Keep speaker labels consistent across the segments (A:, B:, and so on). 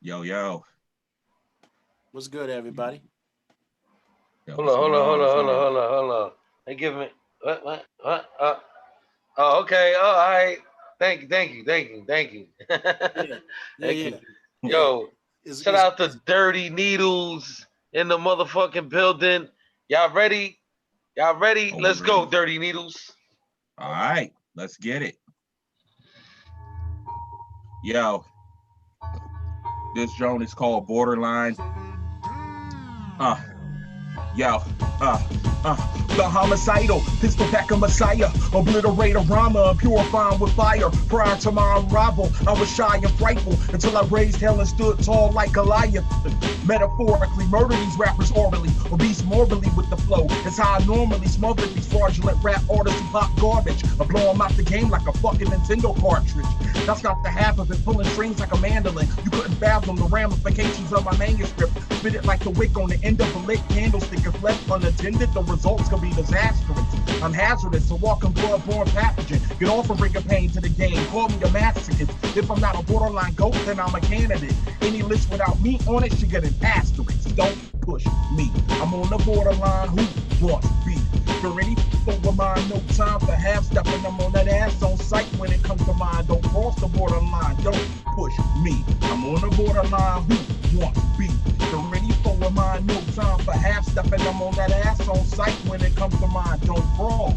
A: Yo, yo,
B: What's good, everybody?
A: yo,
C: Hold
A: what's
C: on, hold
A: going
C: on,
A: on?
C: hold
A: What's
C: on, hold
A: going
C: on,
A: on?
C: hold on, hold on. They give me what? Oh, okay. Oh, all right. Thank you, thank you, thank you, thank you,
B: Yeah, yeah,
C: thank
B: yeah,
C: you.
B: yeah.
C: Yo,
B: Is
C: shout
B: is
C: out to Dirty Needles in the motherfucking building. Y'all ready? Y'all ready?
A: Oh, we
C: Let's go,
A: ready?
C: Dirty Needles.
A: All right, let's get it. Yo, this drone is called Borderline. Uh, Yo, uh, the homicidal, pistol pack of messiah, obliterate a rama, purifying with fire. Prior to my arrival, I was shy and frightful until I raised hell and stood tall like Goliath. Metaphorically, murder these rappers orally, obese morbidly with the flow. It's how I normally smother these fraudulent rap artists who pop garbage. I blow them out the game like a fucking Nintendo cartridge. That's not the half of it, pulling strings like a mandolin. You couldn't fathom the ramifications of my manuscript. Spit it like the wick on the end of a lit candlestick. If left unattended, the results could be disastrous. I'm hazardous, a walking blood-borne pathogen. Get off and bring a pain to the game. Call me a masochist. If I'm not a borderline goat, then I'm a candidate. Any list without me on it should get an asterisk. Don't push me. I'm on the borderline. Who wants beef? For any over mine, no time for half stepping. I'm on that ass on sight when it comes to mine. Don't cross the borderline. Don't push me. I'm on the borderline. Who wants beef? For any over mine, no time for half stepping. I'm on that ass on sight when it comes to mine. Don't crawl.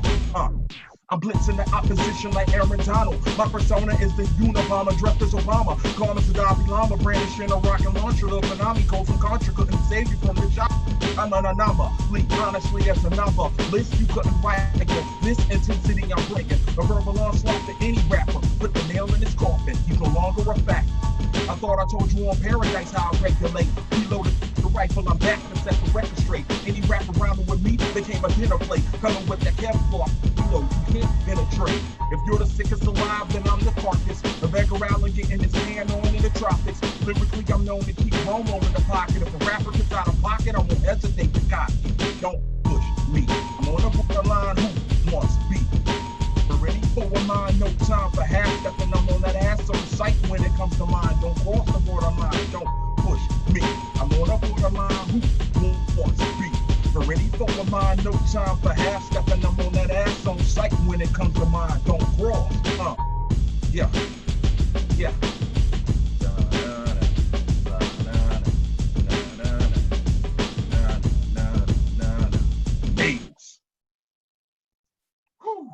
A: I'm blitzing the opposition like Aaron Donald. My persona is the Unabomber dressed as Obama. Call me Gaddafi Llama, brandishing a rocket launcher. The Konami code from Contra couldn't save you from the shot. I'm an anomaly, honestly, as a number list you couldn't write. This intensity I'm bringing, a verbal onslaught to any rapper. Put the nail in his coffin, he's no longer a fact. I thought I told you on Paradise how I regulate. Reloaded the rifle, I'm back to set the record straight. Any rapper rhyming with me became a dinner plate. Coming with that Kevlar, you can't penetrate. If you're the sickest alive, then I'm the carcass. A Edgar Allen getting his hand on in the tropics. Lyrically, I'm known to keep Romo in the pocket. If a rapper gets out of pocket, I won't hesitate to copy. Don't push me. I'm on the borderline. Who wants beef? For any forward mind, no time for half stepping. I'm on that ass on sight when it comes to mine. Don't cross the borderline. Don't push me. I'm on the borderline. Who wants beef? For any forward mind, no time for half stepping. I'm on that ass on sight when it comes to mine. Don't cross. Yeah, yeah. Nails. Whew.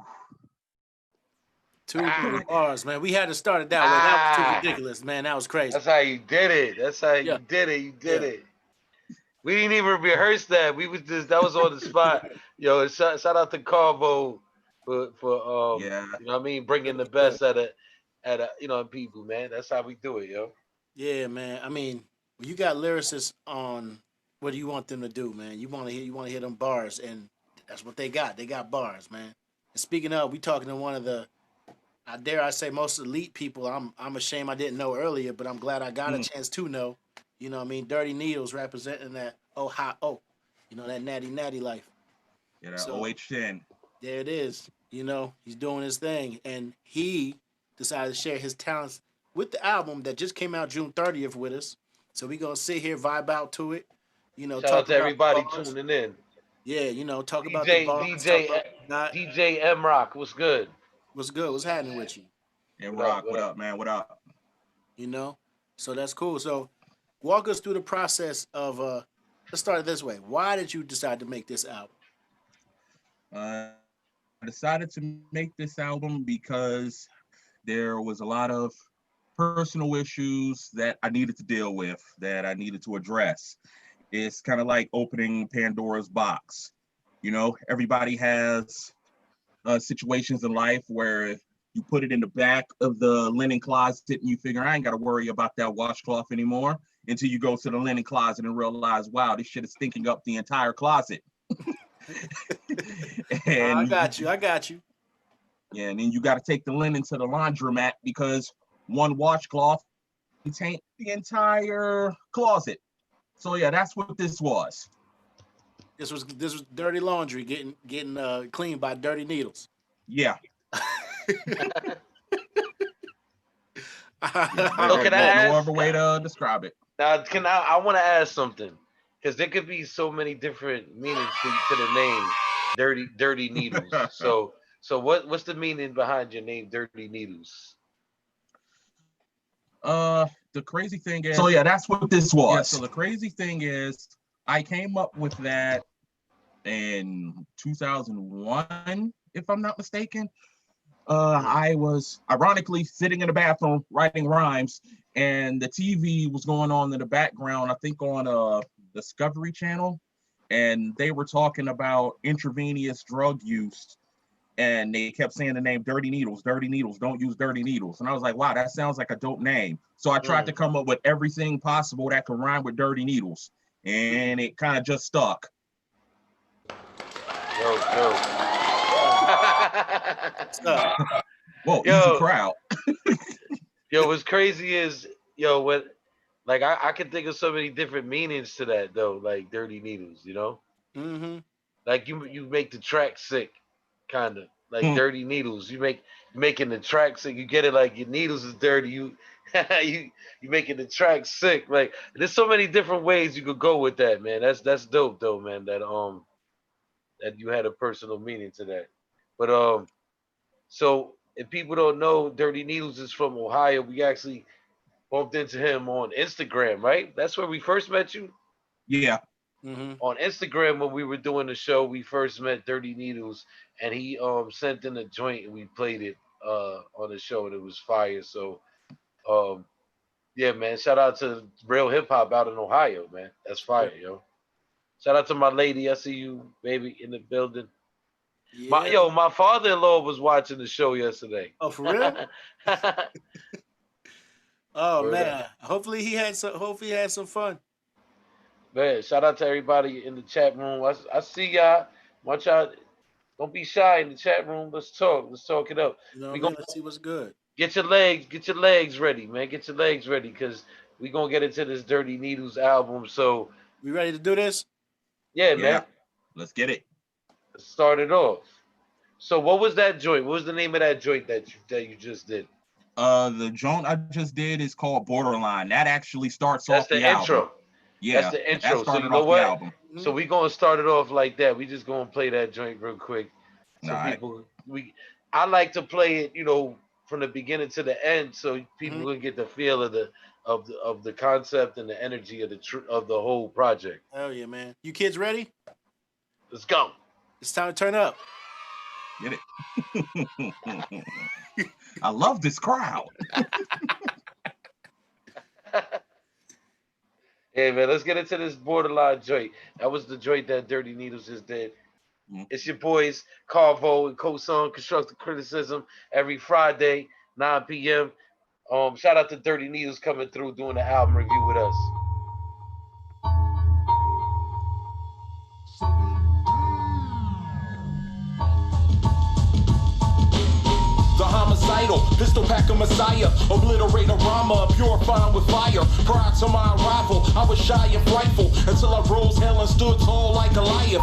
B: too many
C: Ah,
B: bars, man. We had to start it that way. That was too
C: ah.
B: ridiculous, man. That was crazy.
C: That's how you did it. That's how
B: Yeah,
C: you did it. You did
B: yeah,
C: it. We didn't even rehearse that. We was just that was on the spot. Yo, shout out to Carvo for
A: Yeah,
C: you know what I mean, bringing the best at you know people, man. That's how we do it, yo.
B: yeah, man. I mean, when you got lyricists on, what do you want them to do, man? You want to hear them bars, and that's what they got. They got bars, man. And speaking of, we talking to one of the, I dare I say, most elite people. I'm ashamed I didn't know earlier, but I'm glad I got a
A: mm,
B: chance to know. You know what I mean? Dirty Needles representing that Ohio, that natty life.
A: yeah, that
B: So
A: OH10.
B: there it is. He's doing his thing, and he decided to share his talents with the album that just came out June 30th with us. So we gonna sit here, vibe out to it.
C: Shout out
B: Talk
C: to
B: about the
C: everybody
B: bars.
C: tuning in.
B: Yeah, talk about the
C: DJ
B: bars. Talk about
C: DJ
B: what's not.
C: DJ M Rock, what's good?
B: What's good? What's happening with you?
A: And
C: What up?
A: Rock,
C: What
A: what
C: up?
A: up, man? What up?
B: You know. So that's cool. So walk us through the process of. Let's start it this way. Why did you decide to make this album?
A: I decided to make this album because there was a lot of personal issues that I needed to deal with, that I needed to address. It's kind of like opening Pandora's box. Everybody has situations in life where you put it in the back of the linen closet and you figure, I ain't got to worry about that washcloth anymore, until you go to the linen closet and realize, wow, this shit is stinking up the entire closet.
B: I
A: and you,
B: got you. I got you.
A: yeah, and then you got to take the linen to the laundromat because one washcloth contained the entire closet. So yeah, that's what this was.
B: This was dirty laundry getting cleaned by dirty needles.
A: Yeah.
C: So can I
A: No
C: ask?
A: other way to describe it.
C: Now, I want to ask something because there could be so many different meanings to the name, Dirty Needles. So what's the meaning behind your name, Dirty Needles?
A: The crazy thing is,
D: So yeah, that's what this was.
A: yeah. So the crazy thing is, I came up with that in 2001, if I'm not mistaken. I was ironically sitting in the bathroom writing rhymes, and the TV was going on in the background, I think on Discovery Channel, and they were talking about intravenous drug use, and they kept saying the name Dirty Needles, don't use Dirty Needles. And I was like, wow, that sounds like a dope name. So I tried to come up with everything possible that could rhyme with Dirty Needles, and it kind of just stuck.
C: Yo.
A: Whoa,
C: Yo.
A: easy crowd.
C: Yo, what's crazy is, yo, what, like, I can think of so many different meanings to that, though, like Dirty Needles, you know?
B: Mm-hmm.
C: Like, you make the track sick, kind of. Like, Dirty Needles. Making the track sick. You get it, like, your needles is dirty. You making the track sick. Like, there's so many different ways you could go with that, man. That's dope, though, man, that you had a personal meaning to that. But, so if people don't know, Dirty Needles is from Ohio. We actually bumped into him on Instagram, right? That's where we first met you.
A: Yeah.
B: Mm-hmm.
C: On Instagram, when we were doing the show, we first met Dirty Needles, and he sent in a joint and we played it on the show, and it was fire. So yeah, man, shout out to real hip hop out in Ohio, man. That's fire, yo. Shout out to my lady. I see you, baby, in the building.
B: Yeah.
C: My father-in-law was watching the show yesterday.
B: Oh, for real? Oh
C: Word
B: man. Hopefully he had some fun.
C: Man, shout out to everybody in the chat room. I see y'all. Want y'all, don't be shy in the chat room. Let's talk. Let's talk it up.
B: You know what
C: We
B: I mean?
C: gonna
B: Let's see what's good.
C: get your legs ready, man. Get your legs ready, because we gonna get into this Dirty Needles album. So
B: We ready to do this?
C: yeah,
A: Yeah.
C: man.
A: Let's get it.
C: Let's start it off. So what was that joint? What was the name of that joint that you just did?
A: The joint I just did is called Borderline. That actually starts
C: That's
A: off
C: the
A: the
C: intro.
A: album. Yeah,
C: That's the
A: that
C: intro. So
A: started
C: you know
A: off
C: what?
A: the album.
C: So we gonna start it off like that. We just gonna play that joint real quick. So
A: All right.
C: people, I like to play it, from the beginning to the end, so people can get the feel of the concept and the energy of the whole project.
B: Hell yeah, man. You kids ready?
C: Let's go.
B: It's time to turn up.
A: Get it. I love this crowd.
C: Hey man, let's get into this Borderline joint. That was the joint that Dirty Needles just did. It's your boys Carvo and Kosan Constructive Criticism every Friday, 9 p.m. Shout out to Dirty Needles coming through doing the album review with us.
E: The homicidal, pistol packer messiah, obliterate a rama, purifying with fire. Prior to my arrival, I was shy and frightful, until I rose hell and stood tall like Goliath.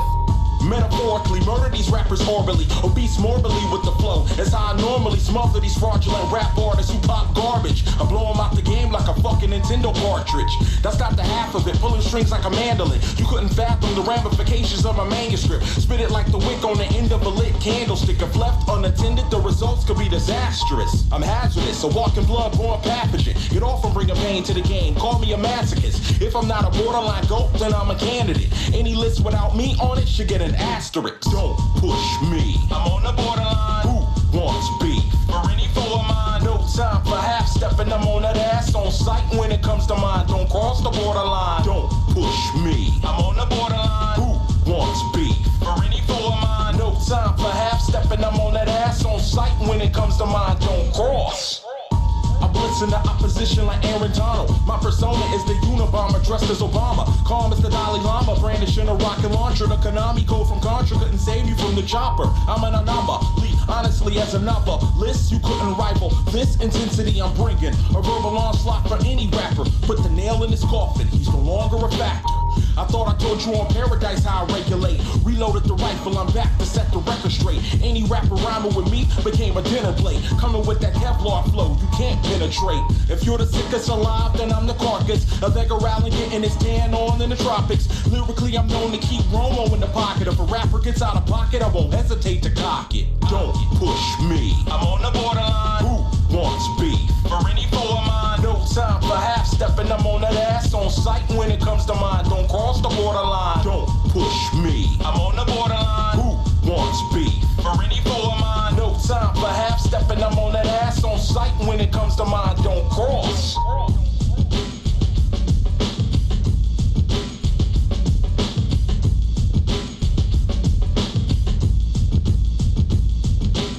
E: Metaphorically, murder these rappers orbally, obese morbidly with the flow. As how I normally smother these fraudulent rap artists who pop garbage. I blow them out the game like a fucking Nintendo cartridge. That's not the half of it, pulling strings like a mandolin. You couldn't fathom the ramifications of my manuscript. Spit it like the wick on the end of a lit candlestick. If left unattended, the results could be disastrous. I'm hazardous, a walking blood-borne pathogen. Get off from bringing pain to the game, call me a masochist. If I'm not a borderline goat, then I'm a candidate. Any list without me on it should get an asterisk. Don't push me. I'm on the borderline. Who wants beef? For any foe of mine, no time for half stepping. I'm on that ass on sight when it comes to mine. Don't cross the borderline. Don't push me. I'm on the borderline. Who wants beef? For any foe of mine, no time for half stepping. I'm on that ass on sight when it comes to mine. Don't cross. I blitz in the opposition like Aaron Donald. My persona is the Unabomber dressed as Obama. Calm as the Dalai Lama, brandishing a rocket launcher. The Konami code from Contra couldn't save you from the chopper. I'm an anomaly, Honestly, as another list, you couldn't rival this intensity I'm bringing. A verbal onslaught for any rapper. Put the nail in his coffin, he's no longer a factor. I thought I told you on Paradise how I regulate. Reloaded the rifle, I'm back to set the record straight. Any rapper rhyming with me became a dinner plate. Coming with that Kevlar flow, you can't penetrate. If you're the sickest alive, then I'm the carcass. A beggar rallying, getting his tan on in the tropics. Lyrically, I'm known to keep Romo in the pocket. If a rapper gets out of pocket, I won't hesitate to cock it. Don't push me. I'm on the borderline. Who wants beef? For any foe of mine, no time for half stepping. I'm on that ass on sight when it comes to mine. Don't cross the borderline. Don't push me. I'm on the borderline. Who wants beef? For any foe of mine, no time for half stepping. I'm on that ass on sight when it comes to mine. Don't cross.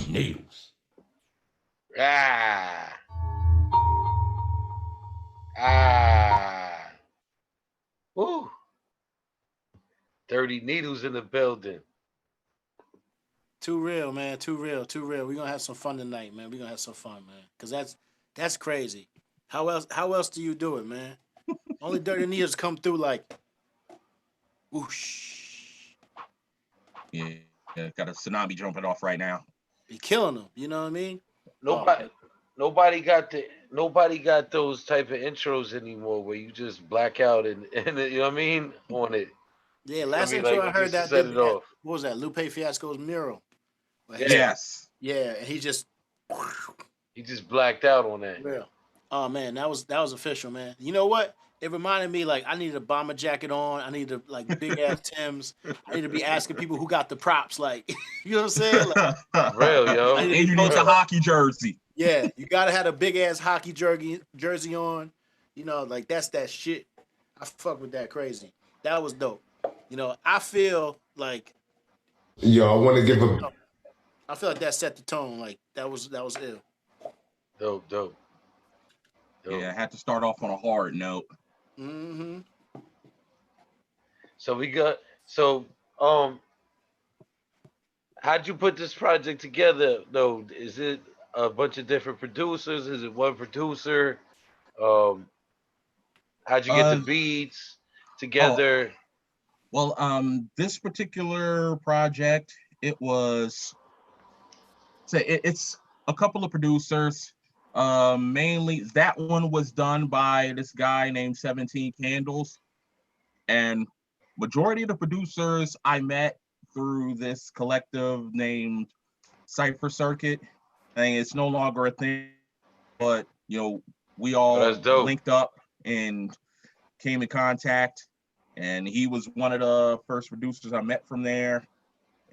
E: Needles.
C: Ah. Woo. Dirty Needles in the building.
B: Too real, man. Too real. Too real. We're gonna have some fun tonight, man. We're gonna have some fun, man. Cause that's crazy. How else do you do it, man? Only Dirty Needles come through like whoosh.
A: Yeah, got a tsunami jumping off right now.
B: Be killing them. You know what I mean?
C: Nobody got those type of intros anymore where you just black out and you know what I mean on it.
B: Yeah, last
C: I mean,
B: intro
C: like,
B: I heard
C: just
B: that
C: set it off.
B: what was that? Lupe Fiasco's mural. Like,
A: Yes.
B: Yeah, and he just
C: He just blacked out on that.
B: real. Oh man, that was official, man. You know what? It reminded me like I needed a bomber jacket on. I needed like big ass Timbs. I need to be asking people who got the props. Like, you know what I'm saying? Like,
C: Real, yo.
B: I
A: And
B: need to
A: you
B: be
A: need the hockey jersey.
B: yeah, you gotta have a big ass hockey jersey on. You know, like that's that shit. I fuck with that crazy. That was dope. You know, I feel like
D: Yo, I want to give a
B: I feel like that set the tone. Like that was ill.
C: Dope.
A: Yeah, I had to start off on a hard note.
B: Mm-hmm.
C: How'd you put this project together though? Is it a bunch of different producers? Is it one producer? Um, how'd you get the
A: Uh
C: beats
A: oh,
C: together?
A: well, this particular project, it was it's a couple of producers. Mainly that one was done by this guy named 17 Candles, and majority of the producers I met through this collective named Cypher Circuit. I think it's no longer a thing, but we
C: Oh, that's
A: all
C: dope.
A: linked up and came in contact, and he was one of the first producers I met from there,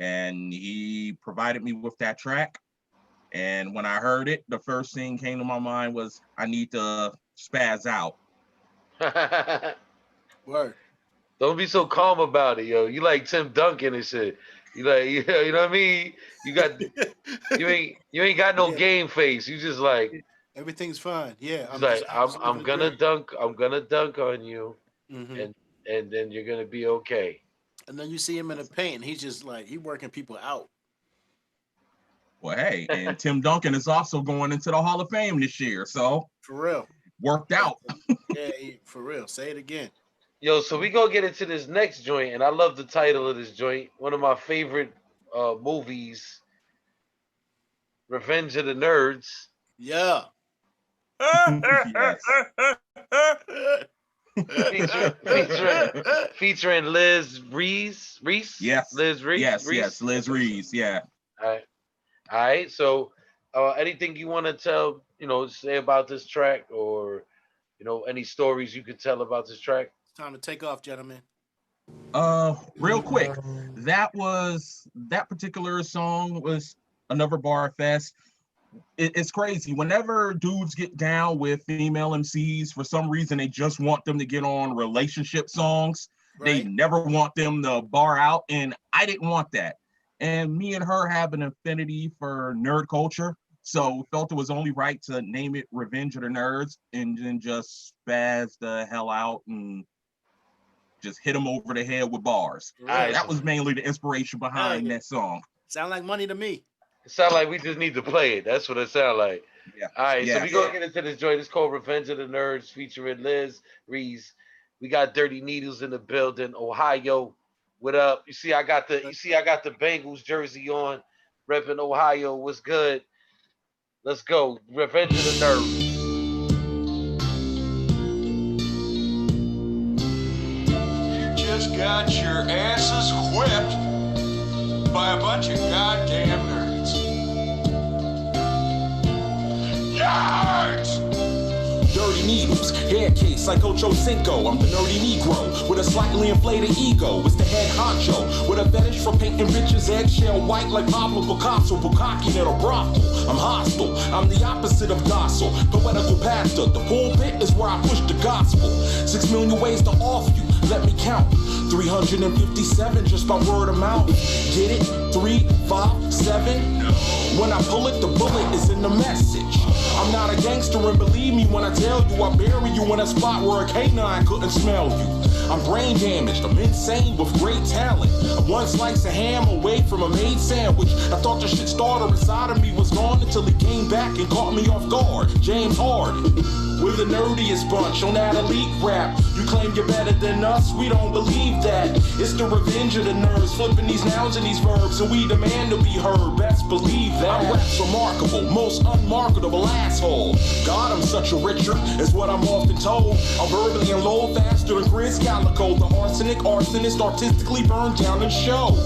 A: and he provided me with that track. And when I heard it, the first thing came to my mind was I need to spaz out.
B: Word.
C: Don't be so calm about it, yo. You like Tim Duncan and shit. You like, you know what I mean? You ain't got no
B: Yeah.
C: game face. You just like,
B: Everything's fine. Yeah,
C: just like I'm
B: living the
C: gonna
B: dream.
C: dunk on you,
B: Mm-hmm.
C: and then you're gonna be okay.
B: And then you see him in the paint, and he's just like he working people out.
A: Well, hey, and Tim Duncan is also going into the Hall of Fame this year, so
B: For real.
A: worked out.
B: Yeah, for real. Say it again.
C: Yo, so we gonna get into this next joint, and I love the title of this joint. One of my favorite movies, Revenge of the Nerds.
B: Yeah.
A: Yes.
C: Featuring Liz Reese.
A: Yes.
C: Liz Reese.
A: Yes, Liz Reese, yeah.
C: All right. So, anything you want to tell, say about this track, or any stories you could tell about this track?
B: It's time to take off, gentlemen.
A: Real quick, that particular song was another bar fest. It's crazy. Whenever dudes get down with female MCs, for some reason they just want them to get on relationship songs.
B: Right?
A: They never want them to bar out, and I didn't want that. And me and her have an affinity for nerd culture, so felt it was only right to name it Revenge of the Nerds and then just spaz the hell out and just hit them over the head with bars.
B: For real.
A: That was mainly the inspiration behind that song.
B: Sound like money to me.
C: It sound like we just need to play it. That's what it sound like.
A: Yeah,
C: All right, so
A: yeah.
C: we gonna get into this joint. It's called Revenge of the Nerds, featuring Liz Reese. We got Dirty Needles in the building, Ohio. What up? You see I got the Bengals jersey on, repping Ohio. What's good? Let's go. Revenge of the Nerds.
E: You just got your asses whipped by a bunch of goddamn nerds. Nerds! Dirty needles, hair case like Ocho Cinco. I'm the nerdy Negro with a slightly inflated ego. It's the head honcho with a fetish for painting bitches eggshell white like Pablo Picasso, Bukaki at a brothel. I'm hostile, I'm the opposite of docile. Poetical pastor, the pulpit is where I push the gospel. 6 million ways to off you, let me count. 357 just by word of mouth. Get it? 3, 5, 7? No. When I pull it, the bullet is in the message. I'm not a gangster, and believe me when I tell you, I bury you in a spot where a canine couldn't smell you. I'm brain damaged, I'm insane with great talent. I'm one slice of ham away from a made sandwich. I thought the shit starter inside of me was gone until he came back and caught me off guard. James Harden. We're the nerdiest bunch on that elite rap. You claim you're better than us, we don't believe that. It's the revenge of the nerds, flipping these nouns and these verbs, and we demand to be heard, best believe that. My rap's remarkable, most unmarketable asshole. God, I'm such a Richard, is what I'm often told. I'm verbally unload faster than Chris Calico, the arsenic arsonist, artistically burned down and show.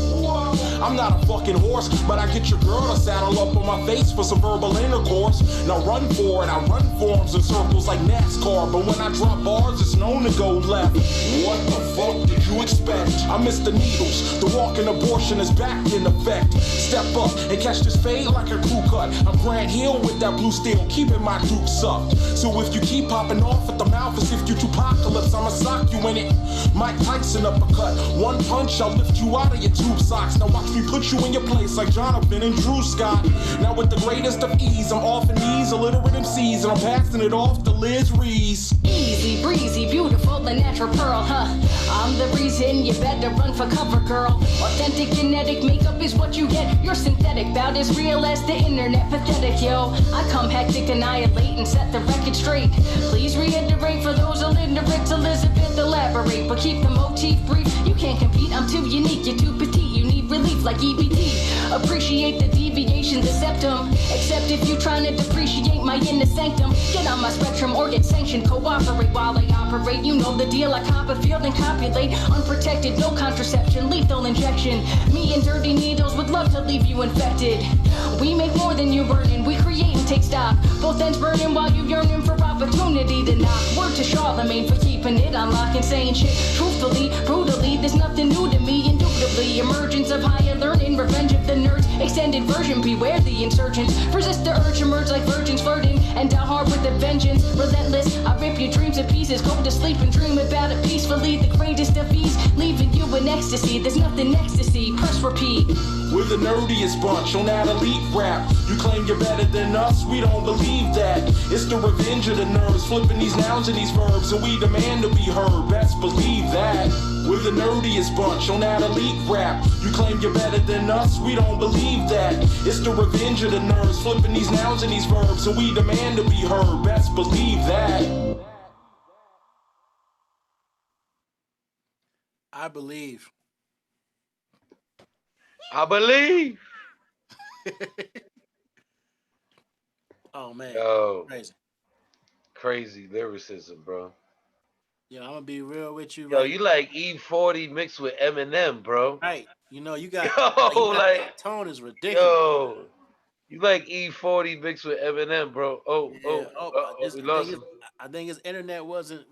E: I'm not a fucking horse, but I get your girl to saddle up on my face for some verbal intercourse. Now run for it, I run forms in circles like NASCAR, but when I drop bars, it's known to go left. What the fuck did you expect? I miss the needles, the walking abortion is back in effect. Step up and catch this fade like a crew cut. I'm Grant Hill with that blue steel, keeping my dukes up. So if you keep popping off at the mouth as if you Tupacalypse, I'ma sock you in it. Mike Tyson uppercut, one punch, I'll lift you out of your tube socks. Now watch me put you in your place like Jonathan and Drew Scott. Now with the greatest of ease, I'm off in these illiterate MCs, and I'm passing it off to Liz Reese.
F: Easy, breezy, beautiful, the natural pearl, huh? I'm the reason you better run for cover, girl. Authentic genetic makeup is what you get. You're synthetic, about as real as the internet, pathetic, yo. I come hectic, annihilate, and set the record straight. Please reiterate for those illiterate, Elizabeth elaborate, but keep the motif brief. You can't compete, I'm too unique, you're too petite. You need relief like EBT. Appreciate the deviation, the septum. Except if you trying to depreciate my inner sanctum. Get on my spectrum or get sanctioned. Cooperate while I operate. You know the deal, I cop a field and copulate. Unprotected, no contraception, lethal injection. Me and Dirty Needles would love to leave you infected. We make more than you're burning, we create and take stock. Both ends burning while you yearning for opportunity to knock. Word to Charlemagne for keeping it on lock and saying shit truthfully, brutally. There's nothing new to me, indubitably. Emergence of higher learning, revenge of the nerds. Extended version, beware the insurgents. Resist the urge, emerge like virgins flirting. And die hard with a vengeance, relentless. I rip your dreams to pieces, go to sleep and dream about it peacefully. The greatest of ease, leaving you in ecstasy. There's nothing next to see, press repeat.
E: We're the nerdiest bunch on that elite rap. You claim you're better than us, we don't believe that. It's the revenge of the nerds, flipping these nouns and these verbs, and we demand to be heard, best believe that. We're the nerdiest bunch on that elite rap. You claim you're better than us, we don't believe that. It's the revenge of the nerds, flipping these nouns and these verbs, and we demand to be heard, best believe that.
B: I believe.
C: I believe.
B: Oh man,
C: Yo,
B: crazy.
C: crazy lyricism, bro.
B: You know, I'm gonna be real with you,
C: Yo,
B: right?
C: you like E40 mixed with Eminem, bro.
B: Right. You know,
C: Yo, like,
B: that tone is ridiculous.
C: yo, you like E40 mixed with Eminem, bro.
B: Yeah. Oh,
C: We lost him.
B: I think his internet wasn't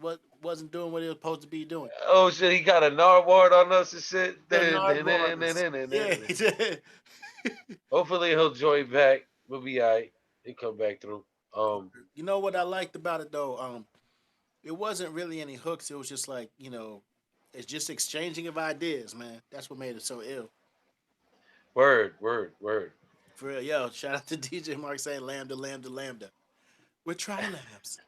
B: doing what it was supposed to be doing.
C: Oh shit, he got a narwhal on us and shit.
B: The Nardwuar's. Yeah, he did.
C: Hopefully he'll join back. We'll be alright. He'll come back through.
B: You know what I liked about it though? It wasn't really any hooks. It was just like, it's just exchanging of ideas, man. That's what made it so ill.
C: Word.
B: For real, yo, shout out to DJ Mark saying lambda, lambda, lambda. We're trying labs.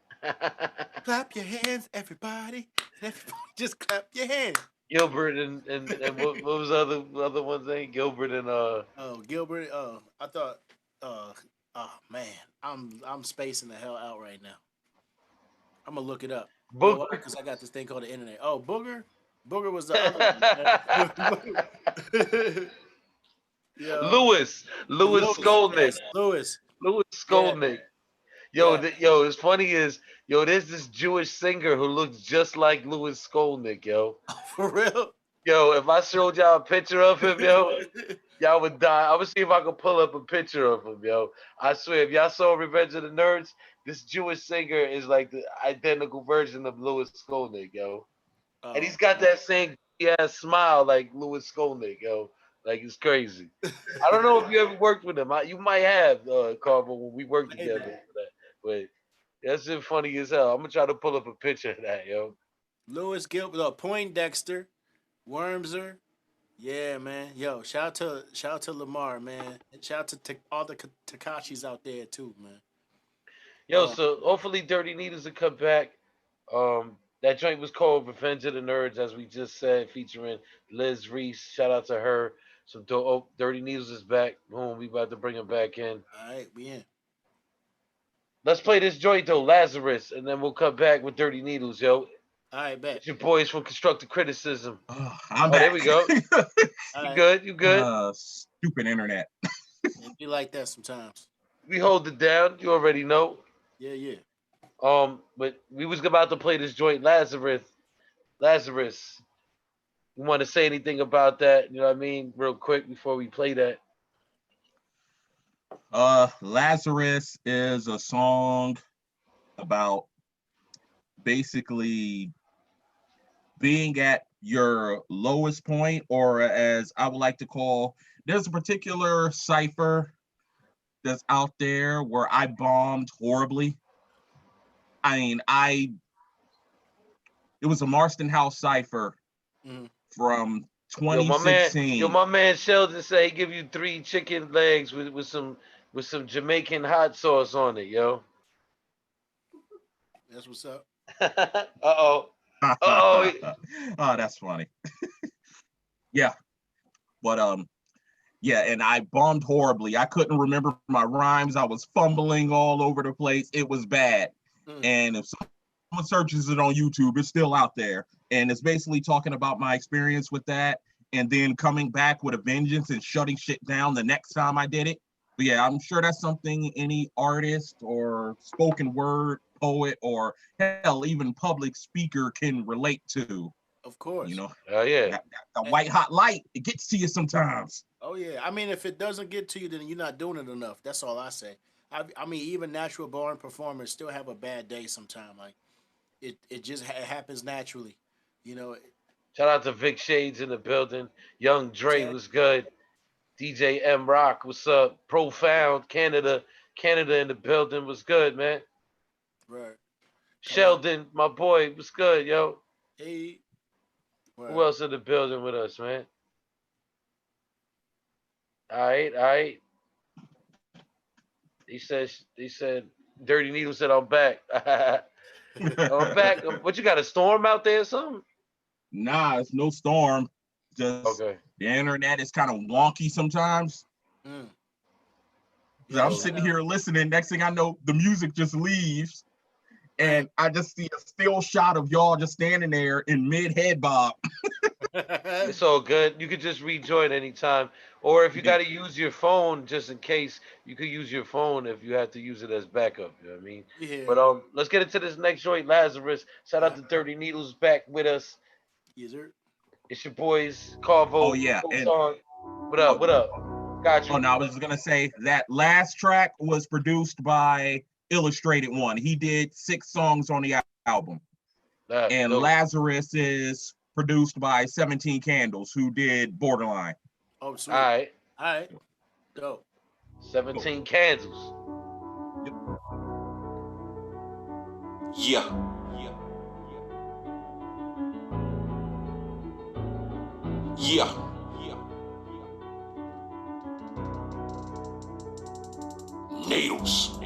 B: Clap your hands, everybody. Everybody just clap your hands.
C: Gilbert and what was the other one's name? Gilbert and
B: Oh, Gilbert. I thought. Uh, oh man, I'm spacing the hell out right now. I'm gonna look it up. You know why?
C: Booker.
B: Because I got this thing called the internet. Oh, Booger. Booger was the other one, man. Yeah,
C: Lewis
B: Lewis.
C: Skolnick.
B: Yes, Lewis.
C: Lewis
B: Yeah,
C: Skolnick. Yo,
B: yeah.
C: yo, it's funny is yo, there's this Jewish singer who looks just like Lewis Skolnick, yo.
B: For real.
C: Yo, if I showed y'all a picture of him, yo, y'all would die. I would see if I could pull up a picture of him, yo. I swear, if y'all saw Revenge of the Nerds, this Jewish singer is like the identical version of Lewis Skolnick, yo. And he's
B: Oh
C: got
B: man.
C: that same ass smile like Lewis Skolnick, yo. Like it's crazy. I don't know if you ever worked with him. You might have, Carver, when we worked together.
B: Maybe.
C: But that's just funny as hell. I'm gonna try to pull up a picture of that, yo.
B: Lewis Gilbert, Poindexter, Wormser. Yeah, man. Yo, shout out to Lamar, man. And shout out to all the Takashis out there too, man.
C: Yo, so hopefully Dirty Needles will come back. That joint was called Revenge of the Nerds, as we just said, featuring Liz Reese. Shout out to her. Some Dirty Needles is back. Boom, we about to bring him back in.
B: All right, we in.
C: Let's play this joint though, Lazarus, and then we'll come back with Dirty Needles, yo.
B: All right, bet.
C: It's your boys from Constructive Criticism.
A: I'm
C: Oh, there
A: back.
C: we go.
B: All
C: You
B: right.
C: good? You good?
A: Stupid internet.
B: It be like that sometimes.
C: We hold it down. You already know.
B: Yeah, yeah.
C: But we was about to play this joint, Lazarus. Lazarus. You want to say anything about that? You know what I mean? Real quick before we play that.
A: Lazarus is a song about basically being at your lowest point, or as I would like to call, there's a particular cipher that's out there where I bombed horribly. I mean, it was a Marston House cipher from
C: Yo,
A: 2016.
C: my man Sheldon said he give you 3 chicken legs with some Jamaican hot sauce on it, yo.
B: That's what's up.
C: Uh-oh.
A: Oh, that's funny. Yeah, but yeah, and I bombed horribly. I couldn't remember my rhymes. I was fumbling all over the place. It was bad. And if someone searches it on YouTube, it's still out there. And it's basically talking about my experience with that, and then coming back with a vengeance and shutting shit down the next time I did it. But yeah, I'm sure that's something any artist or spoken word poet or hell, even public speaker can relate to.
B: Of course.
C: Oh yeah.
A: That white hot light, it gets to you sometimes.
B: Oh yeah. I mean, if it doesn't get to you, then you're not doing it enough. That's all I say. I mean, even natural born performers still have a bad day sometimes. Like it just happens naturally, you know.
C: Shout out to Vic Shades in the building. Young Dre was good. DJ M Rock, what's up? Profound Canada in the building was good, man.
B: Right.
C: Sheldon, my boy, was good, yo.
B: Hey. Right.
C: Who else in the building with us, man? All right. He said, Dirty Needle said, I'm back. I'm back. What, you got a storm out there or something?
A: Nah, it's no storm. Just
C: okay.
A: The internet is kind of wonky sometimes. Yeah, I'm sitting here listening. Next thing I know, the music just leaves. And I just see a still shot of y'all just standing there in mid-head bob.
C: It's all good. You could just rejoin anytime. Or if you got to use your phone, just in case, you could use your phone if you have to use it as backup. You know what I mean?
B: Yeah.
C: But let's get into this next joint, Lazarus. Shout out to Dirty Needles back with us.
B: Yes, sir.
C: It's your boys, Carvo.
A: Oh, yeah. And,
C: what up? Got you.
A: Oh, no, I was going to say that last track was produced by Illustrated One. He did 6 songs on the album. And dope. Lazarus is produced by 17 Candles, who did Borderline.
B: Oh, sweet.
C: All
B: right. Dope.
C: 17 Candles.
A: Yep.
E: Yeah. Needles.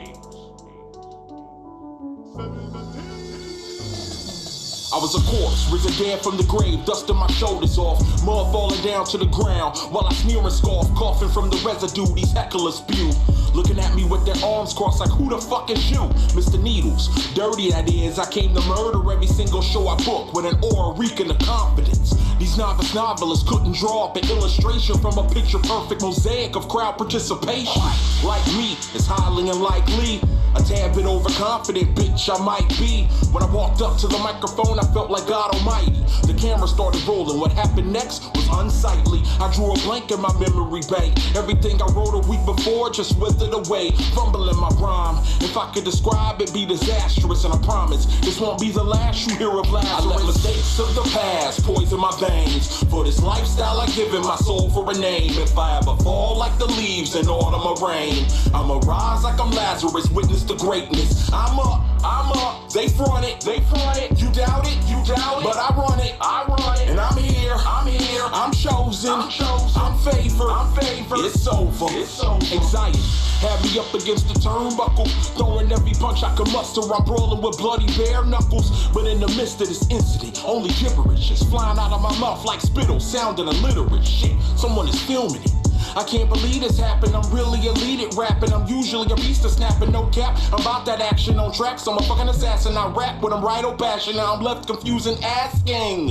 E: I was a corpse, risen dead from the grave, dusting my shoulders off, mud falling down to the ground, while I sneer and scoff, coughing from the residue these hecklers spew. Looking at me with their arms crossed like, who the fuck is you? Mr. Needles, dirty that is, I came to murder every single show I booked with an aura reeking of confidence. These novice novelists couldn't draw up an illustration from a picture-perfect mosaic of crowd participation. Like me, it's highly unlikely, a tad bit overconfident bitch I might be. When I walked up to the microphone, I felt like God Almighty. The camera started rolling, what happened next was unsightly. I drew a blank in my memory bank. Everything I wrote a week before just withered away, fumbling my rhyme. If I could describe it, be disastrous, and I promise this won't be the last you hear of Lazarus. I let mistakes of the past poison my veins. For this lifestyle I given my soul for a name. If I ever fall like the leaves in autumn or rain, I'ma rise like I'm Lazarus, witness the greatness. I'm up, they front it, you doubt it, but I run it, and I'm here, I'm chosen, I'm favored, it's over. Anxiety had me up against the turnbuckle, throwing every punch I could muster. I'm brawling with bloody bare knuckles, but in the midst of this incident, only gibberish is flying out of my mouth like spittle, sounding illiterate. Shit, someone is filming it. I can't believe this happened, I'm really elite at rapping. I'm usually a beast of snapping, no cap. I'm about that action on tracks, I'm a fucking assassin. I rap with I'm right old passion, now I'm left confused and asking,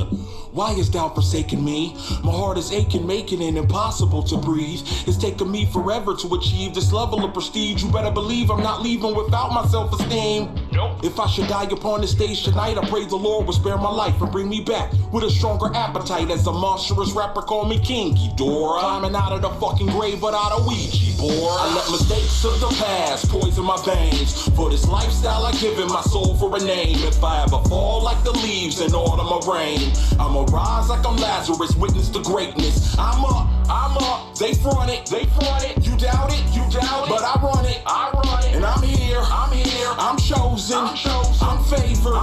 E: why is thou forsaking me? My heart is aching, making it impossible to breathe. It's taken me forever to achieve this level of prestige. You better believe I'm not leaving without my self-esteem. Nope. If I should die upon the stage tonight, I pray the Lord will spare my life and bring me back with a stronger appetite. As a monstrous rapper call me King Ghidorah, climbing out of the fucking grave without a Ouija board. I let mistakes of the past poison my veins. For this lifestyle I given my soul for a name. If I ever fall like the leaves in autumn or rain, I'ma rise like I'm Lazarus, witness the greatness. I'm up, they front it, you doubt it, but I run it, and I'm here, I'm chosen, I'm favored,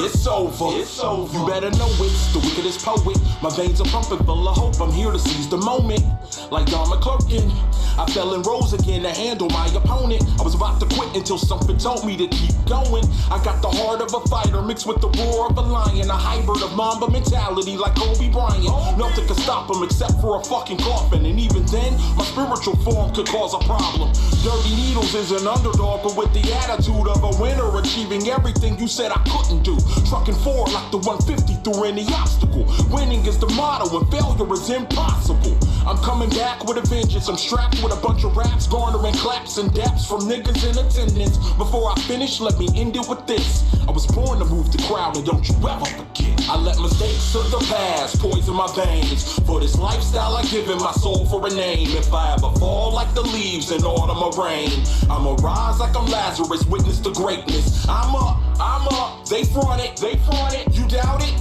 E: it's over. You better know it's the wickedest poet. My veins are pumping full of hope, I'm here to seize the moment. Like Don McClurkin, I fell and rose again to handle my opponent. I was about to quit until something told me to keep going. I got the heart of a fighter mixed with the roar of a lion, a hybrid of Mamba mentality like Kobe Bryant. Nothing could stop him except for a fucking coffin, and even then, my spiritual form could cause a problem. Dirty Needles is an underdog, but with the attitude of a winner, achieving everything you said I couldn't do. Trucking forward like the 150 through any obstacle. Winning is the motto and failure is impossible. I'm coming back with a vengeance. I'm strapped with a bunch of raps, garnering claps and daps from niggas in attendance. Before I finish, let me end it with this. I was born to move the crowd, and don't you ever forget. I let mistakes of the past poison my veins. For this lifestyle I given my soul for a name. If I ever fall like the leaves in autumn or rain, I'ma rise like I'm Lazarus, witness the greatness. I'm up, they front it, you doubt it,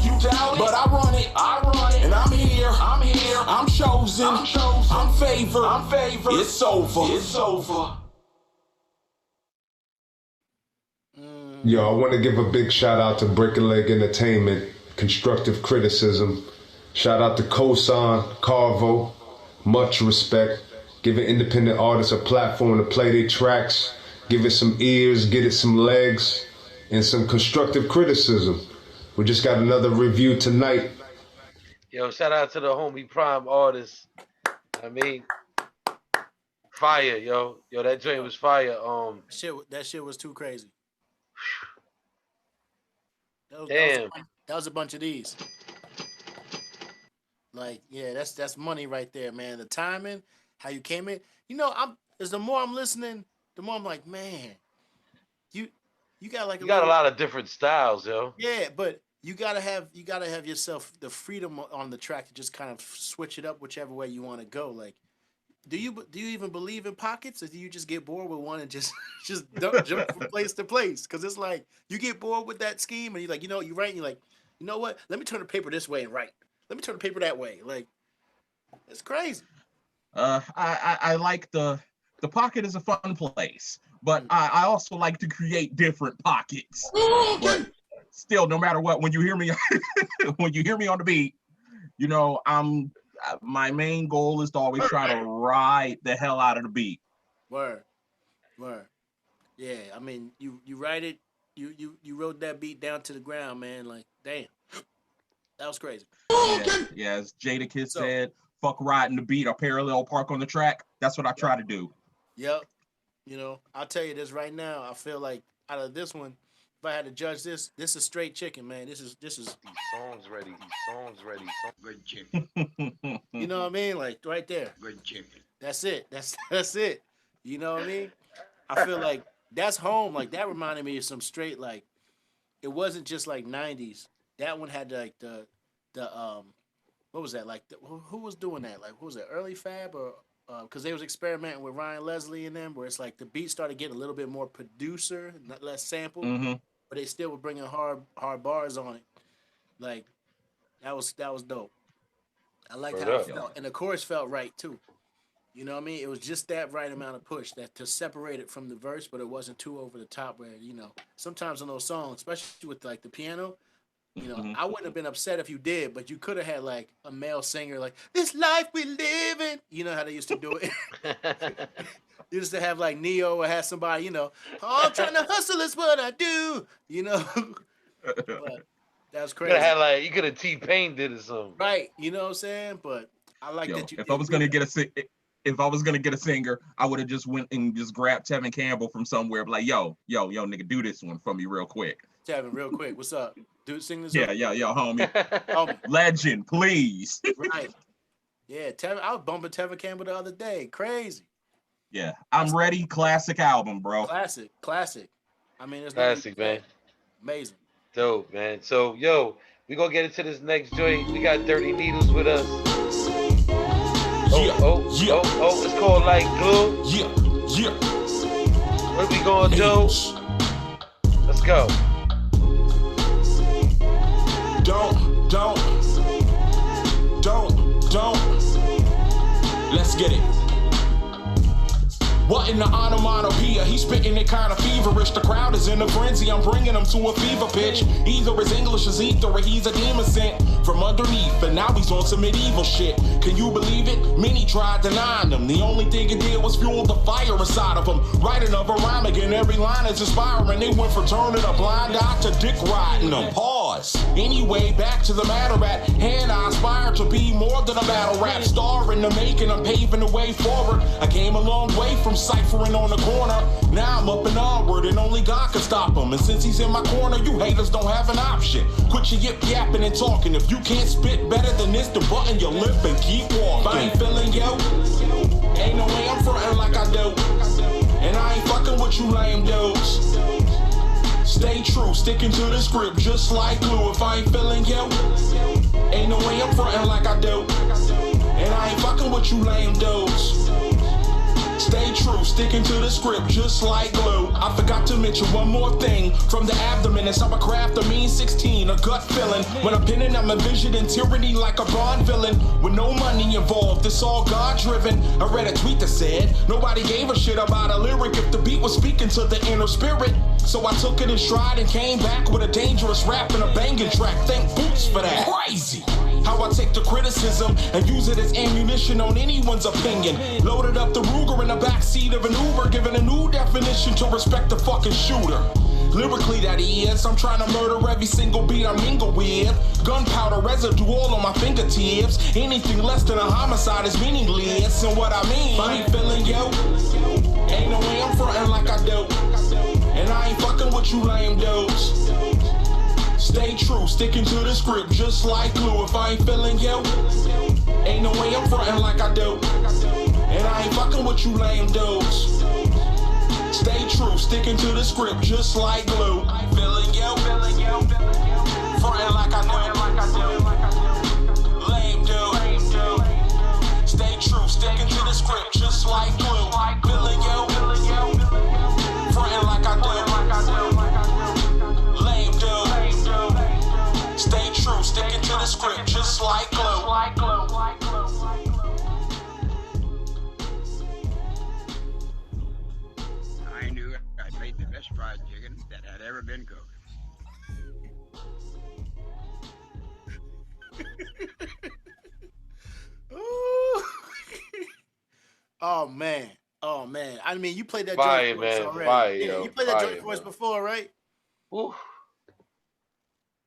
E: but I run it, and I'm here, I'm chosen, I'm favored, it's over.
D: Yo, I want to give a big shout out to Brick and Leg Entertainment, Constructive Criticism. Shout out to Kosan, Carvo, much respect. Giving independent artists a platform to play their tracks, give it some ears, get it some legs, and some constructive criticism. We just got another review tonight.
C: Yo, shout out to the homie Prime artist. I mean, fire, yo. Yo, that joint was fire.
B: That shit was too crazy.
C: Damn.
B: That was a bunch of these. Like, yeah, that's money right there, man. The timing, how you came in. You know, as the more I'm listening, the more I'm like, man, you got like
C: you got a lot of different styles, yo.
B: Yeah, but you gotta have yourself the freedom on the track to just kind of switch it up whichever way you want to go. Like, do you even believe in pockets, or do you just get bored with one and just jump from place to place? Because it's like you get bored with that scheme, and you're like, you write, and you're like, you know what? Let me turn the paper this way and write. Let me turn the paper that way. Like, it's crazy.
A: I like the pocket is a fun place, but I also like to create different pockets. But still, no matter what, when you hear me on the beat, my main goal is to always try to ride the hell out of the beat.
B: Word. Yeah, I mean, you write it, You rode that beat down to the ground, man. Like, damn, that was crazy.
A: Yeah, as Jadakiss
B: So,
A: said, fuck riding the beat or parallel park on the track. That's what I try to do.
B: yep. You know, I'll tell you this right now. I feel like out of this one, if I had to judge this is straight chicken, man. This is
C: These songs ready. These songs ready.
G: Good chicken.
B: you know what I mean? Like right there.
G: Good chicken.
B: That's it. That's it. You know what I mean? I feel like that's home. Like that reminded me of some straight like it wasn't just like 90s. That one had like the what was that? Like who was doing that? Like who was it? Early Fab or because they was experimenting with Ryan Leslie and them, where it's like the beat started getting a little bit more producer, not less sample, but they still were bringing hard bars on it. Like that was dope. I liked
C: Word
B: how it
C: up.
B: felt, and the chorus felt right too. You know what I mean? It was just that right amount of push that to separate it from the verse, but it wasn't too over the top. Where sometimes on those songs, especially with like the piano, I wouldn't have been upset if you did, but you could have had like a male singer like "This life we live in." You know how they used to do it. You used to have like Neo or have somebody, oh, I'm trying to hustle is what I do, But that's
C: You could have
B: crazy,
C: had like you could have T-Pain did it something.
B: right? You know what I'm saying? But I like
A: Yo,
B: that you.
A: if I was gonna get a singer, I would have just went and just grabbed Tevin Campbell from somewhere, like, yo, nigga, do this one for me real quick.
B: Tevin, real quick, what's up? Dude, sing this.
A: Yeah,
B: up.
A: homie.
B: Homie.
A: Legend, please.
B: Right. Yeah, Tevin. I was bumping Tevin Campbell the other day. Crazy.
A: Yeah, I'm ready. Classic album, bro.
B: Classic. I mean, it's
C: Classic, man.
B: Amazing.
C: Dope, man. So, yo, we gonna get into this next joint. We got Dirty Needles with us. It's called Like Glue.
E: Yeah.
C: What we gonna do? Let's go.
E: Don't. Let's get it. What in the onomatopoeia? He's spitting it kind of feverish. The crowd is in a frenzy. I'm bringing him to a fever pitch. Either his English is ether or he's a demon sent from underneath. And now he's on some medieval shit. Can you believe it? Many tried denying him. The only thing he did was fuel the fire inside of him. Write another rhyme again. Every line is inspiring. They went from turning a blind eye to dick riding them. Pause. Anyway, back to the matter at hand. I aspire to be more than a battle rap star in the making. I'm paving the way forward. I came a long way from ciphering on the corner. Now I'm up and onward, and only God can stop him. And since he's in my corner, you haters don't have an option. Quit your yip yapping and talking. If you can't spit better than this, then button your lip and keep walking. I ain't feeling yo. Ain't no way I'm frontin' like I do. And I ain't fucking with you lame dudes. Stay true, sticking to the script just like glue. If I ain't feeling yo, ain't no way I'm frontin' like I do. And I ain't fucking with you lame dudes. Stay true, sticking to the script just like glue. I forgot to mention one more thing. From the abdomen, it's how I craft a mean 16, a gut feeling. When I'm pinning, I'm envisioning tyranny like a Bond villain. With no money involved, it's all God-driven. I read a tweet that said, nobody gave a shit about a lyric if the beat was speaking to the inner spirit. So I took it in stride and came back with a dangerous rap and a banging track. Thank Boots for that. Crazy how I take the criticism and use it as ammunition on anyone's opinion. Loaded up the Ruger in the backseat of an Uber, giving a new definition to respect the fucking shooter. Lyrically that is, I'm trying to murder every single beat I mingle with. Gunpowder residue all on my fingertips. Anything less than a homicide is meaningless. And what I mean, I ain't feeling yo. Ain't no way I'm frontin' like I do. And I ain't fucking with you lame dudes. Stay true, sticking to the script just like glue. If I ain't feeling yo, ain't no way I'm frontin' like I do. And I ain't fucking with you lame dudes. Stay true, sticking to the script just like glue. Feeling yo, frontin' like I do. Lame dude. Stay true, sticking to the script just like glue. Feeling yo, frontin' like I do. Stay true, sticking to the script just like glue.
G: I knew I made the best fried chicken that had ever been cooked.
B: Oh man. I mean, you played that
C: Fire,
B: joint for us
C: man.
B: already.
C: Fire,
B: Yeah,
C: yo.
B: you played that
C: Fire,
B: joint for us
C: man.
B: before, right?
C: Ooh.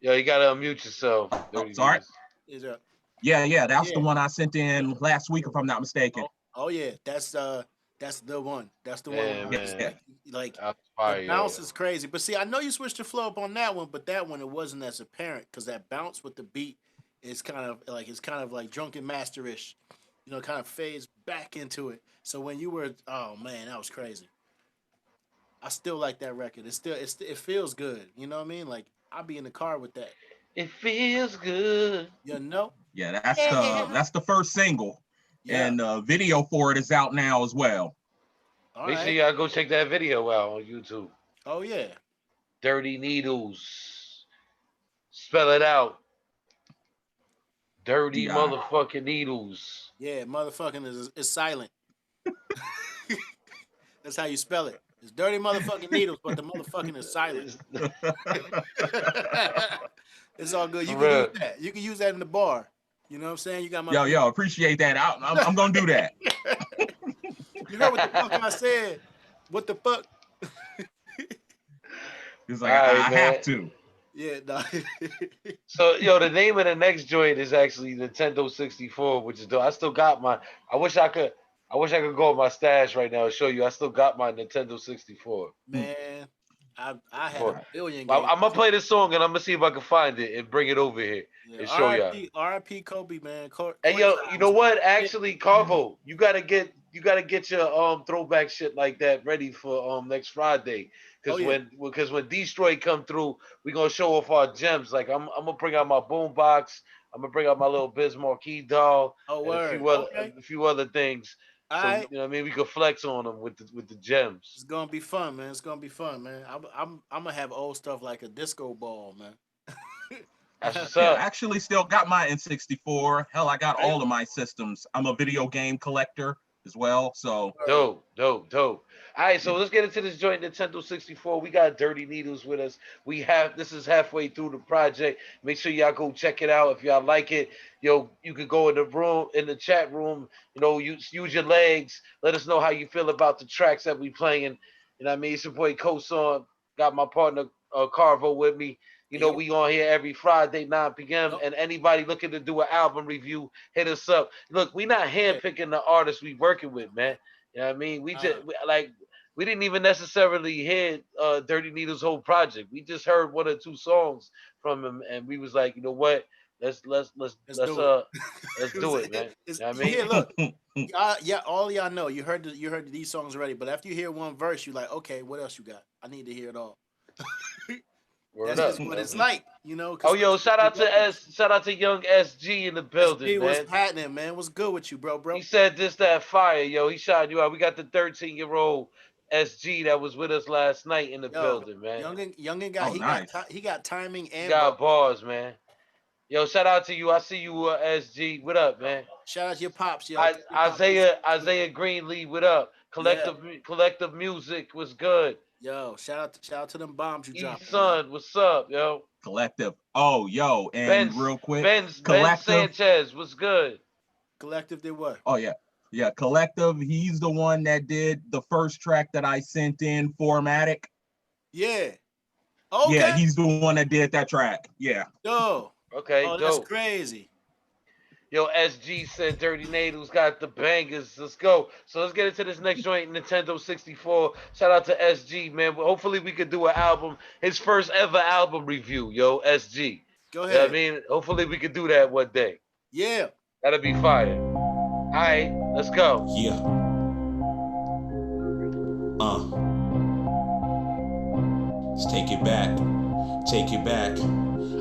C: Yo, you gotta unmute yourself.
A: Oh, sorry.
B: Is that?
A: Yeah, that's the
B: Yeah.
A: one I sent in last week, if I'm not mistaken.
B: Oh yeah, that's the one. That's the
C: Yeah,
B: one.
C: man.
B: Like
C: That's fire,
B: the bounce
C: yo.
B: is crazy. But see, I know you switched the flow up on that one, but that one it wasn't as apparent because that bounce with the beat is kind of like drunken masterish, kind of fades back into it. So when you were, oh man, that was crazy. I still like that record. It feels good. You know what I mean? Like I'll be in the car with that.
C: It feels good.
B: You know?
A: Yeah,
B: Yeah.
A: that's the first single,
B: Yeah.
A: and the video for it is out now as well.
B: All
C: Make sure
B: right.
C: y'all go check that video out on YouTube.
B: Oh yeah.
C: Dirty Needles. Spell it out. Dirty
A: DI.
C: motherfucking needles.
B: Yeah. Motherfucking is silent. That's how you spell it. It's dirty motherfucking needles, but the motherfucking is silent. It's all good. You
C: For
B: can
C: real.
B: use that. You can use that in the bar. You know what I'm saying? You got my
A: Yo, appreciate that. I'm gonna do that.
B: You heard what the fuck I said? What the fuck?
A: It's like
C: All right,
A: I
C: man.
A: have to.
B: Yeah, no.
C: So, yo, the name of the next joint is actually Nintendo 64, which is dope. I still got my. I wish I could go with my stash right now and show you. I still got my Nintendo 64.
B: Man, I had
C: Boy.
B: a billion
C: I'm
B: games.
C: gonna play this song and I'm gonna see if I can find it and bring it over here
B: Yeah,
C: and show y'all.
B: R.I.P. Kobe, man.
C: Hey, yo, you know what? Actually, Carvo, you gotta get your throwback shit like that ready for next Friday. Because when Destroy come through, we gonna show off our gems. Like I'm gonna bring out my boombox. I'm gonna bring out my little Biz Marquee doll
B: Oh,
C: and
B: word.
C: a few other things.
B: All
C: So
B: right.
C: you know what I mean, we could flex on them with the gems.
B: It's gonna be fun, man. It's gonna be fun, man. I'm gonna have old stuff like a disco ball, man.
C: That's what's
A: Yeah, I
C: up.
A: actually still got my N64. Hell, I got
B: Right.
A: all of my systems. I'm a video game collector as well. So
C: Dope. All right, so
A: yeah.
C: let's get into this joint Nintendo 64. We got Dirty Needles with us. This is halfway through the project. Make sure y'all go check it out if y'all like it. Yo, you could go in the chat room, use your legs. Let us know how you feel about the tracks that we playing. You know what I mean? It's your boy Kosan. Got my partner Carvo with me. We on here every Friday, 9 p.m.
B: Yep.
C: And anybody looking to do an album review, hit us up. Look, we not handpicking the artists we working with, man. You know what I mean? We didn't even necessarily hear Dirty Needle's whole project. We just heard one or two songs from him, and we was like, you know what? Let's do it, man. You know what I mean?
B: Yeah, look. All y'all know. You heard these songs already, but after you hear one verse, you're like, okay, what else you got? I need to hear it all. That's just what it's like,
C: Oh, yo, shout out to young SG in the building,
B: SG,
C: man.
B: what's happening, man? What's good with you, bro?
C: He said this, that fire, yo. He shot you out. We got the 13-year-old SG that was with us last night in the building, man.
B: Youngin got
A: nice.
B: he got timing and
C: He got bars, man. Yo, shout out to you. I see you, SG. What up, man?
B: Shout out to your pops, yo.
C: Isaiah Greenlee, what up? Collective Music was good.
B: Yo, shout out to them bombs you dropped.
C: Son, what's up, yo?
A: Collective. Oh, yo, and real quick,
C: Ben
A: Collective.
C: Sanchez, what's good?
B: Collective did what?
A: Oh yeah, Collective. He's the one that did the first track that I sent in, Formatic.
B: Yeah. Okay.
A: Yeah, he's the one that did that track. Yeah.
B: Yo.
C: Okay,
B: oh,
C: dope.
B: That's crazy.
C: Yo, SG said Dirty Needles got the bangers. Let's go. So let's get into this next joint, Nintendo 64. Shout out to SG, man. Hopefully we could do an album, his first ever album review, yo, SG.
B: Go ahead.
C: You know what I mean? Hopefully we could do that one day.
B: Yeah.
C: That'll be fire. All right, let's go.
E: Yeah. Let's take it back. Take it back.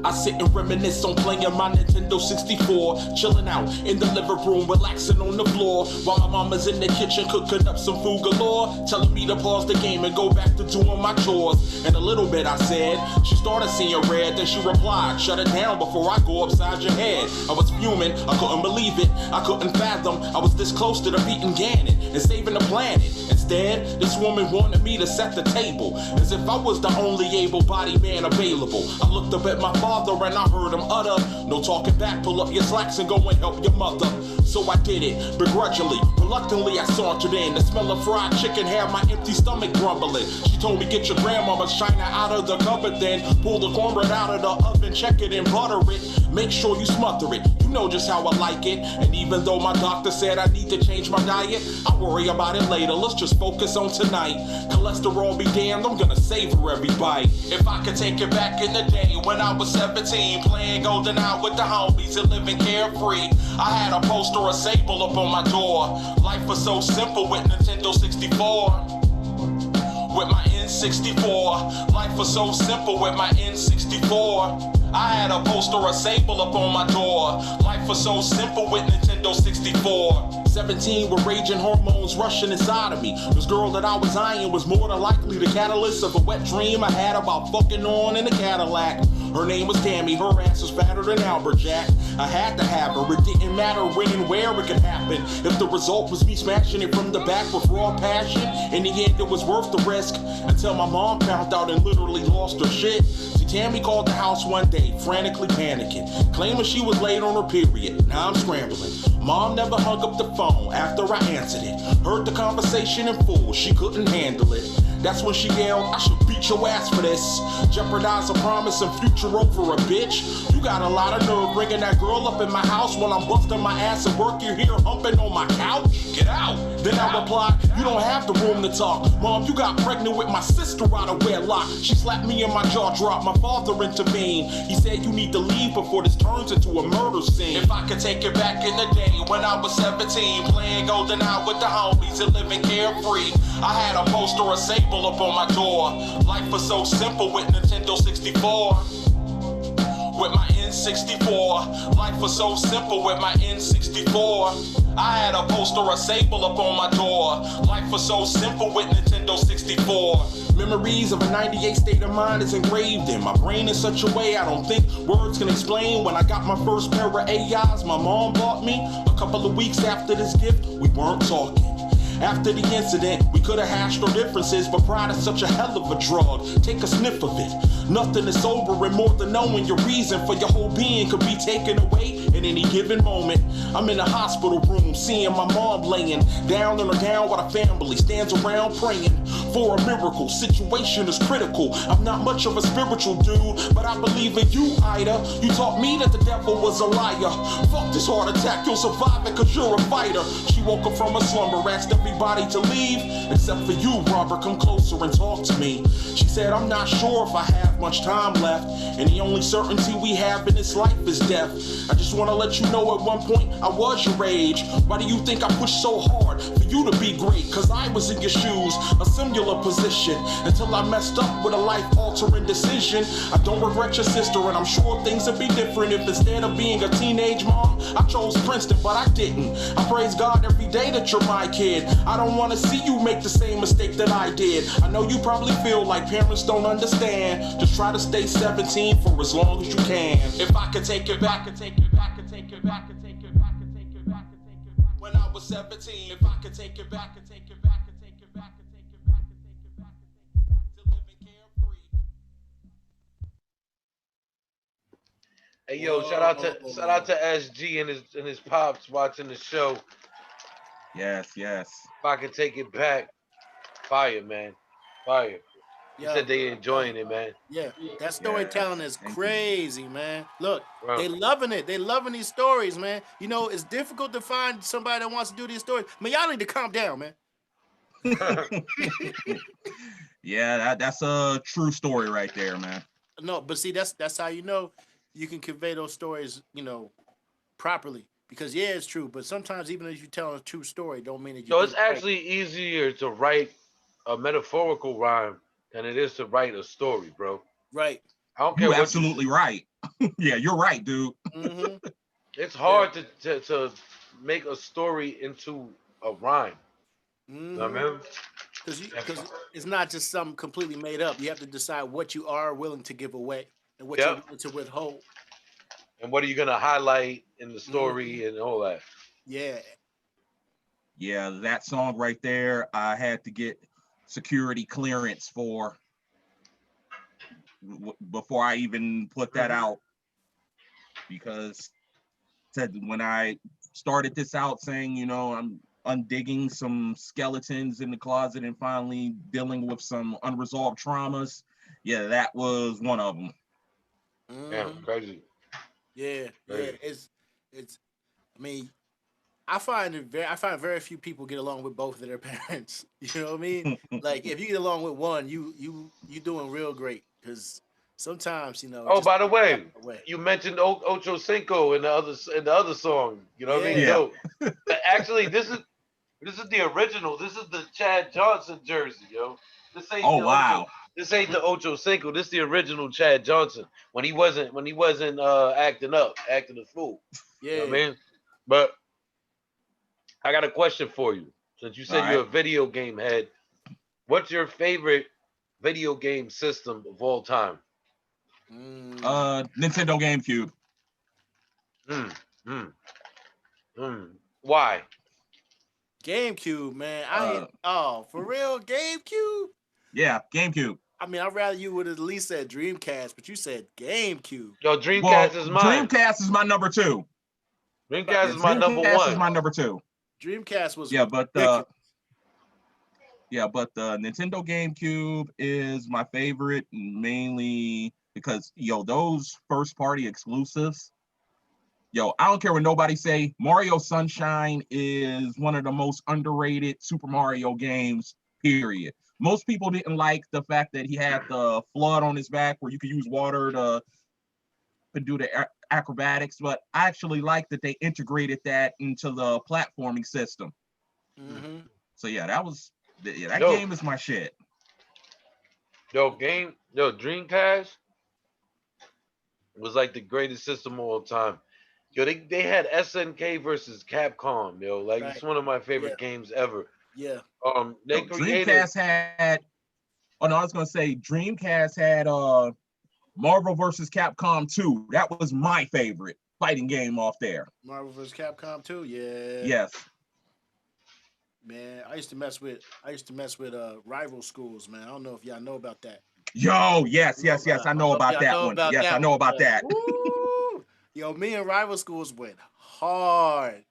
E: I sit and reminisce on playing my Nintendo 64, chilling out in the living room, relaxing on the floor, while my mama's in the kitchen cooking up some food galore, telling me to pause the game and go back to doing my chores. In a little bit I said, she started seeing red, then she replied, shut it down before I go upside your head. I was fuming, I couldn't believe it, I couldn't fathom I was this close to the beating Ganon and saving the planet. Instead, this woman wanted me to set the table, as if I was the only able-bodied man available. I looked up at my father father, and I heard him utter, no talking back, pull up your slacks and go and help your mother. So I did it, begrudgingly, reluctantly I sauntered in. The smell of fried chicken had my empty stomach grumbling. She told me get your grandmama's china out of the cupboard, then pull the cornbread out of the oven, check it and butter it. Make sure you smother it, you know just how I like it. And even though my doctor said I need to change my diet, I'll worry about it later, let's just focus on tonight. Cholesterol be damned, I'm gonna savor every bite. If I could take it back in the day when I was 17, playing golden out with the homies and living carefree. I had a poster of Sable up on my door. Life was so simple with Nintendo 64. With my N64, life was so simple with my N64. I had a poster of Sable up on my door. Life was so simple with Nintendo 64. 17 with raging hormones rushing inside of me. This girl that I was eyeing was more than likely the catalyst of a wet dream I had about fucking on in a Cadillac. Her name was Tammy, her ass was fatter than Albert Jack. I had to have her, it didn't matter when and where it could happen. If the result was me smashing it from the back with raw passion, in the end it was worth the risk. Until my mom found out and literally lost her shit. See, Tammy called the house one day, frantically panicking, claiming she was late on her period. Now I'm scrambling. Mom never hung up the phone after I answered it. Heard the conversation in full, she couldn't handle it. That's when she yelled, I should beat your ass for this. Jeopardize a promise and future over a bitch. You got a lot of nerve bringing that girl up in my house when I'm busting my ass at work. You're here humping on my couch. Get out. Then I replied, you don't have the room to talk. Mom, you got pregnant with my sister out of wedlock. She slapped me and my jaw dropped. My father intervened. He said you need to leave before this turns into a murder scene. If I could take it back in the day when I was 17, playing golden out with the homies and living carefree. I had a poster of Sable up on my door. Life was so simple with Nintendo 64. With my N64. Life was so simple with my N64. I had a poster of Sable up on my door. Life was so simple with Nintendo 64. Memories of a 98 state of mind is engraved in my brain in such a way I don't think words can explain. When I got my first pair of AIs my mom bought me, a couple of weeks after this gift, we weren't talking. After the incident, we could have hashed our differences, but pride is such a hell of a drug. Take a sniff of it. Nothing is sobering more than knowing your reason for your whole being could be taken away at any given moment. I'm in a hospital room, seeing my mom laying down on her gown while the family stands around praying for a miracle. Situation is critical. I'm not much of a spiritual dude, but I believe in you, Ida. You taught me that the devil was a liar. Fuck this heart attack, you'll survive it cause you're a fighter. She woke up from a slumber, asked everybody to leave, except for you, Robert, come closer and talk to me. She said, I'm not sure if I have much time left, and the only certainty we have in this life is death. I just want to let you know at one point I was your age. Why do you think I pushed so hard for you to be great? Cause I was in your shoes, a similar position, until I messed up with a life-altering decision. I don't regret your sister, and I'm sure things would be different if instead of being a teenage mom, I chose Princeton, but I didn't. I praise God every day that you're my kid. I don't want to see you make the same mistake that I did. I know you probably feel like parents don't understand. Just try to stay 17 for as long as you can. If I could take it back, could take it back, could take it back, could take it back, could take it back, could take it back. When I was 17, if I could take it back, could take it back, could take it back, could take it back, could take it back, could take it back to living carefree.
C: Hey yo, shout out to SG and his pops watching the show.
A: Yes, yes.
C: If I could take it back, fire, man, fire. He
B: Yo,
C: said they enjoying it, man.
B: yeah, that storytelling is
A: Thank you.
B: crazy, man. Look,
C: Right.
B: they loving it. They loving these stories, man. You know, it's difficult to find somebody that wants to do these stories. Man, y'all need to calm down, man.
A: Yeah, that's a true story right there, man.
B: No, but see, that's how you know you can convey those stories, you know, properly. Because yeah, it's true, but sometimes even if you tell a true story, don't mean that you.
C: So it's
B: do it right.
C: actually easier to write a metaphorical rhyme than it is to write a story, bro.
B: Right.
C: I don't care
A: You're
C: what
A: absolutely right. Yeah, you're right, dude.
B: Mm-hmm.
C: It's hard to make a story into a rhyme. You know what I mean?
B: Because it's not just something completely made up. You have to decide what you are willing to give away and what you're
C: Yep.
B: willing to withhold.
C: And what are you gonna highlight in the story
B: Mm-hmm.
C: and all that?
B: Yeah.
A: Yeah, that song right there, I had to get security clearance for before I even put that out because said when I started this out saying, I'm undigging some skeletons in the closet and finally dealing with some unresolved traumas. Yeah, that was one of them.
C: Yeah, crazy.
B: Yeah,
C: Crazy.
B: it's. I mean, I find very few people get along with both of their parents. You know what I mean? Like if you get along with one, you doing real great. Because sometimes
C: Oh,
B: just
C: by the way,
B: away.
C: you mentioned Ocho Cinco in the other song. You know what I mean?
B: Yeah.
A: Yeah.
C: Yo, actually, this is the original. This is the Chad Johnson jersey, yo. This ain't
A: Oh
C: the Ocho.
A: wow.
C: This ain't the Ocho Cinco. This is the original Chad Johnson when he wasn't acting a fool. You know what
B: Yeah.
C: I mean? But I got a question for you. Since you
A: All
C: said you're
A: right.
C: a video game head, what's your favorite video game system of all time?
A: Nintendo GameCube.
C: Hmm. Hmm. Hmm. Why?
B: GameCube, man.
A: Uh
B: For real, GameCube.
A: yeah, GameCube.
B: I mean, I'd rather you would at least said Dreamcast, but you said GameCube.
C: Yo, Dreamcast
A: Well,
C: is mine.
A: Dreamcast is my number two.
C: Dreamcast
A: Yeah,
C: is my number
A: Dreamcast is
C: one.
A: my number two.
B: Dreamcast was
A: Yeah, but
B: ridiculous.
A: the Nintendo GameCube is my favorite mainly because those first party exclusives. I don't care what nobody say. Mario Sunshine is one of the most underrated Super Mario games. Period. Most people didn't like the fact that he had the flood on his back where you could use water to do the acrobatics, but I actually like that they integrated that into the platforming system.
B: Mm-hmm.
A: So yeah, that
C: Yo,
A: game is my shit.
C: Dreamcast was like the greatest system of all time. Yo, they had SNK versus Capcom, yo. Like it's
B: Right.
C: one of my
B: Yeah.
C: favorite games ever.
B: Yeah.
C: They created
A: Dreamcast had. Oh no, I was gonna say Dreamcast had Marvel versus Capcom 2. That was my favorite fighting game off there.
B: Marvel vs. Capcom 2. Yeah.
A: Yes.
B: Man, I used to mess with rival schools, man. I don't know if y'all know about that.
A: Yes. I know about that
B: Know
A: one.
B: about
A: Yes, I
B: that
A: know
B: one,
A: about that.
B: Woo! Yo, me and rival schools went hard.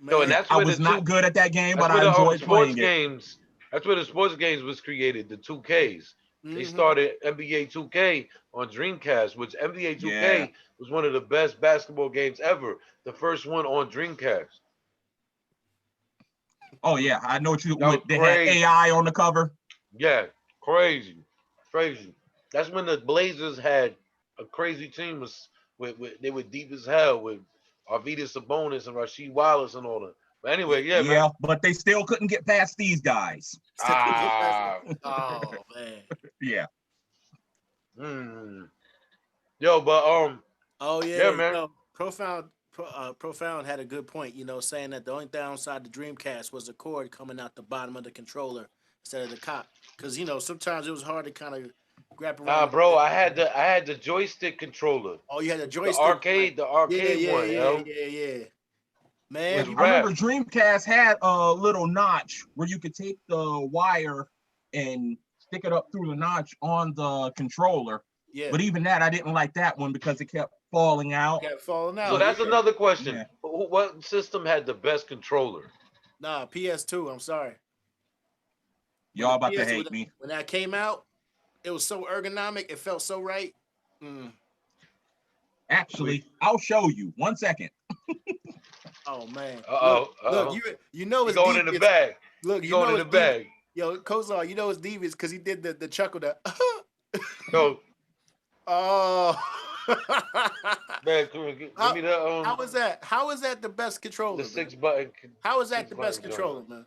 C: yo, and
B: Man,
C: that's
A: I
C: where
A: was not good at that game,
C: that's
A: but
C: where
A: I
C: the
A: enjoyed
C: sports
A: playing it.
C: games that's where the sports games was created, the 2Ks. They
B: mm-hmm.
C: started NBA 2K on Dreamcast, which NBA
A: Yeah.
C: 2K was one of the best basketball games ever. The first one on Dreamcast.
A: Oh yeah, I know what you
C: That was
A: they had
C: crazy.
A: AI on the cover.
C: Yeah, crazy, crazy. That's when the Blazers had a crazy team. They were deep as hell with Arvidas Sabonis and Rasheed Wallace and all that. But
B: Yeah.
C: anyway, yeah, man.
A: Yeah, but they still couldn't get past these guys.
C: Ah,
B: Oh man.
A: Yeah.
C: hmm. Yo, but
B: Oh
C: yeah,
B: yeah.
C: man.
B: Profound had a good point. Saying that the only downside to Dreamcast was the cord coming out the bottom of the controller instead of the cop. Because sometimes it was hard to kind of grab
C: Nah,
B: around.
C: bro, I had the joystick controller,
B: Oh, you had a
C: the
B: joystick.
C: arcade, the
B: Yeah,
C: arcade
B: yeah,
C: one,
B: yeah,
C: yo,
B: yeah, yeah.
A: Yeah,
C: was
B: Man,
A: I remember
C: rap.
A: Dreamcast had a little notch where you could take the wire and stick it up through the notch on the controller.
B: yeah,
A: But even that, I didn't like that one because it kept falling out.
B: kept falling
C: So
B: out.
C: that's
B: Yeah.
C: another question.
A: Yeah.
C: What system had the best controller?
B: Nah, PS2. I'm sorry. When the
A: Y'all about to
B: PS2
A: hate me.
B: when that came out, it was so ergonomic. It felt so right. Mm.
A: Actually, I'll show you. 1 second.
B: Oh man.
C: Uh oh,
B: Look, you know
C: He
B: it's
C: going in the
B: devious.
C: bag.
B: Look,
C: He
B: you
C: going
B: know
C: in
B: it's
C: the
B: devious.
C: bag.
B: Yo, Kozar, you know it's devious because he did the chuckle that.
C: Yo,
B: Oh.
C: man, give me
B: How is that? How is that the best controller,
C: the
B: man?
C: 6 button.
B: How is that the
C: 6 button
B: best
C: joint.
B: controller, man?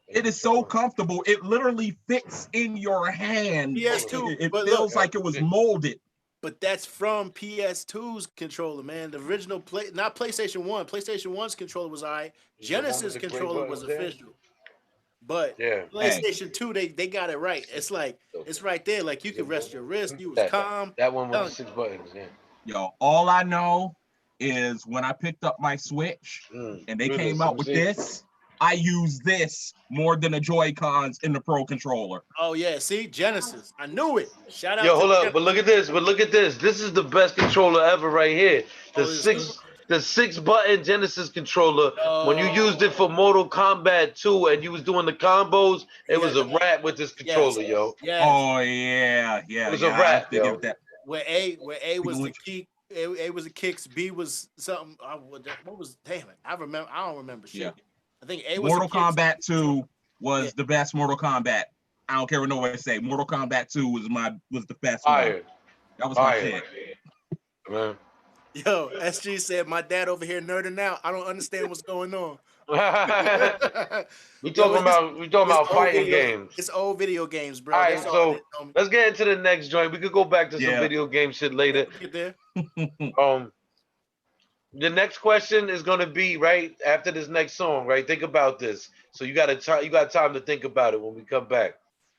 A: It is so comfortable. It literally fits in your hand.
B: PS2,
A: It
B: but look,
A: feels like it was molded.
B: but that's from PS2's controller, man. The original not PlayStation 1. PlayStation 1's controller was alright. Genesis
C: the gray
B: controller was
C: buttons there?
B: official. But
C: Yeah.
A: Hey.
B: PlayStation 2, they got it right. It's like it's right there. Like you could rest your wrist. You was
C: That,
B: calm.
C: that one was 6 buttons. Yeah.
A: Yo, all I know is when I picked up my Switch and they
C: Do
A: came
C: this,
A: out
C: let me
A: with
C: see.
A: this, I use this more than the Joy-Cons in the Pro Controller.
B: Oh yeah, see Genesis. I knew it. Shout out
C: Yo,
B: to
C: hold up,
B: Genesis.
C: but look at this. But look at this. This is the best controller ever right here. The
B: Oh,
C: the 6-button Genesis controller. When you used it for Mortal Kombat 2 and you was doing the combos, it was a wrap with this controller, yo.
B: Yes.
A: Oh yeah.
C: It was a
A: I
C: wrap,
A: have to
C: yo.
A: give that.
B: Where A was the key. A was the kicks. B was something. What was? Damn it! I don't remember shit.
A: Yeah.
B: I think A was
A: Mortal Kombat 2 was the best Mortal Kombat. I don't care what nobody say. Mortal Kombat 2 was the best one. That was my shit.
C: Man.
B: Yo, SG said my dad over here nerding out. I don't understand what's going on.
C: we talking about fighting games.
B: It's old video games, bro.
C: All right, so let's get into the next joint. We could go back to some video game shit later.
B: Get there.
C: The next question is gonna be right after this next song, right? Think about this. So you got time to think about it when we come back.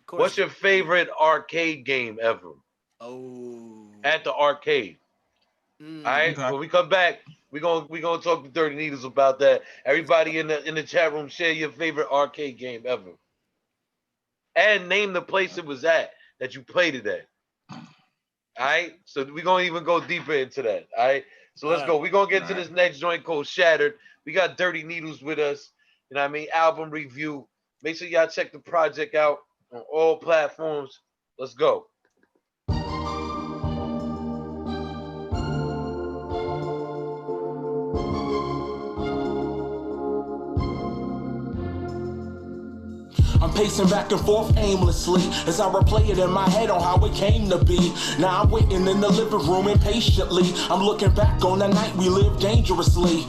C: What's your favorite arcade game ever?
B: Oh,
C: at the arcade. All right. Okay. When we come back, we're gonna talk to Dirty Needles about that. Everybody in the chat room, share your favorite arcade game ever, and name the place it was at that you played it at. All right. So we're gonna even go deeper into that. All right. So let's go. We're gonna get to this next joint called Shattered. We got Dirty Needles with us. You know what I mean? Album review. Make sure y'all check the project out on all platforms. Let's go.
E: I'm pacing back and forth aimlessly as I replay it in my head on how it came to be. Now I'm waiting in the living room impatiently. I'm looking back on the night we lived dangerously.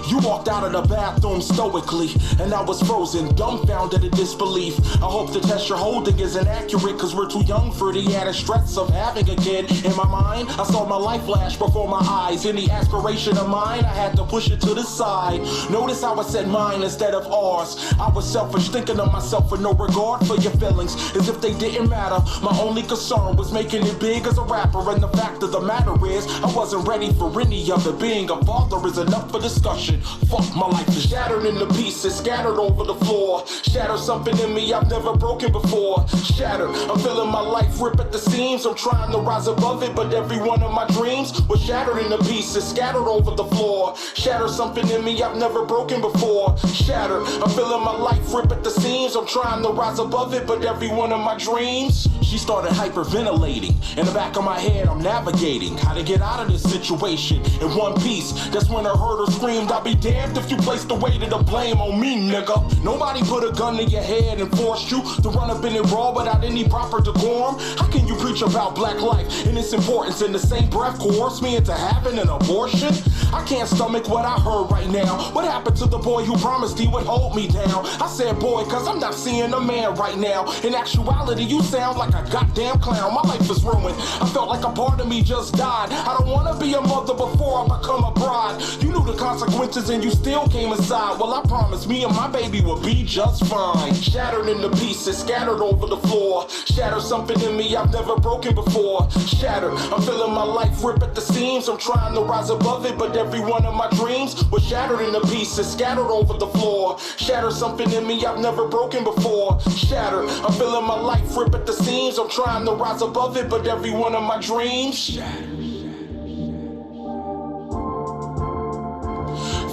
E: You walked out of the bathroom stoically, and I was frozen, dumbfounded in disbelief. I hope the test you're holding isn't accurate, cause we're too young for the added stress of having a kid. In my mind, I saw my life flash before my eyes. Any aspiration of mine, I had to push it to the side. Notice how I said mine instead of ours. I was selfish, thinking of myself with no regard for your feelings, as if they didn't matter. My only concern was making it big as a rapper, and the fact of the matter is, I wasn't ready for any of it. Being a father is enough for discussion. Fuck, my life is shattered into pieces, scattered over the floor. Shattered something in me I've never broken before. Shattered, I'm feeling my life rip at the seams. I'm trying to rise above it, but every one of my dreams was shattered into pieces, scattered over the floor. Shattered something in me I've never broken before. Shattered, I'm feeling my life rip at the seams. I'm trying to rise above it, but every one of my dreams. She started hyperventilating. In the back of my head, I'm navigating how to get out of this situation in one piece. That's when I heard her scream, I'll be damned if you place the weight of the blame on me, nigga. Nobody put a gun to your head and forced you to run up in it raw without any proper decorum. How can you preach about black life and its importance in the same breath coerce me into having an abortion? I can't stomach what I heard right now. What happened to the boy who promised he would hold me down? I said boy, cause I'm not seeing a man right now. In actuality, you sound like a goddamn clown. My life is ruined. I felt like a part of me just died. I don't wanna be a mother before I become a bride. You knew the consequences and you still came aside. Well, I promised me and my baby would be just fine. Shattered into pieces, scattered over the floor. Shattered something in me I've never broken before. Shattered, I'm feeling my life rip at the seams. I'm trying to rise above it, but every one of my dreams was shattered into pieces, scattered over the floor. Shattered something in me I've never broken before. Shattered, I'm feeling my life rip at the seams. I'm trying to rise above it, but every one of my dreams shattered.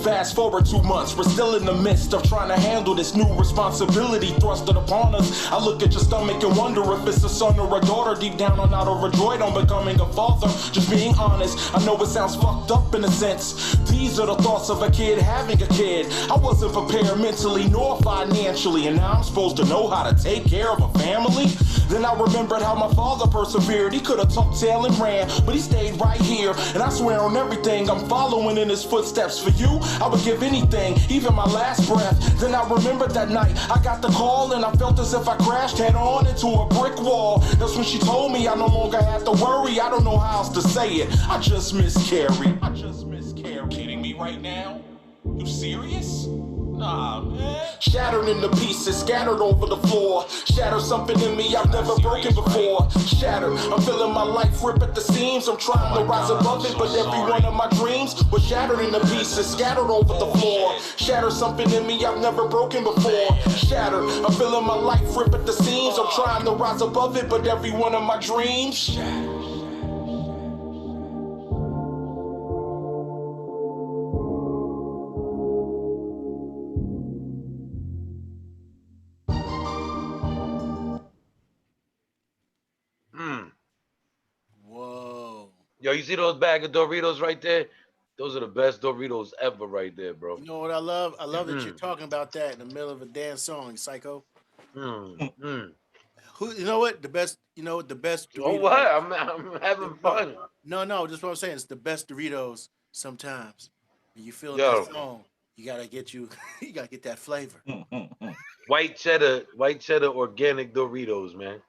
E: Fast forward 2 months, we're still in the midst of trying to handle this new responsibility thrusted upon us. I look at your stomach and wonder if it's a son or a daughter. Deep down I'm not overjoyed on becoming a father. Just being honest, I know it sounds fucked up in a sense. These are the thoughts of a kid having a kid. I wasn't prepared mentally nor financially, and now I'm supposed to know how to take care of a family? Then I remembered how my father persevered. He could have tucked tail and ran, but he stayed right here. And I swear on everything, I'm following in his footsteps. For you, I would give anything, even my last breath. Then I remembered that night, I got the call and I felt as if I crashed head on into a brick wall. That's when she told me I no longer had to worry. I don't know how else to say it, I just miscarried. Kidding me right now? You serious? Shattered into pieces, scattered over the floor. Shattered something in me I've never broken before. Shattered, I'm feeling my life rip at the seams. I'm trying to rise above it, but every one of my dreams was shattered into pieces, scattered over the floor. Shattered something in me I've never broken before. Shattered, I'm feeling my life rip at the seams. I'm trying to rise above it, but every one of my dreams shattered.
B: Whoa.
C: Yo, you see those bag of Doritos right there? Those are the best Doritos ever right there, bro.
B: You know what I love? I love that you're talking about that in the middle of a dance song, Psycho. Who? You know what? The best. You know what? The best
C: Oh,
B: Doritos.
C: what? I'm having fun.
B: No. Just what I'm saying. It's the best Doritos. Sometimes when you feeling that
C: Yo,
B: song, you gotta get you. You gotta get that flavor.
C: white cheddar organic Doritos, man.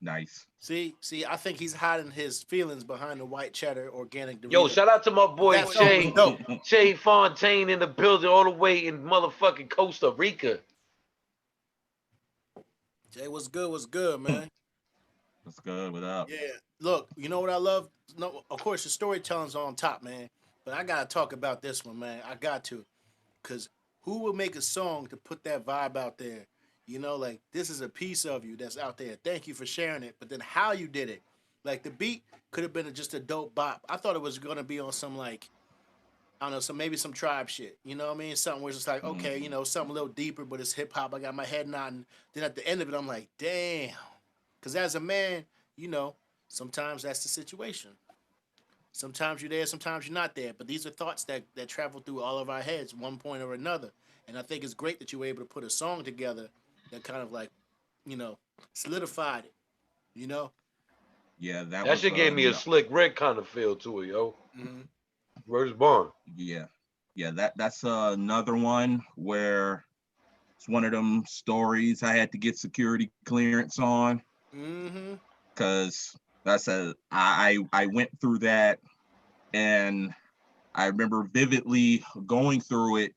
A: Nice.
B: See. I think he's hiding his feelings behind the white cheddar organic
C: Yo,
B: Doritos.
C: shout out to my boy
B: That song was dope.
C: Che Fontaine in the building all the way in motherfucking Costa Rica.
B: Jay, what's good? What's good, man?
A: What's good? What up?
B: Yeah. Look, you know what I love? No, of course the storytelling's on top, man. But I gotta talk about this one, man. I got to, cause who would make a song to put that vibe out there? You know, like this is a piece of you that's out there. Thank you for sharing it. But then how you did it, like the beat could have been just a dope bop. I thought it was gonna be on some like I don't know, some maybe some tribe shit. You know what I mean? Something where it's just like, okay, you know, something a little deeper, but it's hip hop. I got my head nodding. Then at the end of it, I'm like, damn. Because as a man, you know, sometimes that's the situation. Sometimes you're there, sometimes you're not there. But these are thoughts that travel through all of our heads, one point or another. And I think it's great that you were able to put a song together that kind of like, you know, solidified it. You know?
A: Yeah,
C: That shit gave me a Slick Rick kind of feel to it, yo.
B: Mm-hmm.
C: Where's Bond?
A: Yeah, that's another one where it's one of them stories I had to get security clearance on.
B: Mm-hmm.
A: Because I went through that, and I remember vividly going through it,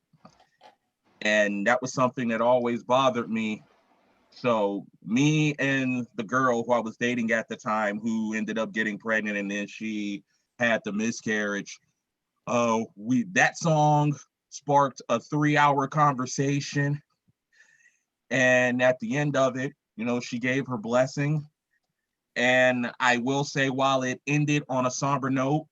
A: and that was something that always bothered me. So me and the girl who I was dating at the time, who ended up getting pregnant, and then she had the miscarriage. That song sparked a 3-hour conversation, and at the end of it, you know, she gave her blessing. And I will say, while it ended on a somber note,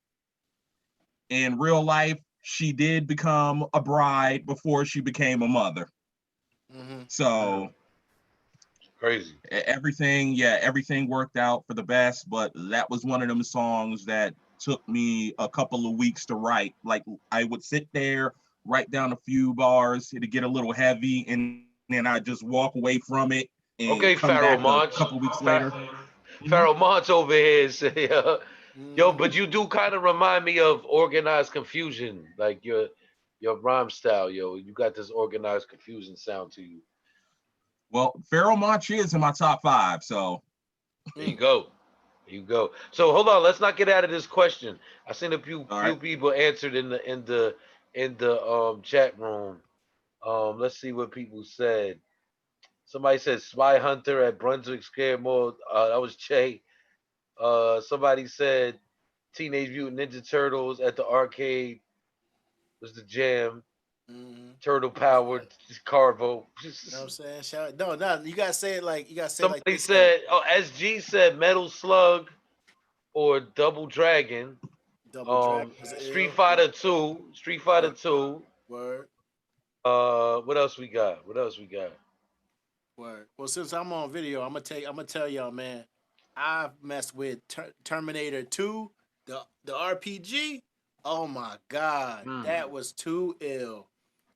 A: in real life, she did become a bride before she became a mother.
B: Mm-hmm.
A: So
C: crazy.
A: Everything worked out for the best. But that was one of them songs that took me a couple of weeks to write. Like I would sit there, write down a few bars, it'd get a little heavy, and then I'd just walk away from it and
C: Okay,
A: come
C: Pharaoh
A: back
C: Monch.
A: a couple weeks later.
C: Pharaoh Monch over here say,
B: Mm-hmm.
C: yo, but you do kind of remind me of Organized Confusion, like your rhyme style, yo. You got this Organized Confusion sound to you.
A: Well, Pharaoh Monch is in my top 5, so
C: there you go. So hold on, let's not get out of this question. I seen a few people answered in the chat room. Let's see what people said. Somebody said Spy Hunter at Brunswick Square Mall. That was Che. Somebody said Teenage Mutant Ninja Turtles at the arcade was the jam.
B: Mm-hmm.
C: Turtle Powered Carvo.
B: You know what I'm saying? No, you gotta say it like
C: Somebody
B: like
C: said, SG said Metal Slug or Double Dragon.
B: Double Dragon was
C: Street
B: ill.
C: Fighter 2. Street Fighter 2.
B: Word.
C: What else we got?
B: Word. Well, since I'm on video, I'm gonna tell y'all, man. I've messed with Terminator 2, the RPG. Oh my god, that was too ill.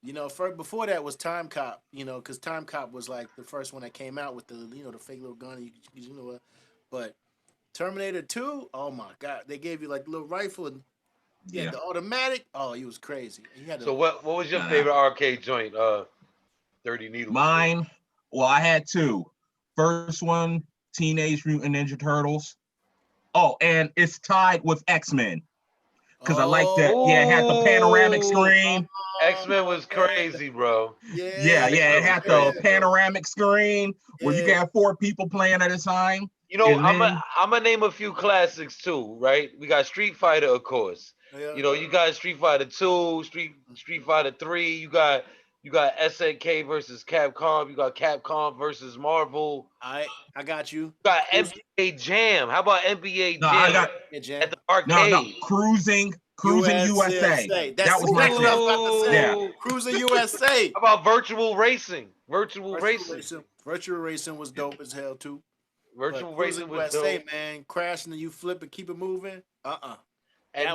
B: You know, before that was Time Cop. You know, because Time Cop was like the first one that came out with the the fake little gun. You know what? But Terminator 2, oh my god, they gave you like the little rifle and the automatic. Oh, he was crazy.
C: So what was your favorite arcade joint? 30 Needles.
A: Mine, well, I had 2. First one, Teenage Mutant Ninja Turtles. Oh, and it's tied with X-Men. Because I like that. Yeah, it had the panoramic screen.
C: X-Men was crazy, bro.
B: Yeah,
A: It had the panoramic screen where you
B: Yeah.
A: can have 4 people playing at a time.
C: You know,
A: And then
C: I'm gonna name a few classics too, right? We got Street Fighter, of course.
B: Yeah.
C: You know, you got Street Fighter 2, Street Fighter 3. You got SNK versus Capcom. You got Capcom versus Marvel.
B: I got you.
C: You got NBA Jam. How about NBA
A: no,
C: Jam
A: I got
B: Jam.
C: at the arcade?
A: Cruising USA.
B: That's
A: That was my
B: exactly what I was about to say.
A: Yeah.
B: Cruising USA.
C: How about Virtual Racing? Virtual Racing.
B: Virtual Racing was dope as hell too.
C: Virtual
B: But
C: Racing
B: Cruising
C: was
B: USA,
C: dope.
B: man, crashing and you flip and keep it moving.
C: And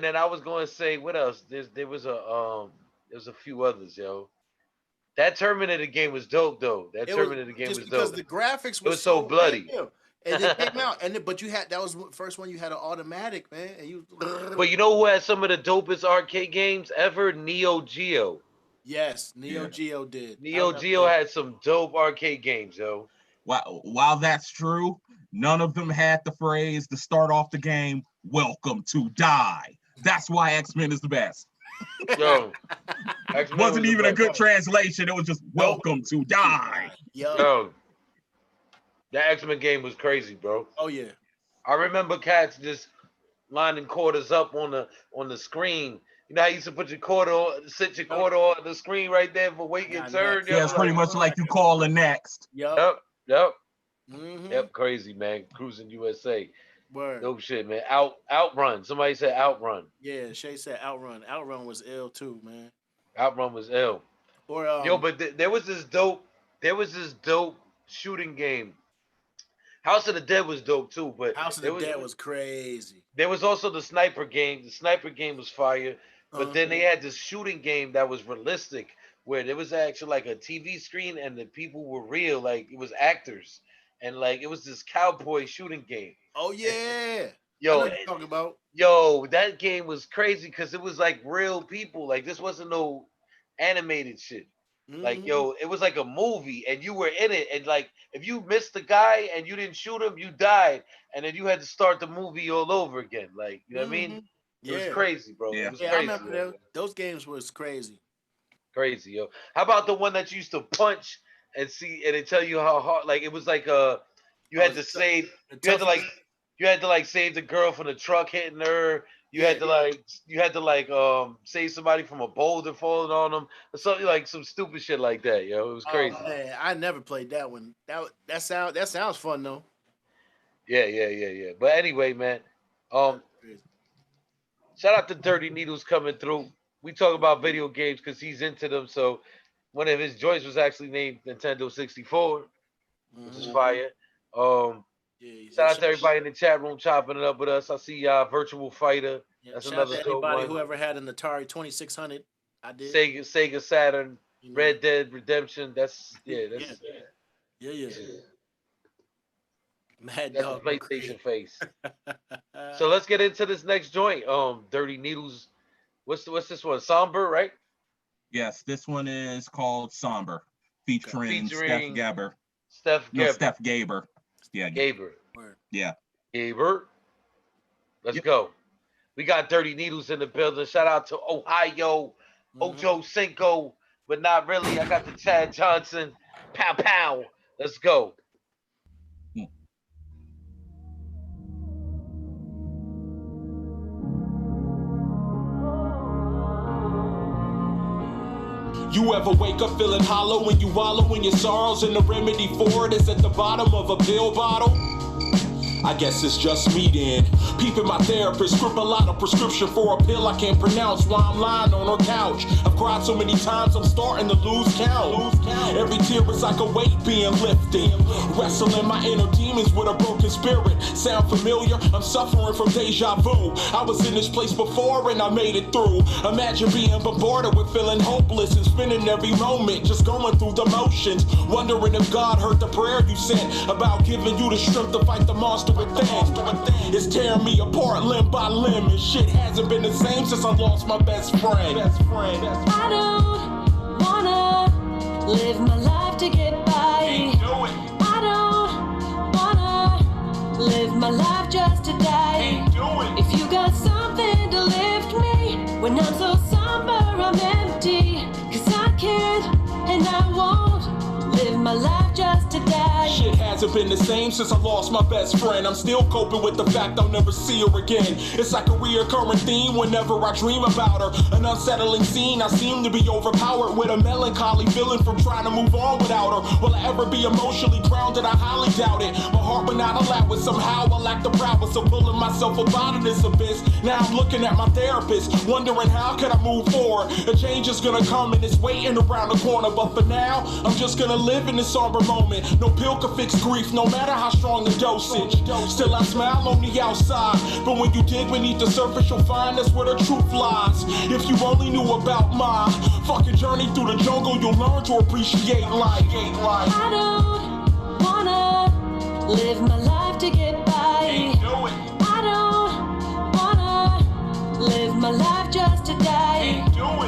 C: then I was going to say what else? There was a few others, yo. That Terminator game was dope though. That Terminator game was dope.
B: Because the graphics
C: was so bloody.
B: Real. And it came out, but that was the first one you had an automatic, man. And you.
C: But you know who had some of the dopest arcade games ever? Neo Geo.
B: Yes, Neo Geo did.
C: Neo Geo had some dope arcade games, yo.
A: While that's true, none of them had the phrase to start off the game, "Welcome to die." That's why X-Men is the best.
C: Yo,
A: wasn't even a good translation. It was just "Welcome to die."
C: Yo, that X-Men game was crazy, bro.
B: Oh yeah.
C: I remember cats just lining quarters up on the screen. You know how you used to put your quarter on, sit your quarter on the screen right there for wait your turn.
A: Yeah, it's pretty much like you calling next.
C: Yep. Yep, crazy, man. Cruising USA.
B: Word.
C: Dope shit, man. Outrun. Somebody said Outrun.
B: Yeah, Shay said Outrun. Outrun was ill too, man.
C: Outrun was ill.
B: Or
C: yo, but there was this dope shooting game. House of the Dead was dope too, but
B: House of the Dead was crazy.
C: There was also the sniper game. The sniper game was fire, but then they had this shooting game that was realistic, where there was actually like a TV screen and the people were real, like it was actors, and like it was this cowboy shooting game.
B: Oh yeah.
C: Yo,
B: I know what you're talking about.
C: Yo, that game was crazy because it was like real people. Like this wasn't no animated shit. Like yo, it was like a movie, and you were in it, and like if you missed the guy and you didn't shoot him, you died, and then you had to start the movie all over again. Like you know what I mean? It was crazy, bro.
B: Yeah,
C: it was crazy,
B: I remember those games was crazy.
C: Crazy, yo. How about the one that you used to punch and see, and it tell you how hard? Like it was like you had to save, you had to like save the girl from the truck hitting her. You had to save somebody from a boulder falling on them, or something like some stupid shit like that, yo. It was crazy.
B: Oh, man, I never played that one. That sounds fun though.
C: Yeah. But anyway, man, shout out to Dirty Needles coming through. We talk about video games because he's into them. So one of his joints was actually named Nintendo 64, which is fire. Shout out to everybody in the chat room chopping it up with us. I see Virtual Fighter. That's
B: Shout out
C: another
B: to
C: dope
B: anybody
C: one.
B: who ever had an Atari 2600. I did.
C: Sega Saturn, Red Dead Redemption. That's
B: yeah. Mad
C: that's
B: Dog.
C: the PlayStation face. So let's get into this next joint. Dirty Needles. What's this one? Somber, right?
A: Yes, this one is called Somber, featuring Steph Gaber.
C: Steph
A: Gaber. Yeah,
C: Gaber.
A: Yeah.
C: Gaber. Let's go. We got Dirty Needles in the building. Shout out to Ohio, Ocho Cinco, but not really. I got the Chad Johnson. Pow pow. Let's go.
E: You ever wake up feeling hollow when you wallow in your sorrows, and the remedy for it is at the bottom of a pill bottle? I guess it's just me then. Peeping my therapist, scribble out a prescription for a pill I can't pronounce while I'm lying on her couch. I've cried so many times I'm starting to lose count. Every tear is like a weight being lifted. Wrestling my inner demons with a broken spirit. Sound familiar? I'm suffering from deja vu. I was in this place before and I made it through. Imagine being bombarded with feeling hopeless and spending every moment just going through the motions. Wondering if God heard the prayer you sent about giving you the strength to fight the monster within. It's tearing me apart limb by limb, and shit hasn't been the same since I lost my best friend.
H: I don't wanna live my life to get by. I don't wanna live my life just to die. If you got something to lift me when I'm so somber
E: hasn't been the same since I lost my best friend. I'm still coping with the fact I'll never see her again. It's like a reoccurring theme whenever I dream about her. An unsettling scene, I seem to be overpowered with a melancholy feeling from trying to move on without her. Will I ever be emotionally grounded? I highly doubt it. My heart would not allow it. Somehow I lack the prowess of pulling myself up out of this abyss. Now I'm looking at my therapist, wondering how can I move forward. A change is gonna come and it's waiting around the corner. But for now, I'm just gonna live in this somber moment. No pill can fix grief, no matter how strong the dosage. Still I smile on the outside, but when you dig beneath the surface, you'll find that's where the truth lies. If you only knew about my fucking journey through the jungle, you'll learn to appreciate life.
H: I don't wanna live my life to get by. I don't wanna live my life just to die.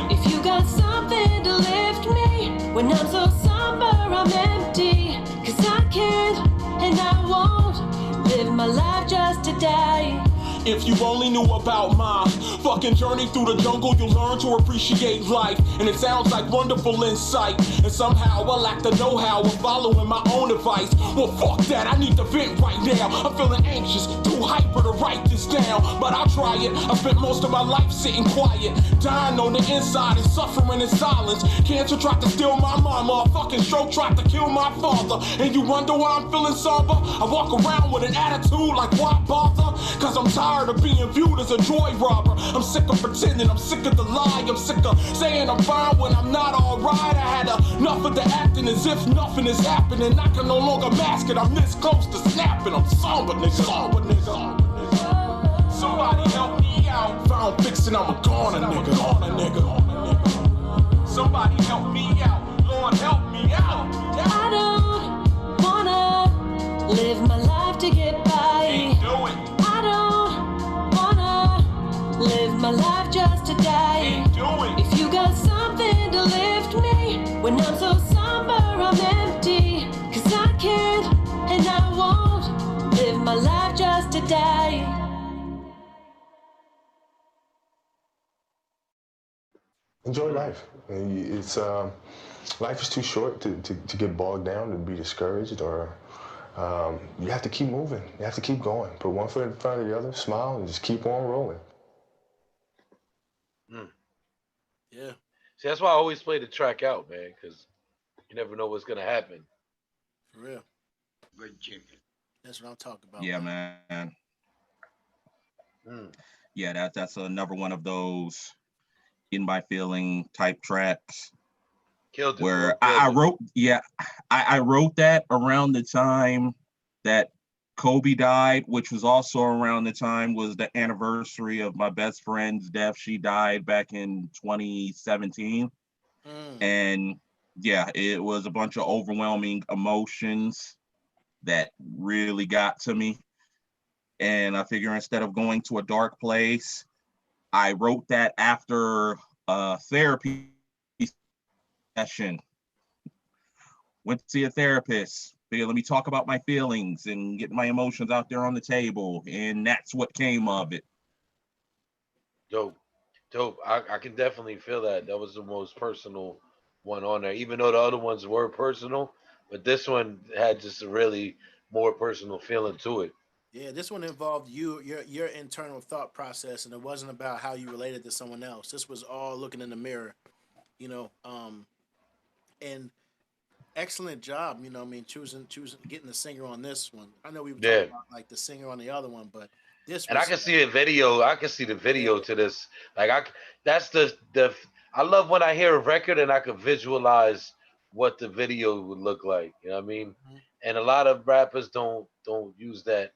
H: If you got something to lift me when I'm so somber, I'm empty. 'Cause I can't and I won't live my life just to die.
E: If you only knew about my fucking journey through the jungle, you'll learn to appreciate life. And it sounds like wonderful insight. And somehow I lack the know-how of following my own advice. Well, fuck that, I need to vent right now. I'm feeling anxious, too hyper to write this down. But I'll try it. I spent most of my life sitting quiet, dying on the inside and suffering in silence. Cancer tried to steal my mama, a fucking stroke tried to kill my father. And you wonder why I'm feeling somber? I walk around with an attitude like, why bother? 'Cause I'm tired of being viewed as a joy robber. I'm sick of pretending, I'm sick of the lie. I'm sick of saying I'm fine when I'm not alright. I had enough of the acting as if nothing is happening. I can no longer mask it, I'm this close to snapping. I'm somber, nigga. Somebody help me out. If I don't fix it, I'm a goner, nigga. Somebody help me out. Lord, help me out.
H: I don't wanna live my life to get by.
E: Can't do it.
H: I don't wanna live my life just to die.
E: Can't do it.
H: If you got something to lift me when I'm so somber, I'm empty. 'Cause I can't and I won't live my life just to die.
D: Enjoy life. And it's life is too short to get bogged down and be discouraged, or you have to keep moving. You have to keep going. Put one foot in front of the other, smile, and just keep on rolling.
B: Yeah.
C: See, that's why I always play the track out, man, because you never know what's gonna happen.
B: For real.
G: Good chicken.
B: That's what I'm talking about.
A: Yeah, man.
C: Mm.
A: Yeah, that's another one of those in my feeling type tracks
C: Killed it.
A: where
C: bro. Killed
A: I
C: it.
A: wrote, I wrote that around the time that Kobe died, which was also around the time was the anniversary of my best friend's death. She died back in 2017. And yeah, it was a bunch of overwhelming emotions that really got to me. And I figure instead of going to a dark place, I wrote that after a therapy session. Went to see a therapist. Figured, let me talk about my feelings and get my emotions out there on the table. And that's what came of it.
C: Dope. I can definitely feel that. That was the most personal one on there, even though the other ones were personal, but this one had just a really more personal feeling to it.
B: Yeah, this one involved your internal thought process, and it wasn't about how you related to someone else. This was all looking in the mirror, you know. And excellent job, you know. I mean, choosing getting the singer on this one. I know we were
C: Yeah.
B: talking about like the singer on the other one, but this
C: And I
B: was
C: can see a video. I can see the video to this. Like that's the. I love when I hear a record and I can visualize what the video would look like. You know what I mean?
B: Mhm.
C: And a lot of rappers don't use that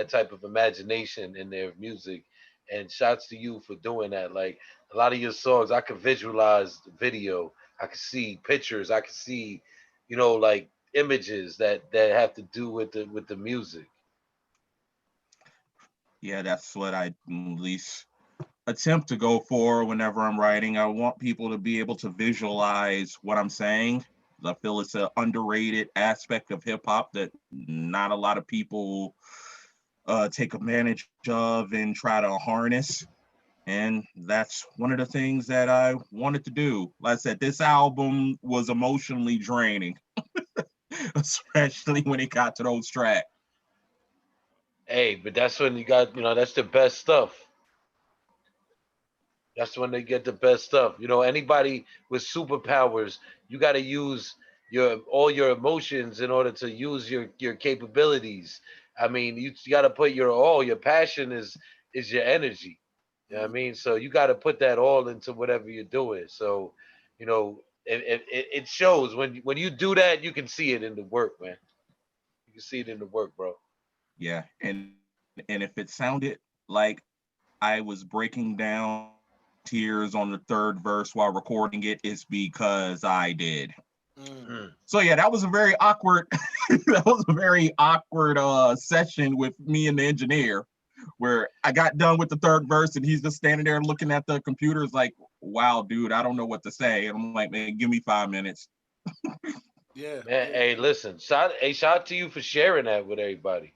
C: type of imagination in their music. And shouts to you for doing that. Like a lot of your songs, I can visualize the video. I can see pictures. I can see, like images that have to do with the music.
A: Yeah, that's what I at least attempt to go for whenever I'm writing. I want people to be able to visualize what I'm saying. I feel it's an underrated aspect of hip hop that not a lot of people take advantage of and try to harness. And that's one of the things that I wanted to do. Like I said, this album was emotionally draining. especially when it got to those tracks.
C: Hey, but that's when you got, that's the best stuff. That's when they get the best stuff. Anybody with superpowers, you got to use all your emotions in order to use your capabilities. I mean, you got to put your all. Your passion is your energy. You know what I mean? So you got to put that all into whatever you're doing. So, it shows when you do that, you can see it in the work, man. You can see it in the work, bro.
A: Yeah, and if it sounded like I was breaking down tears on the third verse while recording it, it's because I did. So yeah, that was a very awkward session with me and the engineer, where I got done with the third verse and he's just standing there looking at the computers like, wow, dude, I don't know what to say. And I'm like, man, give me 5 minutes.
B: Yeah.
C: Man, hey, listen, shout out to you for sharing that with everybody.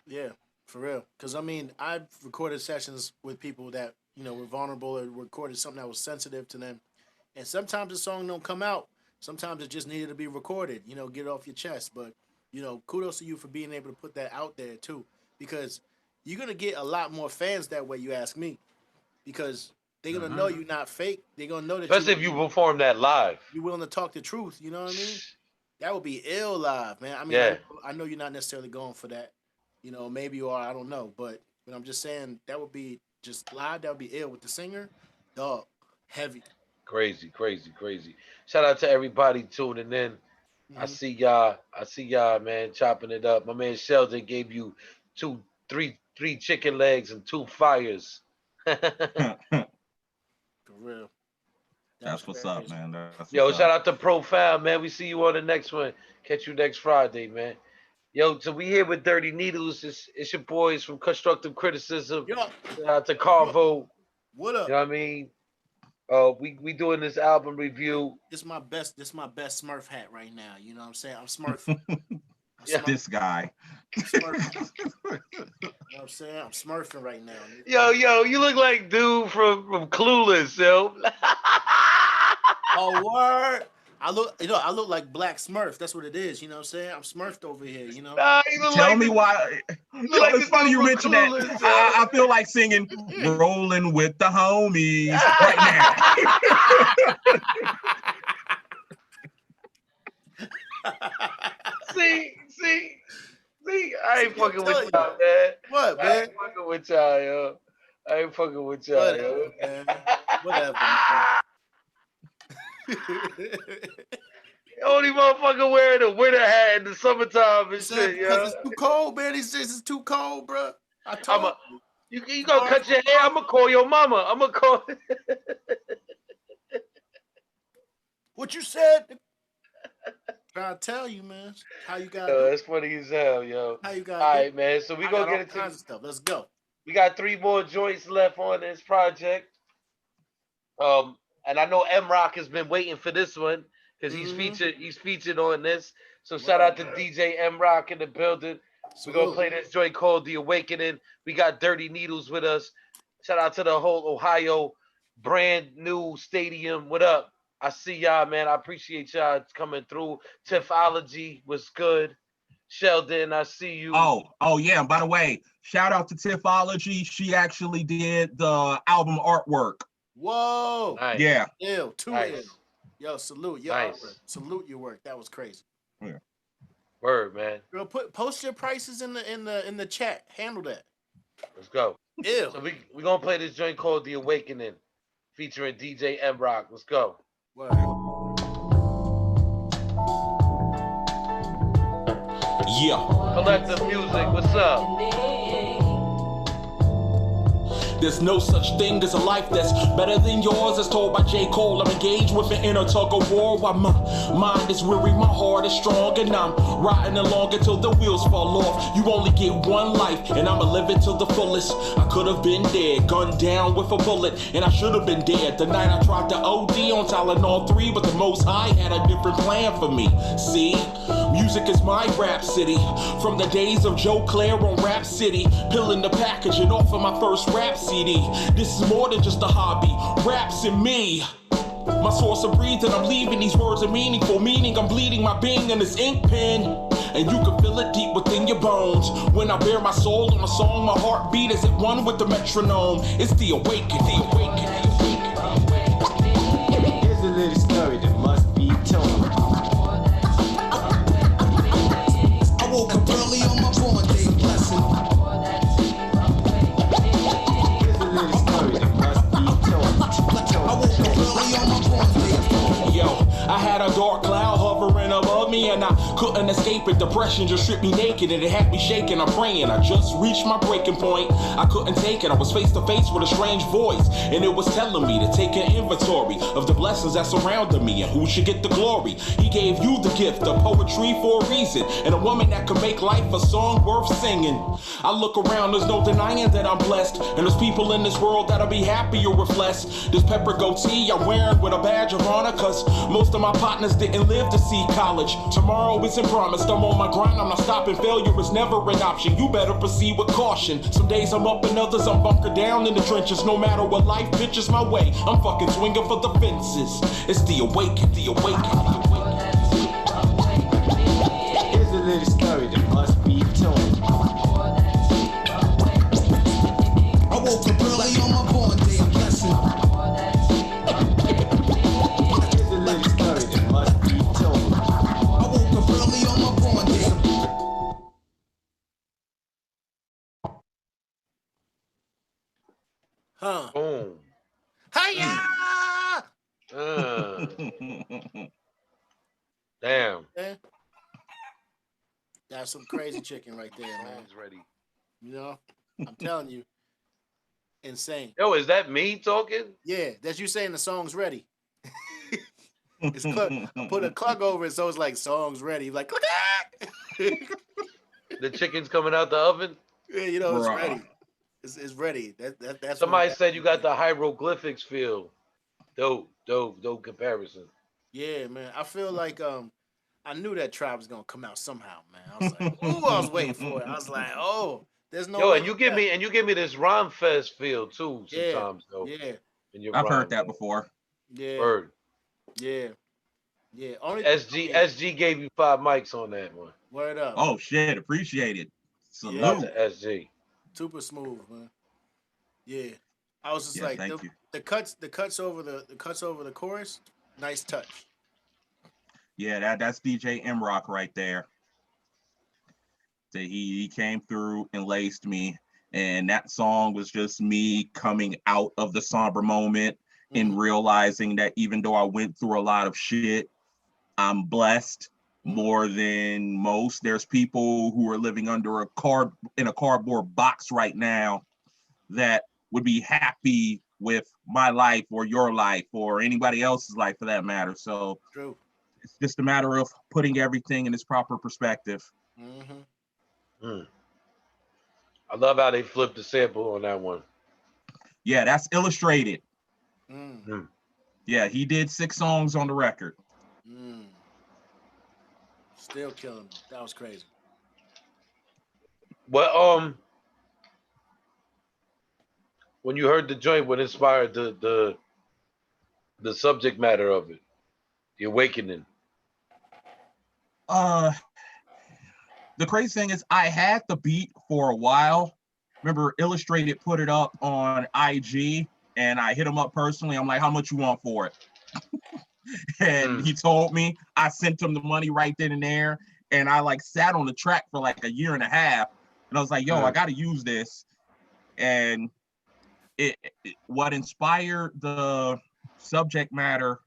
B: Yeah, for real. Because, I mean, I've recorded sessions with people that, were vulnerable or recorded something that was sensitive to them. And sometimes the song don't come out. Sometimes it just needed to be recorded, get it off your chest. But, kudos to you for being able to put that out there, too. Because you're going to get a lot more fans that way, you ask me. Because they're going to know you're not fake. They're going to know that
C: especially if you perform that live.
B: You're willing to talk the truth, you know what I mean? That would be ill live, man. I mean,
C: yeah.
B: I know you're not necessarily going for that. Maybe you are, I don't know. But I'm just saying that would be just live. That would be ill with the singer. Dog, heavy. Crazy.
C: Shout out to everybody tuning in. I see y'all, man, chopping it up. My man Sheldon gave you three chicken legs and 2 fires.
B: For real.
A: That's what's up, man.
C: Shout out to Profound, man. We see you on the next one. Catch you next Friday, man. So we here with Dirty Needles. It's your boys from Constructive Criticism.
B: Shout
C: out to Carvo.
B: What up?
C: You know what I mean? We doing this album review.
B: This my best Smurf hat right now. You know what I'm saying? I'm Smurfing.
A: This guy.
B: I'm Smurfing. You know what I'm saying? I'm Smurfing right now.
C: Yo, you look like dude from Clueless, yo.
B: Oh, word. I look like Black Smurf. That's what it is. You know what I'm saying? I'm Smurfed over here.
C: Nah,
A: Tell me why. It's funny you mentioned that. I feel like singing "Rolling with the Homies" right
C: now. see, I ain't fucking with y'all, man.
B: What, man?
C: I ain't fucking with y'all, yo.
B: Whatever, man. Whatever, man.
C: Only motherfucker wearing a winter hat in the summertime and shit, yo.
B: Because it's too cold, man. He says it's too cold, bro. I told
C: you gonna cut your hair? I'm gonna call your mama. I'm gonna call.
B: What you said? Trying to tell you, man. How you got?
C: That's funny as hell, yo.
B: How you got?
C: All right, man. So we gonna get into
B: kinds of stuff. Let's go.
C: We got 3 more joints left on this project. And I know M-Rock has been waiting for this one because he's featured on this. So shout out to DJ M-Rock in the building. We're gonna play this joint called The Awakening. We got Dirty Needles with us. Shout out to the whole Ohio brand new stadium. What up? I see y'all, man. I appreciate y'all coming through. Tiffology was good. Sheldon, I see you.
A: Oh yeah. And by the way, shout out to Tiffology. She actually did the album artwork.
B: Whoa.
C: Nice.
A: Yeah.
B: Ew, too
C: nice.
B: ill. Yo, salute. Yo,
C: nice.
B: Salute your work. That was crazy.
A: Yeah.
C: Word, man.
B: Girl, post your prices in the chat. Handle that.
C: Let's go.
B: Ew.
C: So we're gonna play this joint called The Awakening, featuring DJ M-Rock. Let's go.
B: Word.
E: Yeah.
C: Collective music, what's up?
E: There's no such thing as a life that's better than yours, as told by J. Cole. I'm engaged with an inner tug of war while my mind is weary, my heart is strong, and I'm riding along until the wheels fall off. You only get one life, and I'ma live it to the fullest. I could have been dead, gunned down with a bullet, and I should have been dead the night I tried to OD on Tylenol 3, but the Most High had a different plan for me. See, music is my rap city. From the days of Joe Claire on Rap City, peeling the packaging off of my first rap CD. This is more than just a hobby. Rap's in me. My source of breathing, I'm leaving these words of meaningful meaning. I'm bleeding my being in this ink pen, and you can feel it deep within your bones. When I bear my soul on a song, my heartbeat is at one with the metronome. It's the awakening, the awakening, the awakening.
I: Here's a little story that must be told.
J: I woke up early on my born day, blessing.
I: Here's a little story that must be told.
J: I woke up early on my born day.
E: Yo, I had a dark cloud hovering above me, and I couldn't escape it. Depression just stripped me naked, and it had me shaking. I'm praying. I just reached my breaking point. I couldn't take it. I was face to face with a strange voice, and it was telling me to take an inventory of the blessings that surrounded me and who should get the glory. He gave you the gift of poetry for a reason, and a woman that could make life a song worth singing. I look around, there's no denying that I'm blessed, and there's people in this world that'll be happier with less. This pepper goatee I'm wearing with a badge of honor, cause most of my partners didn't live to see college. Tomorrow isn't promised. I'm on my grind, I'm not stopping. Failure is never an option. You better proceed with caution. Some days I'm up and others I'm bunkered down in the trenches. No matter what life pitches my way, I'm fucking swinging for the fences. It's the awakening, the awakening, the awakening.
I: Here's a little story that must be told.
J: I woke up early on my born day, blessing.
I: Here's a little story that must be told.
J: I woke up early on my born day.
B: Huh?
C: Boom.
B: Hiya!
C: Damn.
B: Yeah. That's some crazy chicken right there, man.
C: Song's ready.
B: You know, I'm telling you, insane.
C: Yo, is that me talking?
B: Yeah, that's you saying the song's ready. It's I put a clug over it, so it's like song's ready. Like,
C: The chicken's coming out the oven?
B: yeah, you know, it's
A: Bruh.
B: ready. It's ready. That's
C: Somebody
B: what-
C: said you got the hieroglyphics feel. Dope comparison.
B: Yeah, man. I feel like I knew that tribe was gonna come out somehow, man. I was like, ooh, I was waiting for it. I was like, oh, there's no.
C: Yo,
B: way
C: and you
B: for
C: give
B: that.
C: me this rhyme fest feel too
B: Yeah,
C: sometimes though.
B: Yeah,
C: In your
A: I've
C: rhyme.
A: heard that before.
B: yeah,
C: Word.
B: yeah. Only
C: SG gave you 5 mics on that one.
B: word up.
A: Oh shit, appreciate it.
B: Yeah.
C: Shout out
A: Salute.
C: to SG.
B: Super smooth, man. Yeah, I was just
A: Yeah,
B: like
A: thank you.
B: the cuts over the chorus. Nice touch.
A: Yeah, that's DJ M Rock right there. That he came through and laced me, and that song was just me coming out of the somber moment and realizing that even though I went through a lot of shit, I'm blessed more than most. There's people who are living under in a cardboard box right now that would be happy with my life or your life or anybody else's life for that matter. So
B: True.
A: it's just a matter of putting everything in its proper perspective.
B: Mm-hmm.
C: I love how they flipped the sample on that one.
A: Yeah, that's illustrated.
B: Mm.
A: Yeah, he did 6 songs on the record.
B: Mm. Still killing them. That was crazy.
C: Well, when you heard the joint, what inspired the subject matter of it? The awakening.
A: The crazy thing is I had the beat for a while. Remember, Illustrated put it up on IG and I hit him up personally. I'm like, how much you want for it? And he told me. I sent him the money right then and there. And I like sat on the track for like a year and a half. And I was like, yo, I got to use this. And what inspired the subject matter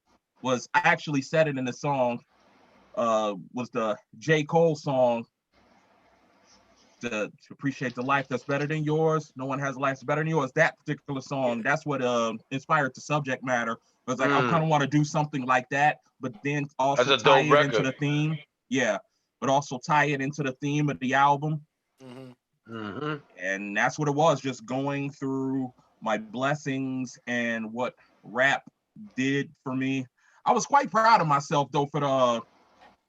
A: was I actually said it in the song, was the J. Cole song, to appreciate the life that's better than yours. No one has a life that's better than yours. That particular song, that's what inspired the subject matter. I was like, I kind of want to do something like that, but then also tie it into the theme. Yeah, but also tie it into the theme of the album. And that's what it was, just going through my blessings and what rap did for me. I was quite proud of myself though for the,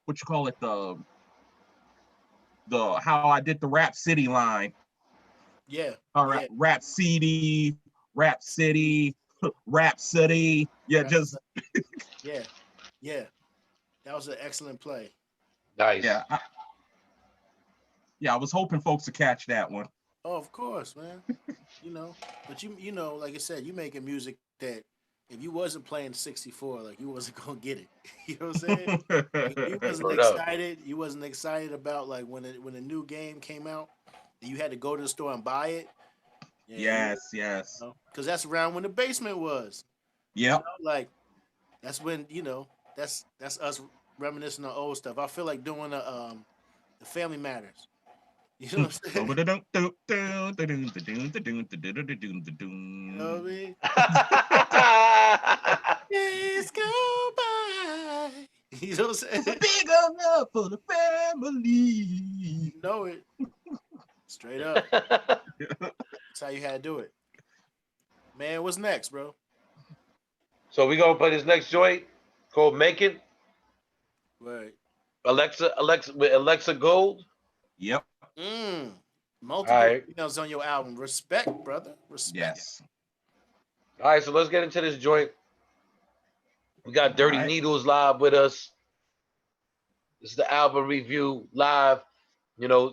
A: what you call it, the how I did the Rap City line.
B: Yeah.
A: All right, yeah. Rap CD, Rap City. Rhapsody. Yeah, just
B: yeah. That was an excellent play.
C: Nice.
A: I was hoping folks would catch that one.
B: Oh, of course, man. But you know, like I said, you making music that if you wasn't playing 64, like you wasn't gonna get it. You know what I'm saying? Like, you wasn't excited. You wasn't excited about like when a new game came out, you had to go to the store and buy it.
A: Yeah, yes.
B: Because that's around when the basement was.
A: Yep.
B: Like that's when that's us reminiscing on old stuff. I feel like doing the Family Matters. You know what I'm saying? You know what I mean? Days go by. You know what I'm saying?
A: Big enough for the family.
B: You know it. Straight up. That's how you had to do it. Man, what's next, bro?
C: So we gonna play this next joint called "Making."
B: Right.
C: Alexa Gold.
A: Yep.
B: Multiple emails on your album. Respect, brother. Respect.
A: Yes.
C: All right, so let's get into this joint. We got Dirty Needles live with us. This is the album review live.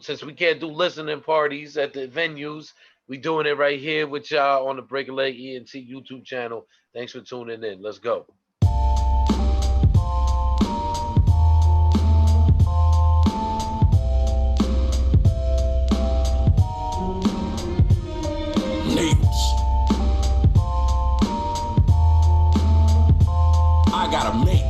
C: Since we can't do listening parties at the venues, we doing it right here with y'all on the Break a Leg ENT YouTube channel. Thanks for tuning in. Let's go.
E: I gotta make it.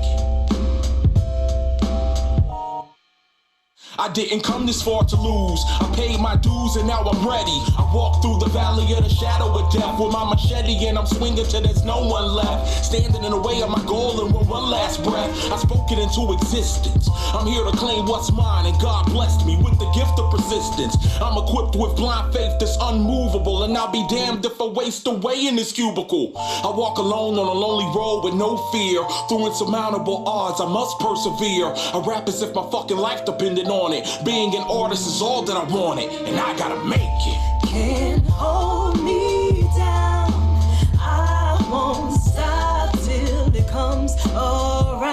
E: I didn't come this far to lose. I paid my dues and now I'm ready. I walk through the valley of the shadow of death with my machete and I'm swinging till there's no one left. Standing in the way of my goal and with one last breath, I spoke it into existence. I'm here to claim what's mine and God blessed me with the gift of persistence. I'm equipped with blind faith that's unmovable and I'll be damned if I waste away in this cubicle. I walk alone on a lonely road with no fear. Through insurmountable odds, I must persevere. I rap as if my fucking life depended on it. Being an artist is all that I wanted, and I gotta make it.
H: Can't hold me down. I won't stop till it comes around.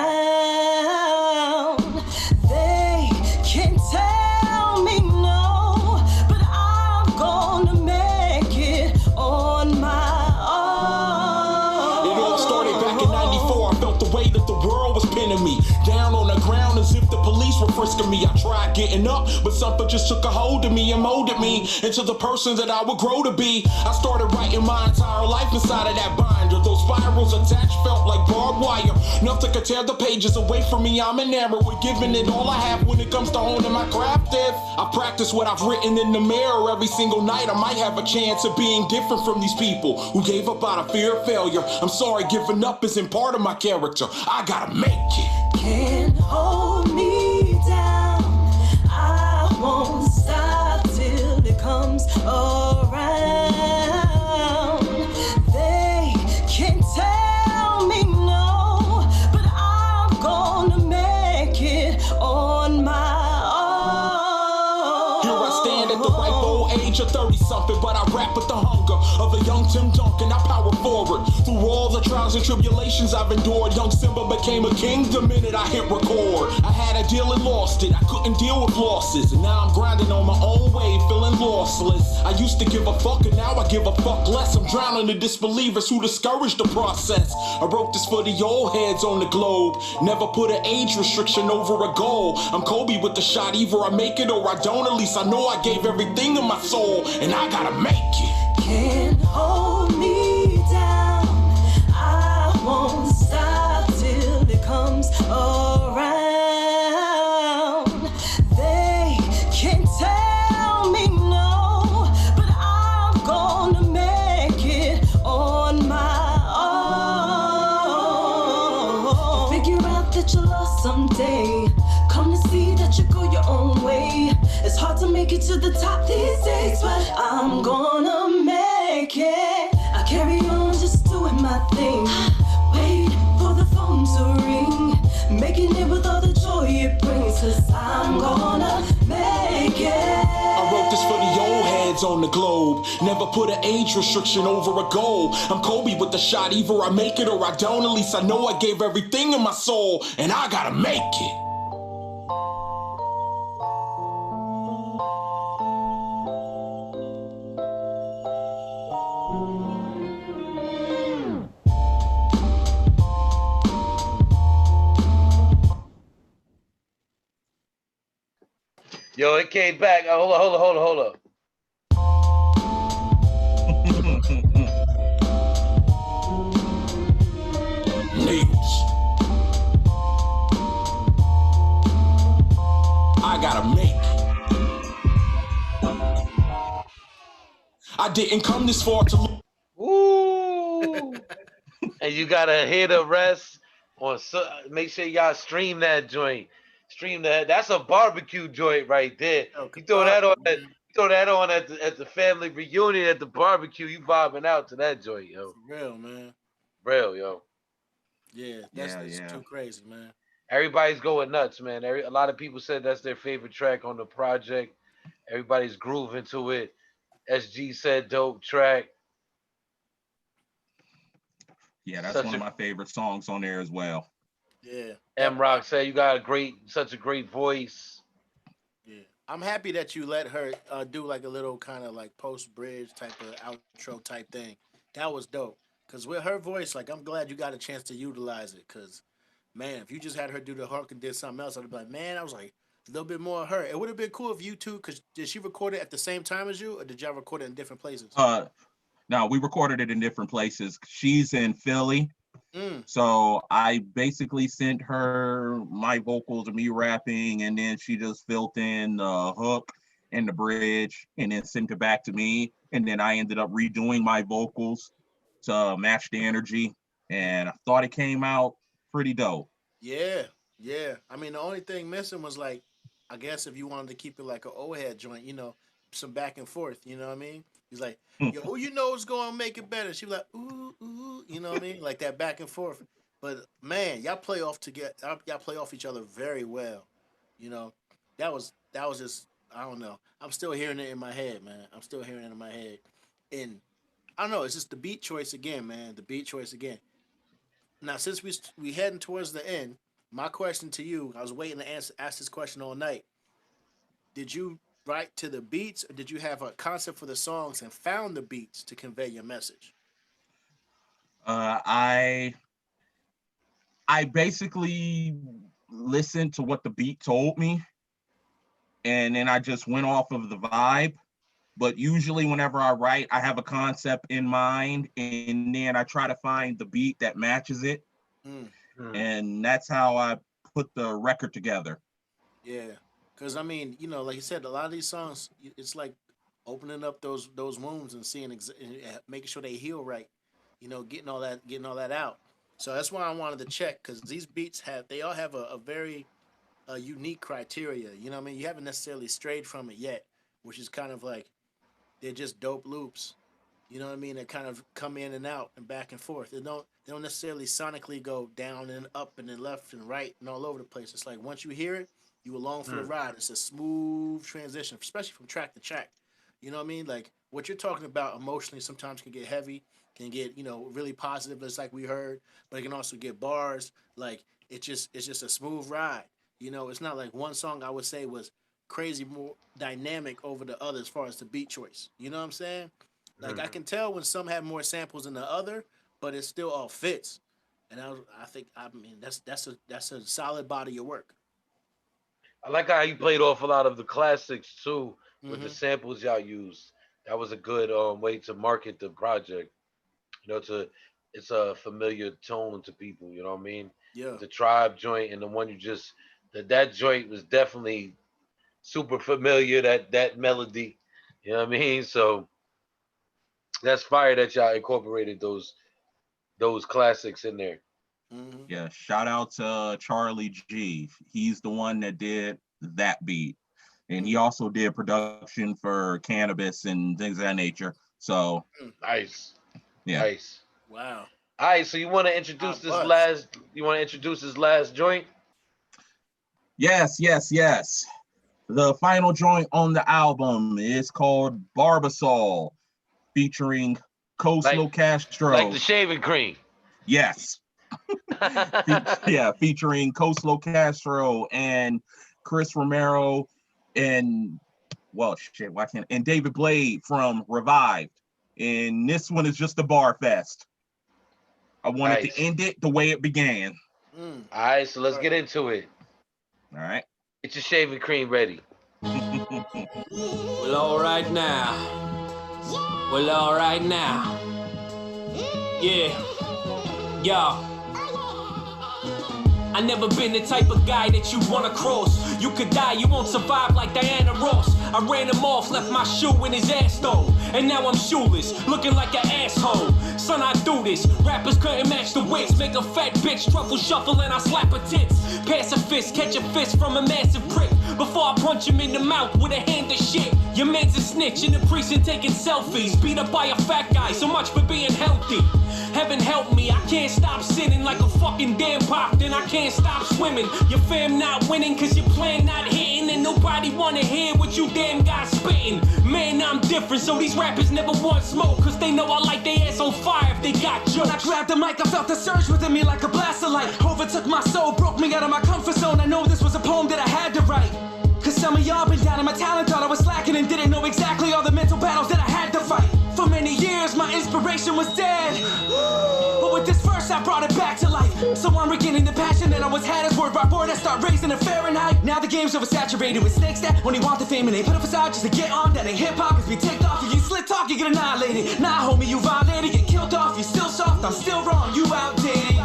H: They can tell me no, but I'm gonna make it on my own.
E: It all started back in 94. I felt the weight that the world was pinning me down on the ground as if the police were frisking me. I tried getting up, but something just took a hold of me and molded me into the person that I would grow to be. I started writing my entire life inside of that binder. Those spirals attached felt like barbed wire. Nothing could tear the pages away from me. I'm enamored with giving it all I have when it comes to honing my craft. If I practice what I've written in the mirror every single night, I might have a chance of being different from these people who gave up out of fear of failure. I'm sorry, giving up isn't part of my character. I gotta make it.
H: Can't hold me down. I won't stop till it comes around. They can tell me no, but I'm gonna make it on my own.
E: Here I stand at the ripe old age of 30-something, but I rap with the hunger of a young Tim Duncan. I power forward through all the trials and tribulations I've endured. Young Simba became a king the minute I hit record. I had a deal and lost it. I couldn't deal with losses, and now I'm grinding on my own way, feeling lossless. I used to give a fuck, and now I give a fuck less. I'm drowning the disbelievers who discourage the process. I wrote this for the old heads on the globe. Never put an age restriction over a goal. I'm Kobe with the shot. Either I make it or I don't. At least I know I gave everything in my soul, and I gotta make it.
H: Can't hold me down. I won't stop till it comes around. They can tell me no, but I'm gonna make it on my own. Figure out that you're lost someday. Come to see that you go your own way. It's hard to make it to the top these days, but I'm gonna make it. I carry on just doing my thing. Wait for the phone to ring. Making it with all the joy it brings, 'cause I'm gonna make it.
E: I wrote this for the old heads heads on the globe. Never put an age restriction over a goal. I'm Kobe with the shot, either I make it or I don't. At least I know I gave everything in my soul, and I gotta make it.
C: Yo, it came back. Hold up.
E: Needles. I gotta make it. I didn't come this far to look.
C: Ooh. And you gotta hit the rest on. Make sure y'all stream that joint. Stream that. That's a barbecue joint right there.
B: Yo,
C: You throw that on.
B: man.
C: You throw that on at the family reunion at the barbecue. You vibing out to that joint, yo.
B: For real, man.
C: Real, yo.
B: Yeah, that's too crazy, man.
C: Everybody's going nuts, man. A lot of people said that's their favorite track on the project. Everybody's grooving to it. SG said dope track.
A: Yeah, that's one of my favorite songs on there as well.
B: Yeah.
C: M Rock said you got such a great voice.
B: Yeah. I'm happy that you let her do like a little kind of like post bridge type of outro type thing. That was dope. Cause with her voice, like I'm glad you got a chance to utilize it. Cause man, if you just had her do the hook and did something else, I'd be like, man, I was like a little bit more of her. It would have been cool if you two, cause did she record it at the same time as you, or did y'all record it in different places?
A: No, we recorded it in different places. She's in Philly. So I basically sent her my vocals of me rapping, and then she just filled in the hook and the bridge and then sent it back to me. And then I ended up redoing my vocals to match the energy. And I thought it came out pretty dope.
B: Yeah, yeah. I mean, the only thing missing was like, I guess if you wanted to keep it like an old head joint, you know, some back and forth. You know what I mean? He's like, yo, who you know is going to make it better? She was like, ooh, ooh, you know what I mean? Like that back and forth. But man, y'all play off y'all play off each other very well. You know, that was just, I don't know. I'm still hearing it in my head, man. I'm still hearing it in my head. And I don't know. It's just the beat choice again, man. The beat choice again. Now, since we heading towards the end, my question to you, I was waiting to ask this question all night. Did you write to the beats, or did you have a concept for the songs and found the beats to convey your message?
A: I basically listened to what the beat told me, and then I just went off of the vibe. But usually whenever I write, I have a concept in mind, and then I try to find the beat that matches it. And that's how I put the record together.
B: Yeah. Because, I mean, you know, like you said, a lot of these songs, it's like opening up those wounds and seeing, making sure they heal right. You know, getting all that out. So that's why I wanted to check, because these beats they all have a very unique criteria. You know what I mean? You haven't necessarily strayed from it yet, which is kind of like, they're just dope loops. You know what I mean? They kind of come in and out and back and forth. They don't necessarily sonically go down and up and then left and right and all over the place. It's like once you hear it, you along for the ride. It's a smooth transition, especially from track to track. You know what I mean? Like what you're talking about emotionally sometimes can get heavy, can get, you know, really positive, just like we heard, but it can also get bars. Like it's just a smooth ride. You know, it's not like one song I would say was crazy more dynamic over the other as far as the beat choice. You know what I'm saying? Like I can tell when some have more samples than the other, but it still all fits. And I mean that's a solid body of work.
C: I like how you played off a lot of the classics too with the samples y'all used. That was a good way to market the project. You know, it's a familiar tone to people. You know what I mean?
B: Yeah.
C: The Tribe joint and the one you just that joint was definitely super familiar. That melody. You know what I mean? So that's fire that y'all incorporated those classics in there.
A: Yeah, shout out to Charlie G. He's the one that did that beat. And he also did production for Cannabis and things of that nature. So
C: nice.
A: Yeah.
C: Nice.
B: Wow.
C: All right, so you want to introduce this last joint?
A: Yes. The final joint on the album is called Barbasol, featuring Coslo Castro.
C: Like the shaving cream.
A: Yes. Yeah, featuring Coslo Castro and Chris Romero and and David Blade from Revived. And this one is just a bar fest. I wanted to end it the way it began.
C: All right, so let's get into it.
A: All right.
C: Get your shaving cream ready.
E: Well, all right now. Well, all right now. Yeah. Y'all. I never been the type of guy that you wanna cross. You could die, you won't survive like Diana Ross. I ran him off, left my shoe in his ass though. And now I'm shoeless, looking like an asshole. Son, I do this. Rappers couldn't match the wits. Make a fat bitch truffle shuffle and I slap her tits. Pass a fist, catch a fist from a massive prick. Before I punch him in the mouth with a hand of shit. Your man's a snitch in the precinct taking selfies. Beat up by a fat guy, so much for being healthy. Heaven help me, I can't stop sinning like a fucking damn pop, then I can't stop swimming. Your fam not winning cause your plan not hitting. And nobody wanna hear what you damn guys spitting. Man, I'm different, so these rappers never want smoke. Cause they know I light their ass on fire if they got jokes. When I grabbed the mic, I felt the surge within me like a blast of light. Overtook my soul, broke me out of my comfort zone. I know this was a poem that I had to write. Cause some of y'all been down on my talent, thought I was slacking and didn't know exactly all the mental battles that I had to fight. For many years, my inspiration was dead. But with this verse, I brought it back to life. So I'm regaining the passion that I once had as word by word. I start raising in Fahrenheit. Now the game's oversaturated with snakes that only want the fame and they put a facade just to get on. That ain't hip-hop, cause we take off. If you slick talk, you get annihilated. Nah, homie, you violated, get killed off. You still soft, I'm still wrong, you outdated.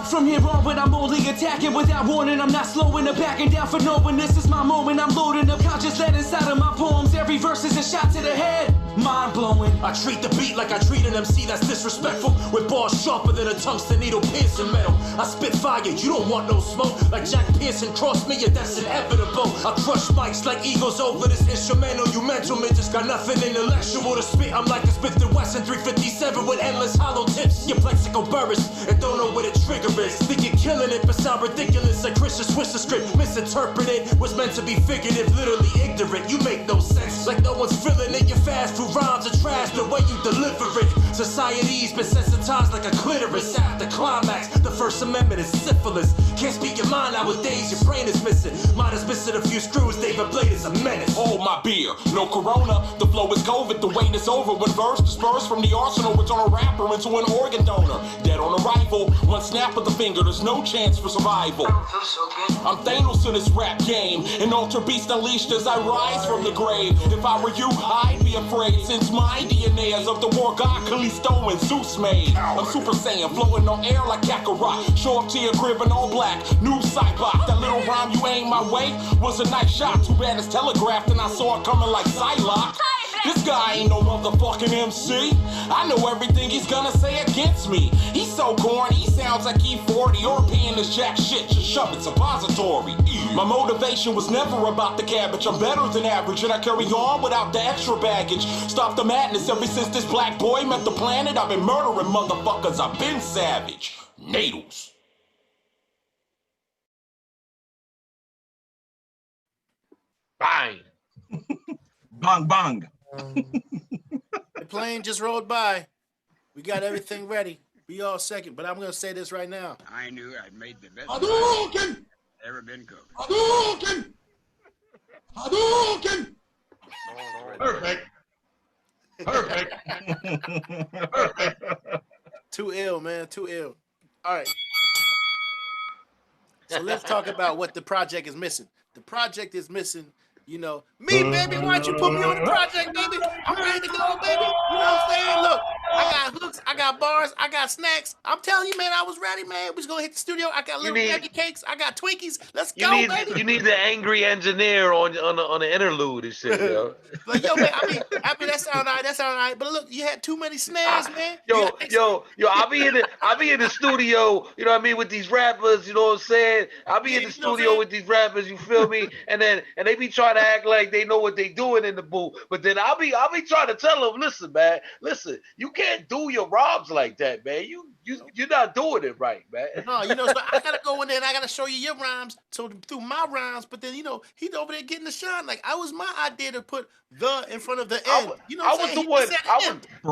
E: From here on, but I'm only attacking without warning. I'm not slowing or backing down for no one. This is my moment. I'm loading up conscious lead inside of my poems. Every verse is a shot to the head. Mind blowing. I treat the beat like I treat an MC that's disrespectful. With bars sharper than a tungsten needle piercing metal. I spit fire, you don't want no smoke. Like Jack Pearson crossed me, yeah, that's inevitable. I crush mics like eagles over this instrumental. You mental men just got nothing intellectual to spit. I'm like a Smith & Wesson 357 with endless hollow tips. Your plexical burris and don't know what a trigger is. Think you're killing it, but sound ridiculous. Like Christian Swiss script, misinterpreted. Was meant to be figurative, literally ignorant. You make no sense. Like no one's feeling it. Your fast food rhymes are trash the way you deliver it. Society's been sensitized like a clitoris. After climax, the First Amendment is syphilis. Can't speak your mind nowadays, your brain is missing. Mine is missing a few screws, David Blade is a menace. Hold my beer, no corona. The flow is COVID, the wait is over. When verse dispersed from the arsenal, it's on a rapper into an organ donor. Dead on arrival, one snap of the finger, there's no chance for survival. I'm Thanos in this rap game, an alter beast unleashed as I rise from the grave. If I were you, I'd be afraid, since my DNA is of the war god Callisto and Zeus made. I'm Super Saiyan, flowing on air like Kakarot. Show up to your crib in all black, new Cybot. That little rhyme you aimed my way was a nice shot. Too bad it's telegraphed and I saw it coming like Psylocke. This guy ain't no motherfucking MC. I know everything he's gonna say against me. He's so corny, he sounds like he 40. European is jack shit, just shove it suppository. My motivation was never about the cabbage. I'm better than average and I carry on without the extra baggage. Stop the madness, ever since this black boy met the planet, I've been murdering motherfuckers, I've been savage. Needles.
C: Bang.
A: Bang, bang.
B: The plane just rolled by. We got everything ready. Be all second, but I'm gonna say this right now.
G: I knew I'd made the best
J: Hadouken!
G: ever been cooked.
J: Hadouken! Hadouken!
I: Perfect. Perfect. Perfect.
B: Too ill, man. Too ill. All right. So let's talk about what the project is missing. The project is missing, you know, me, baby. Why don't you put me on the project, baby? I'm ready to go, baby. You know what I'm saying? Look, I got hooks, I got bars, I got snacks. I'm telling you, man, I was ready, man. We was gonna hit the studio. I got little candy cakes, I got Twinkies. Let's go, baby.
C: You need the angry engineer on the interlude and shit, yo.
B: But yo, man, I mean, that sound all right. That sound all right. But look, you had too many snares, man.
C: Yo, I be in the studio, you know what I mean, with these rappers, you know what I'm saying? I be in the studio with these rappers, you feel me? And they be trying to act like they know what they doing in the booth. But then I'll be trying to tell them, listen, man, listen, you can't do your rhyme jobs like that, man. You're not doing it right, man.
B: No, so I gotta go in there and I gotta show you your rhymes. So through my rhymes, but then he's over there getting the shine. Like I was my idea to put the in front of the end.
C: I was the one.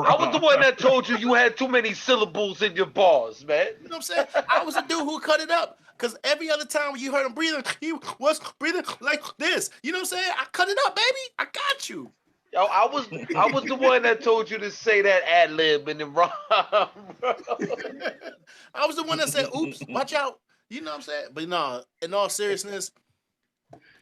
C: I was the one that told you had too many syllables in your bars, man.
B: You know what I'm saying? I was the dude who cut it up. Because every other time when you heard him breathing, he was breathing like this. You know what I'm saying? I cut it up, baby. I got you.
C: Yo, I was the one that told you to say that ad lib and then rhyme. I
B: was the one that said, "Oops, watch out." You know what I'm saying? But no, in all seriousness,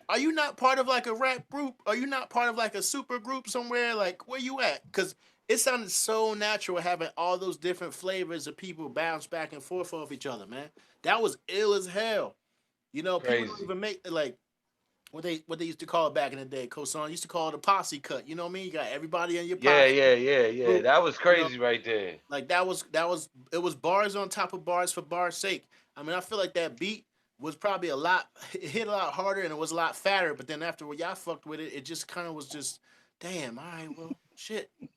B: are you not part of like a rap group? Are you not part of like a super group somewhere? Like where you at? Because it sounded so natural having all those different flavors of people bounce back and forth off each other, man. That was ill as hell. People don't even make like what they used to call it back in the day. Kosan used to call it a posse cut. You know what I mean? You got everybody in your posse.
C: Yeah. That was crazy right there.
B: Like it was bars on top of bars for bars' sake. I mean, I feel like that beat was probably it hit a lot harder and it was a lot fatter. But then after y'all fucked with it, it just kind of was just, damn, all right, well, shit. You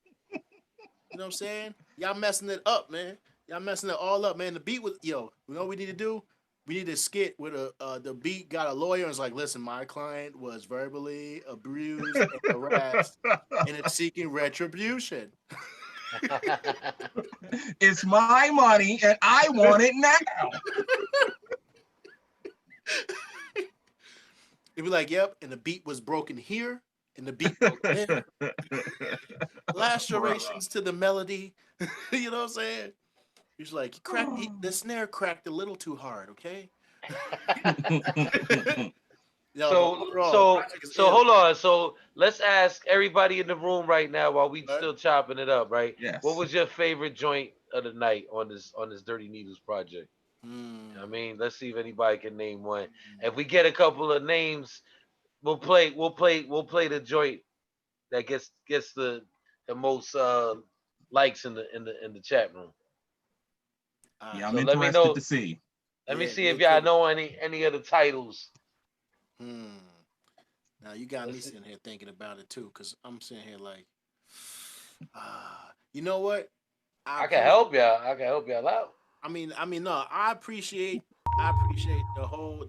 B: know what I'm saying? Y'all messing it up, man. Y'all messing it all up, man. The beat was, you know what we need to do? We need a skit with the beat got a lawyer and it's like, listen, my client was verbally abused and harassed and it's seeking retribution.
A: It's my money and I want it now.
B: It'd be like, yep, and the beat was broken here. And the beat broke there. Lacerations to the melody. You know what I'm saying? He's like, the snare cracked a little too hard, okay?
C: So hold on. So let's ask everybody in the room right now while we still chopping it up, right?
A: Yes.
C: What was your favorite joint of the night on this Dirty Needles project? I mean, let's see if anybody can name one. If we get a couple of names, we'll play the joint that gets the most likes in the chat room.
A: I'm interested to see.
C: Let me see if y'all know any of the titles.
B: Now you got me sitting here thinking about it too, because I'm sitting here like, you know what?
C: I can help y'all. I can help y'all out.
B: I mean, no, I appreciate the whole.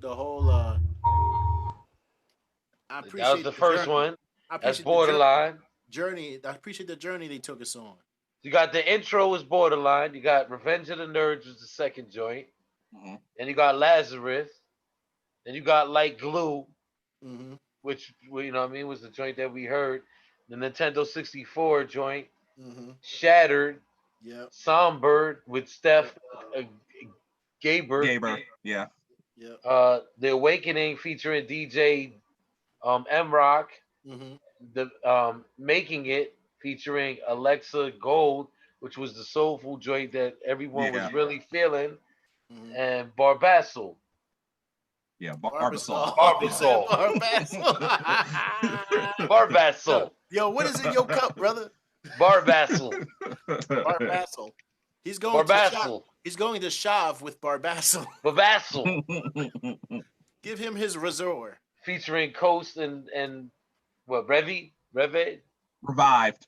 B: I appreciate
C: that was the first
B: journey.
C: one. That's Borderline.
B: Journey. I appreciate the journey they took us on.
C: You got the intro was Borderline. You got Revenge of the Nerds was the second joint.
A: Mm-hmm.
C: Then you got Lazarus. Then you got Like Glue, which you know what I mean was the joint that we heard. The Nintendo 64 joint. Shattered.
B: Yeah.
C: Songbird with Steph Gaber.
A: Yeah.
B: Yeah.
C: The Awakening featuring DJ M-Rock. The Making It featuring Alexa Gold, which was the soulful joint that everyone was really feeling, and Barbassel.
A: Yeah, Barbasol.
C: Barbassel.
B: Yo, what is in your cup, brother?
C: Barbassel.
B: Barbassel. He's going to Shav with Barbassel.
C: Barbassel.
B: Give him his resort.
C: Featuring Coast and what, Revy?
A: Revived.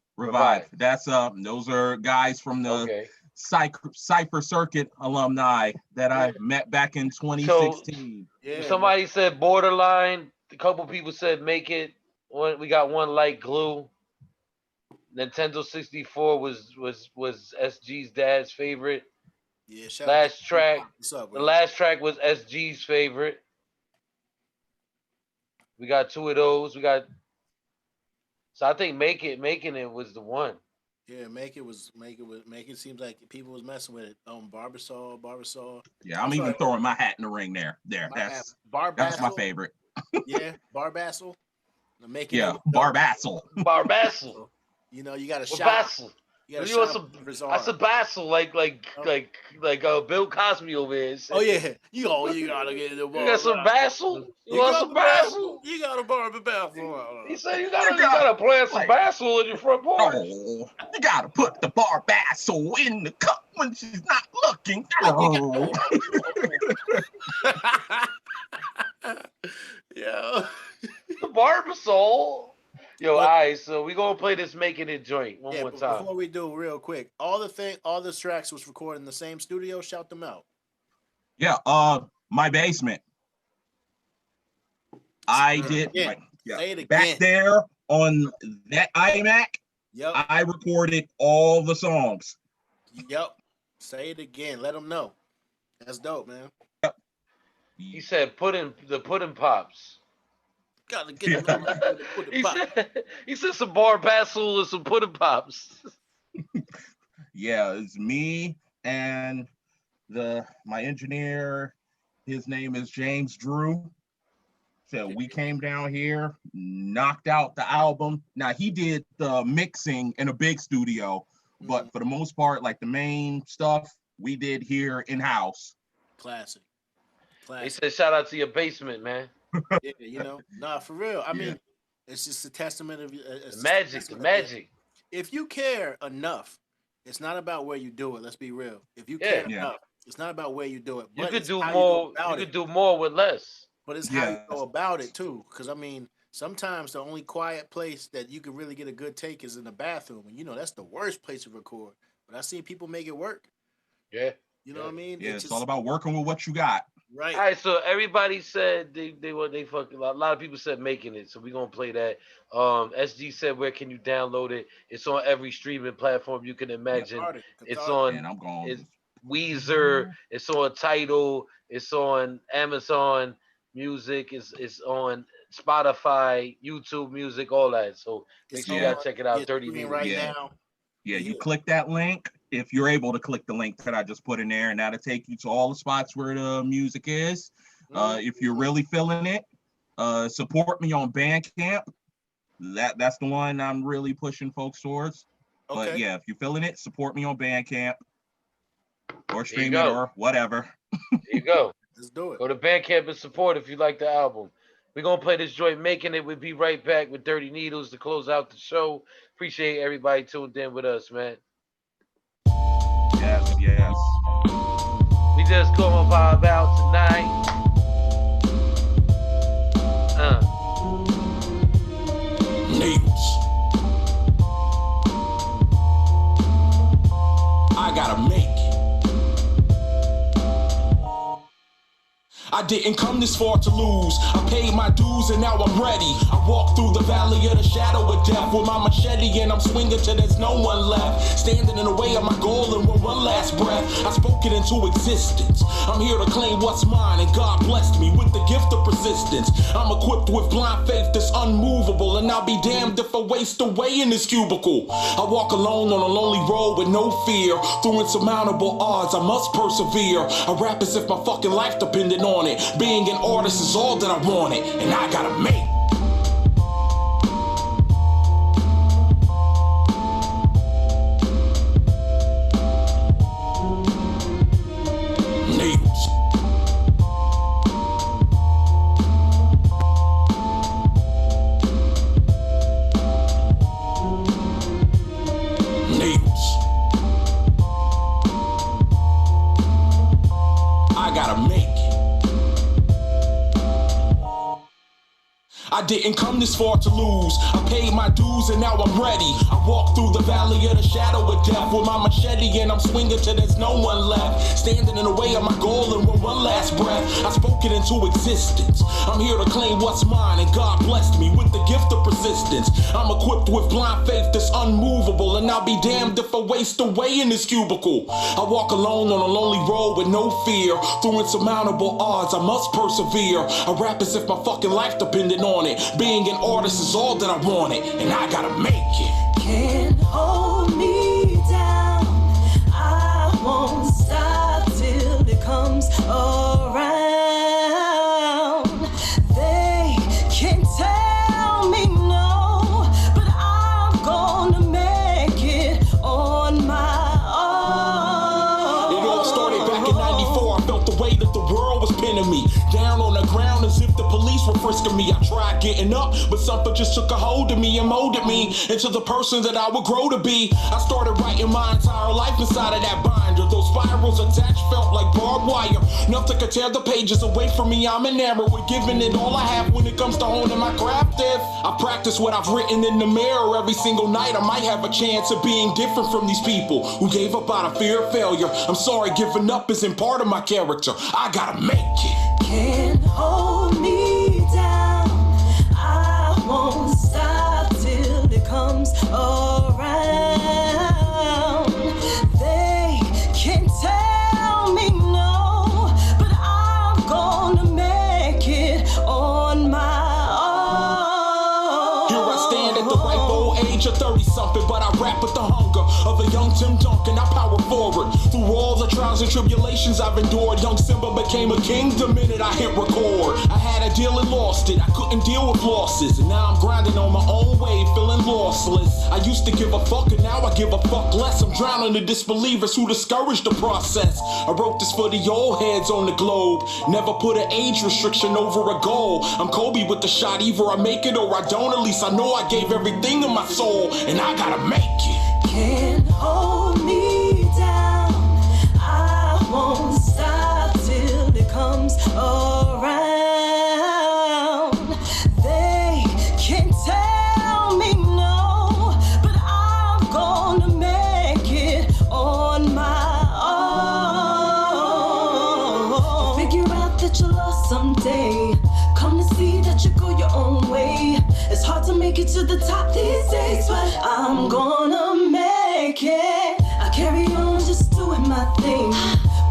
A: That's those are guys from the Cypher Circuit alumni that I met back in 2016.
C: So, somebody said Borderline. A couple people said Make It. We got one Like Glue. Nintendo 64 was SG's dad's favorite.
B: Yeah.
C: Last track. The last track was SG's favorite. We got two of those. So I think Making It was the one.
B: Yeah, Make It seems like people was messing with it. Barbasol.
A: Yeah, I'm even throwing my hat in the ring there. That's my favorite.
B: Yeah, Barbassel.
A: Barbassel.
C: Barbassel.
B: You know, you got a shot.
C: You want some? That's a Bassel, like Bill Cosby over here.
B: Oh yeah, you gotta get the.
C: You got some Bassel? You want some Bassel?
B: You got a Barbassel.
C: He said you gotta plant some Bassel in your front porch.
A: Oh, you gotta put the Barbassel in the cup when she's not looking. Oh.
B: Yeah.
C: The Barbasol. Yo, all right, so we gonna play this Making It joint one more
B: but
C: time.
B: before we do, real quick, all the tracks was recorded in the same studio. Shout them out.
A: Yeah, my basement. I did
B: Say it again.
A: back there on that iMac.
B: Yep.
A: I recorded all the songs.
B: Yep. Say it again. Let them know. That's dope, man.
A: Yep.
C: He said pudding pops.
B: Gotta get the pudding pop.
C: He said some bar basil and some pudding pops.
A: Yeah, it's me and my engineer. His name is James Drew. So we came down here, knocked out the album. Now he did the mixing in a big studio, but for the most part, like the main stuff we did here in house.
B: Classic.
C: He said, "Shout out to your basement, man."
B: Yeah, nah, for real. I mean, it's just a testament of
C: the magic.
B: If you care enough, it's not about where you do it. Let's be real. If you care enough, it's not about where you do it.
C: You could do more. You could do more with less.
B: But it's how you go about it too. Because I mean, sometimes the only quiet place that you can really get a good take is in the bathroom, and that's the worst place to record. But I see people make it work.
C: Yeah.
B: You know what I mean?
A: Yeah, it's all about working with what you got.
B: Right.
C: All right, so everybody said they fucking a lot of people said Making It, so we're gonna play that. SG said, where can you download it? It's on every streaming platform you can imagine. It's on it's Weezer, it's on Tidal, it's on Amazon Music, it's on Spotify, YouTube Music, all that. So make sure you gotta check it out. 30 minutes
B: right now.
A: Yeah, you click that link if you're able to click the link that I just put in there, and that'll take you to all the spots where the music is. If you're really feeling it, support me on Bandcamp. That's the one I'm really pushing folks towards. Okay. But yeah, if you're feeling it, support me on Bandcamp or stream it or whatever.
C: There you go.
B: Let's do it.
C: Go to Bandcamp and support if you like the album. We're going to play this joint, Making It. We'll be right back with Dirty Needles to close out the show. Appreciate everybody tuned in with us, man.
A: Yes.
C: We just come about tonight.
E: Needles. I gotta make it. I didn't come this far to lose. I paid my dues and now I'm ready. I walk through the valley of the shadow of death with my machete and I'm swinging till there's no one left. Standing in the way of my goal and with one last breath, I spoke it into existence. I'm here to claim what's mine and God blessed me with the gift of persistence. I'm equipped with blind faith that's unmovable, and I'll be damned if I waste away in this cubicle. I walk alone on a lonely road with no fear. Through insurmountable odds, I must persevere. I rap as if my fucking life depended on it. Being an artist is all that I wanted, and I gotta make. Needles. Needles. I gotta make. I didn't come this far to lose. I paid my dues and now I'm ready. I walk through the valley of the shadow of death with my machete and I'm swinging till there's no one left. Standing in the way of my goal and with one last breath, I spoke it into existence. I'm here to claim what's mine and God blessed me with the gift of persistence. I'm equipped with blind faith that's unmovable, and I'll be damned if I waste away in this cubicle. I walk alone on a lonely road with no fear. Through insurmountable odds, I must persevere. I rap as if my fucking life depended on it. Being an artist is all that I wanted, and I gotta make it.
H: Can't hold me down. I won't stop till it comes around. They can tell me no, but I'm gonna make it on my own.
E: It all started back in 94. I felt the weight of the world was pinning me down on the ground as if the police were frisking me. I tried getting up, but something just took a hold of me and molded me into the person that I would grow to be. I started writing my entire life inside of that binder. Those spirals attached felt like barbed wire. Nothing could tear the pages away from me. I'm enamored with giving it all I have when it comes to honing my craft. If I practice what I've written in the mirror every single night, I might have a chance of being different from these people who gave up out of fear of failure. I'm sorry, giving up isn't part of my character. I gotta make it.
H: Can't hold me down. I won't stop till it comes around. They can tell me no, but I'm gonna make it on my own.
E: Here I stand at the ripe old age of 30-something, but I rap with the hunger of a young Tim Duncan. I power forward through all the trials and tribulations I've endured. Young Simba became a king the minute I hit record. I had a deal and lost it. I couldn't deal with losses, and now I'm grinding on my own way, feeling lossless. I used to give a fuck, and now I give a fuck less. I'm drowning the disbelievers who discourage the process. I wrote this for the old heads on the globe. Never put an age restriction over a goal. I'm Kobe with the shot, either I make it or I don't. At least I know I gave everything in my soul, and I gotta make it.
H: Can't hold me down. I won't stop till it comes around. They can tell me no, but I'm gonna make it on my own. Figure out that you're lost someday. Come to see that you go your own way. It's hard to make it to the top these days, but I'm gonna make it. I carry on just doing my thing.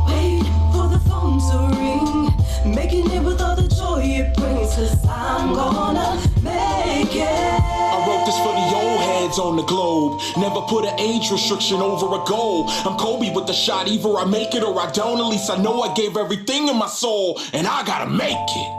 H: Wait for the phone to ring. Making it with all the joy it brings, 'cause I'm gonna make it.
E: I wrote this for the old heads on the globe. Never put an age restriction over a goal. I'm Kobe with the shot, either I make it or I don't. At least I know I gave everything in my soul, and I gotta make it.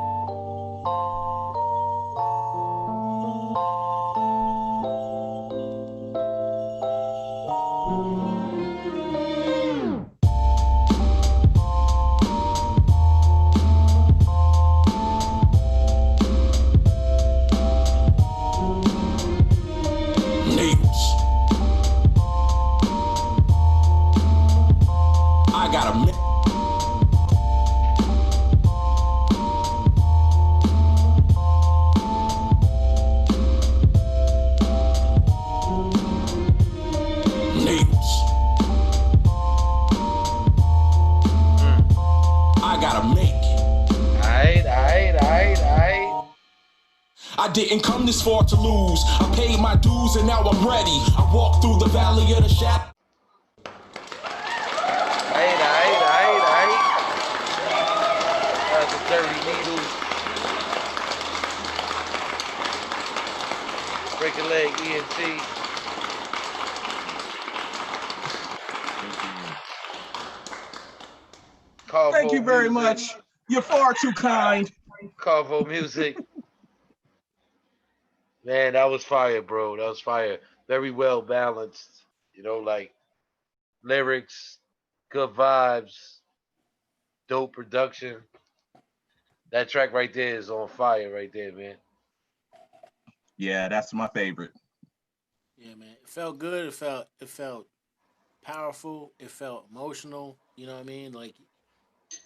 E: I gotta make I gotta make it.
C: Aight.
E: I didn't come this far to lose. I paid my dues and now I'm ready. I walk through the valley of the shadow.
C: Aight. That's the Dirty Needles. Break a leg, ENT.
A: Thank you very much. You're far too kind.
C: Carvo music. Man, that was fire, bro. That was fire. Very well balanced. You know, like lyrics, good vibes, dope production. That track right there is on fire right there, man.
A: Yeah, that's my favorite.
B: Yeah, man. It felt good. It felt powerful. It felt emotional. You know what I mean? Like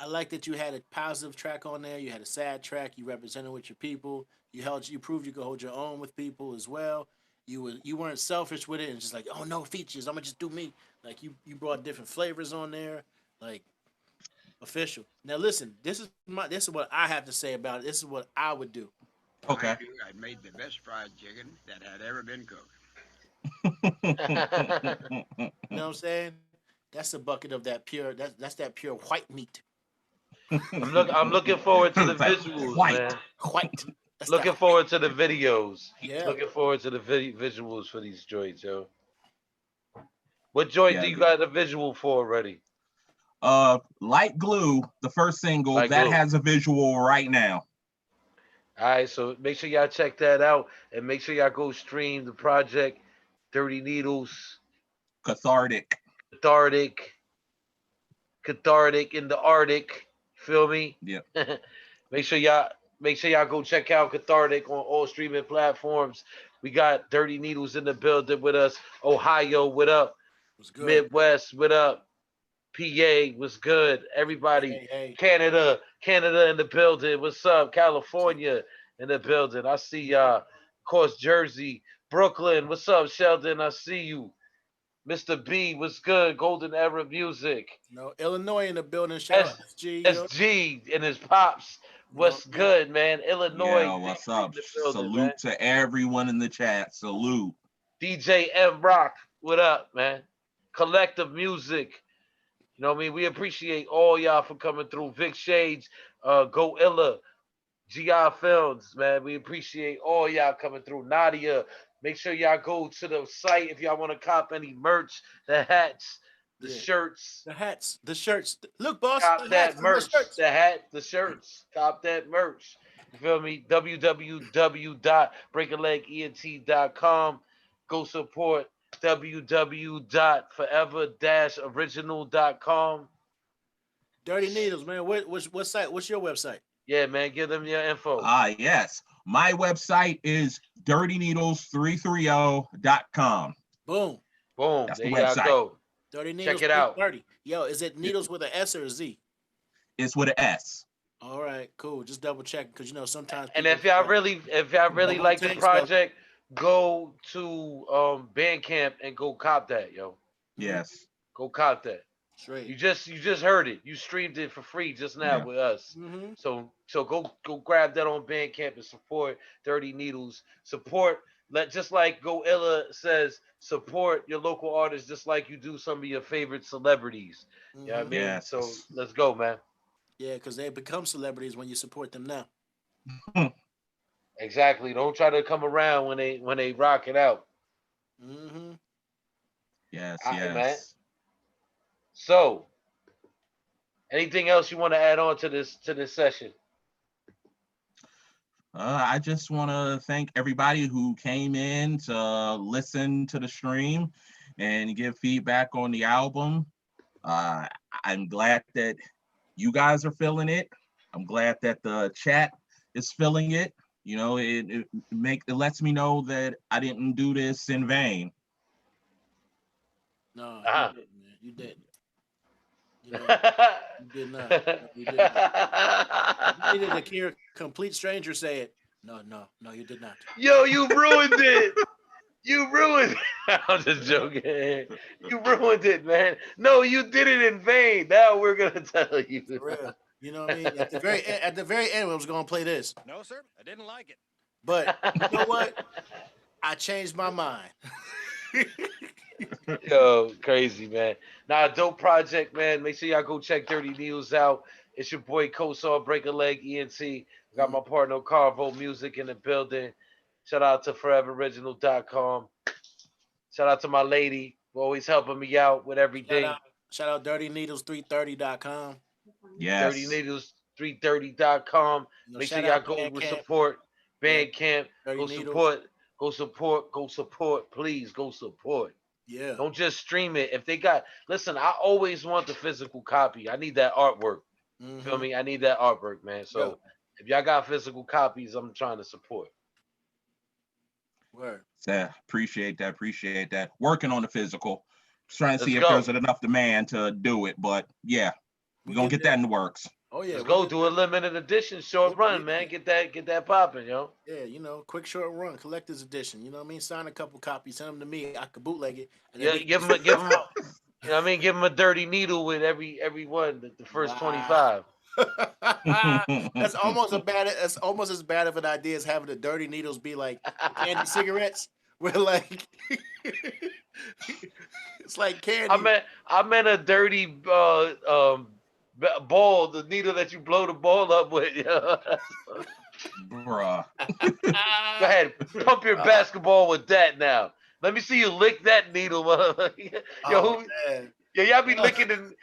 B: I like that you had a positive track on there. You had a sad track. You represented with your people. You proved you could hold your own with people as well. You weren't selfish with it and just like, oh no features. I'm gonna just do me. Like you brought different flavors on there. Like official. Now listen, this is what I have to say about it. This is what I would do.
A: Okay.
G: I made the best fried chicken that had ever been cooked.
B: You know what I'm saying? That's a bucket of that pure. That's that pure white meat.
C: I'm looking forward to the visuals, man.
B: White. That's
C: Looking
B: that-
C: forward to the videos.
B: Yeah.
C: Looking forward to the visuals for these joints, yo. What joint
A: Yeah,
C: do you got a visual for already?
A: Light Glue, the first single,
C: Light
A: that
C: Glue.
A: has a visual right now.
C: All right, so make sure y'all check that out and make sure y'all go stream the project Dirty Needles,
A: Cathartic.
C: Cathartic in the Arctic. Feel me?
A: Yep.
C: Make sure y'all go check out Cathartic on all streaming platforms. We got Dirty Needles in the building with us. Ohio, what up?
B: Was good.
C: Midwest, what up? PA was good. Everybody,
B: Hey.
C: Canada in the building. What's up? California in the building. I see y'all. Of course, Jersey, Brooklyn. What's up, Sheldon? I see you. Mr. B, what's good? Golden Era Music.
B: No, Illinois in the building. Shout out SG.
C: SG and his pops. What's good, man? Illinois.
A: Yeah, what's up?
C: In the building,
A: Salute
C: man.
A: to everyone in the chat. Salute.
C: DJ M Rock, what up, man? Collective Music. You know what I mean? We appreciate all y'all for coming through. Vic Shades, Go Illa, GI Films, man. We appreciate all y'all coming through. Nadia, make sure y'all go to the site if y'all want to cop any merch, the hats, the shirts.
B: The hats, the shirts. Look, boss.
C: Cop that merch. The hat, the shirts. Cop that merch. You feel me? www.breakalegent.com. Go support www.forever-original.com.
B: Dirty Needles, man. What site? What's your website?
C: Yeah, man. Give them your info.
A: Yes. My website is dirtyneedles330.com.
B: Boom.
A: That's
C: there
A: the website.
C: Go.
B: Dirty Needles.
C: Check it out.
B: 30. Yo, is it Needles with an S or a Z?
A: It's with an S.
B: All right, cool. Just double check because sometimes.
C: And if y'all really like the project, go to Bandcamp and go cop that, yo.
A: Yes.
C: Go cop that.
B: Straight.
C: You just heard it. You streamed it for free just now with us.
B: Mm-hmm.
C: So go grab that on Bandcamp and support Dirty Needles. Support. Just like Go Illa says, support your local artists just like you do some of your favorite celebrities. You know what I mean?
A: Yes.
C: So let's go, man.
B: Yeah, because they become celebrities when you support them now.
C: Exactly. Don't try to come around when they rock it out.
B: Mm-hmm.
A: Yes,
C: yes. Man. So, anything else you want to add on to this session?
A: I just want to thank everybody who came in to listen to the stream and give feedback on the album. I'm glad that you guys are feeling it. I'm glad that the chat is feeling it. You know, it lets me know that I didn't do this in vain.
B: No, you didn't, man. You did. You did not. You did not. You needed to hear a complete stranger say it. No, you did not.
C: Yo, you ruined it. You ruined it. I'm just joking. You ruined it, man. No, you did it in vain. Now we're gonna tell you.
B: For real. You know what I mean? At the very end, I was gonna play this.
K: No, sir, I didn't like it.
B: But you know what? I changed my mind.
C: Yo, crazy, man. Nah, dope project, man. Make sure y'all go check Dirty Needles out. It's your boy Kosaw, Break a Leg, ENT. Got my partner Carvo Music in the building. Shout out to foreveroriginal.com. Shout out to my lady for always helping me out with everything.
B: Shout out dirtyneedles330.com.
A: Yes.
C: dirtyneedles330.com. Make sure y'all go support Bandcamp. Go support. Please go support.
B: Yeah.
C: Don't just stream it. If they got, listen, I always want the physical copy. I need that artwork.
B: Mm-hmm.
C: Feel me? I need that artwork, man. So if y'all got physical copies, I'm trying to support.
B: Word.
A: Yeah, appreciate that. Working on the physical. Just trying to see if there's enough demand to do it. But yeah, we're gonna get that in the works.
C: Oh yeah, let's go do a limited edition short run, man. Get that popping, yo.
B: Yeah, quick short run, collector's edition. You know what I mean? Sign a couple copies, send them to me. I could bootleg it. And
C: yeah, give them. You know what I mean? Give them a dirty needle with every one. The first 25.
B: That's almost as bad of an idea as having the dirty needles be like candy cigarettes. Where like it's like candy.
C: I meant a dirty ball, the needle that you blow the ball up with.
A: Bruh.
C: Go ahead, pump your basketball with that now. Let me see you lick that needle, y'all be licking the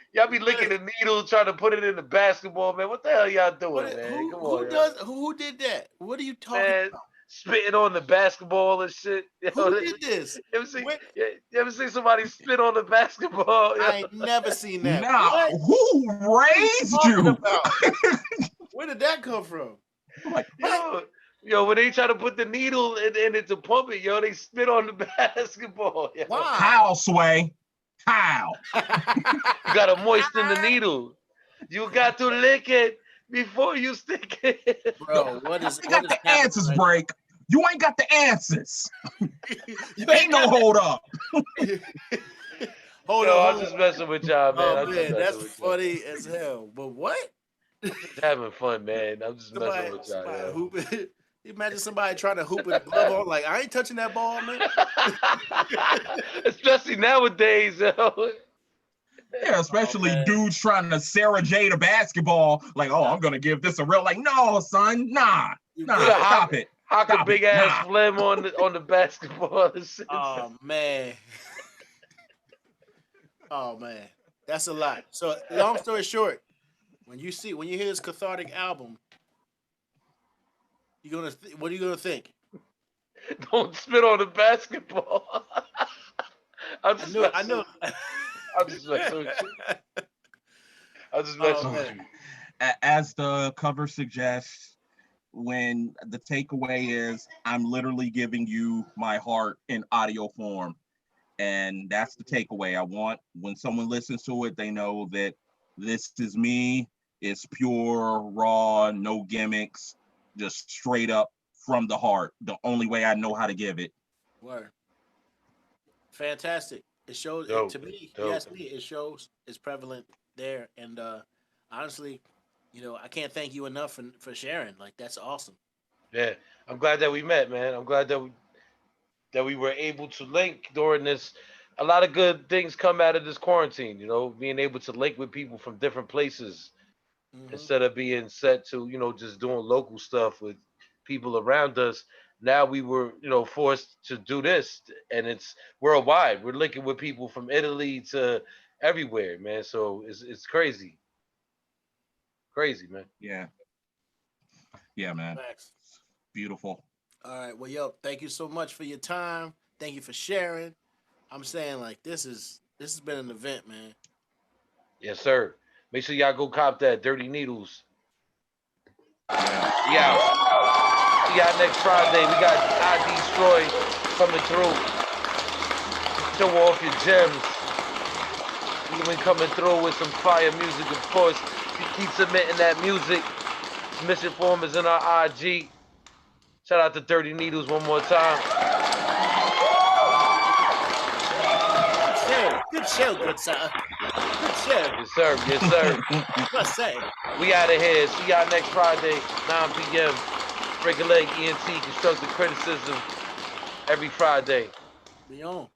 C: needle, trying to put it in the basketball, man. What the hell y'all doing, man?
B: Who did that? What are you talking about?
C: Spitting on the basketball and shit.
B: Who did this?
C: You ever seen somebody spit on the basketball?
B: I ain't never seen that.
A: Nah, who raised you?
B: Where did that come from?
A: Like,
C: yo, when they try to put the needle in it to pump it, they spit on the basketball. Yo.
A: Wow. How, Sway? How?
C: You gotta moisten the needle. You got to lick it before you stick it.
B: Bro, what is
A: You got the
B: happening
A: answers,
B: right
A: Break. You ain't got the answers.
B: You
A: Ain't no hold up.
B: Hold
C: Yo,
B: on,
C: I'm just messing with y'all, man.
B: Oh
C: I'm just
B: man, that's
C: messing with y'all.
B: funny as hell. But what?
C: Just having fun, man. I'm just messing with y'all.
B: Somebody
C: Yo.
B: hooping. Imagine somebody trying to hoop with a glove on. Like, I ain't touching that ball, man.
C: Especially nowadays, yo.
A: Yeah, especially
B: man.
A: dudes trying to Sarah J to basketball. Like, oh, I'm gonna give this a real. Like, no, son, nah, stop it.
C: Hock a
A: Stop
C: big
A: it.
C: ass
A: Nah.
C: phlegm on the basketball.
B: Oh man. Oh man, that's a lot. So, long story short, when you hear this cathartic album, what are you gonna think?
C: Don't spit on the basketball. I'm just
B: I
C: messing.
B: know.
C: I'm just messing with you. I'm just messing with you.
A: As the cover suggests, when the takeaway is, I'm literally giving you my heart in audio form. And that's the takeaway. I want when someone listens to it, they know that this is me. It's pure, raw, no gimmicks, just straight up from the heart. The only way I know how to give it.
B: Word. Fantastic. It shows
C: Dope,
B: to me.
C: dope.
B: Yes, me. It shows it's prevalent there. And honestly, I can't thank you enough for sharing. Like, that's awesome.
C: Yeah, I'm glad that we met, man. I'm glad that we were able to link during this. A lot of good things come out of this quarantine, being able to link with people from different places instead of being set to, just doing local stuff with people around us. Now we were, forced to do this, and it's worldwide. We're linking with people from Italy to everywhere, man. So it's crazy, man.
A: Yeah, man.
B: Thanks.
A: Beautiful.
B: All right. Well, yo, thank you so much for your time. Thank you for sharing. I'm saying, like, this has been an event, man.
C: Yes, sir. Make sure y'all go cop that Dirty Needles. Yeah. See y'all next Friday. We got ID Destroy coming through. Show off your gems. We've been coming through with some fire music, of course. You keep submitting that music. Submission form is in our IG. Shout out to Dirty Needles one more time.
B: Good show, good sir. Good show.
C: Yes, sir. Yes, sir.
B: Must say.
C: We out of here. See y'all next Friday, 9 p.m. Break a leg, ENT, constructive criticism every Friday.
B: Be on.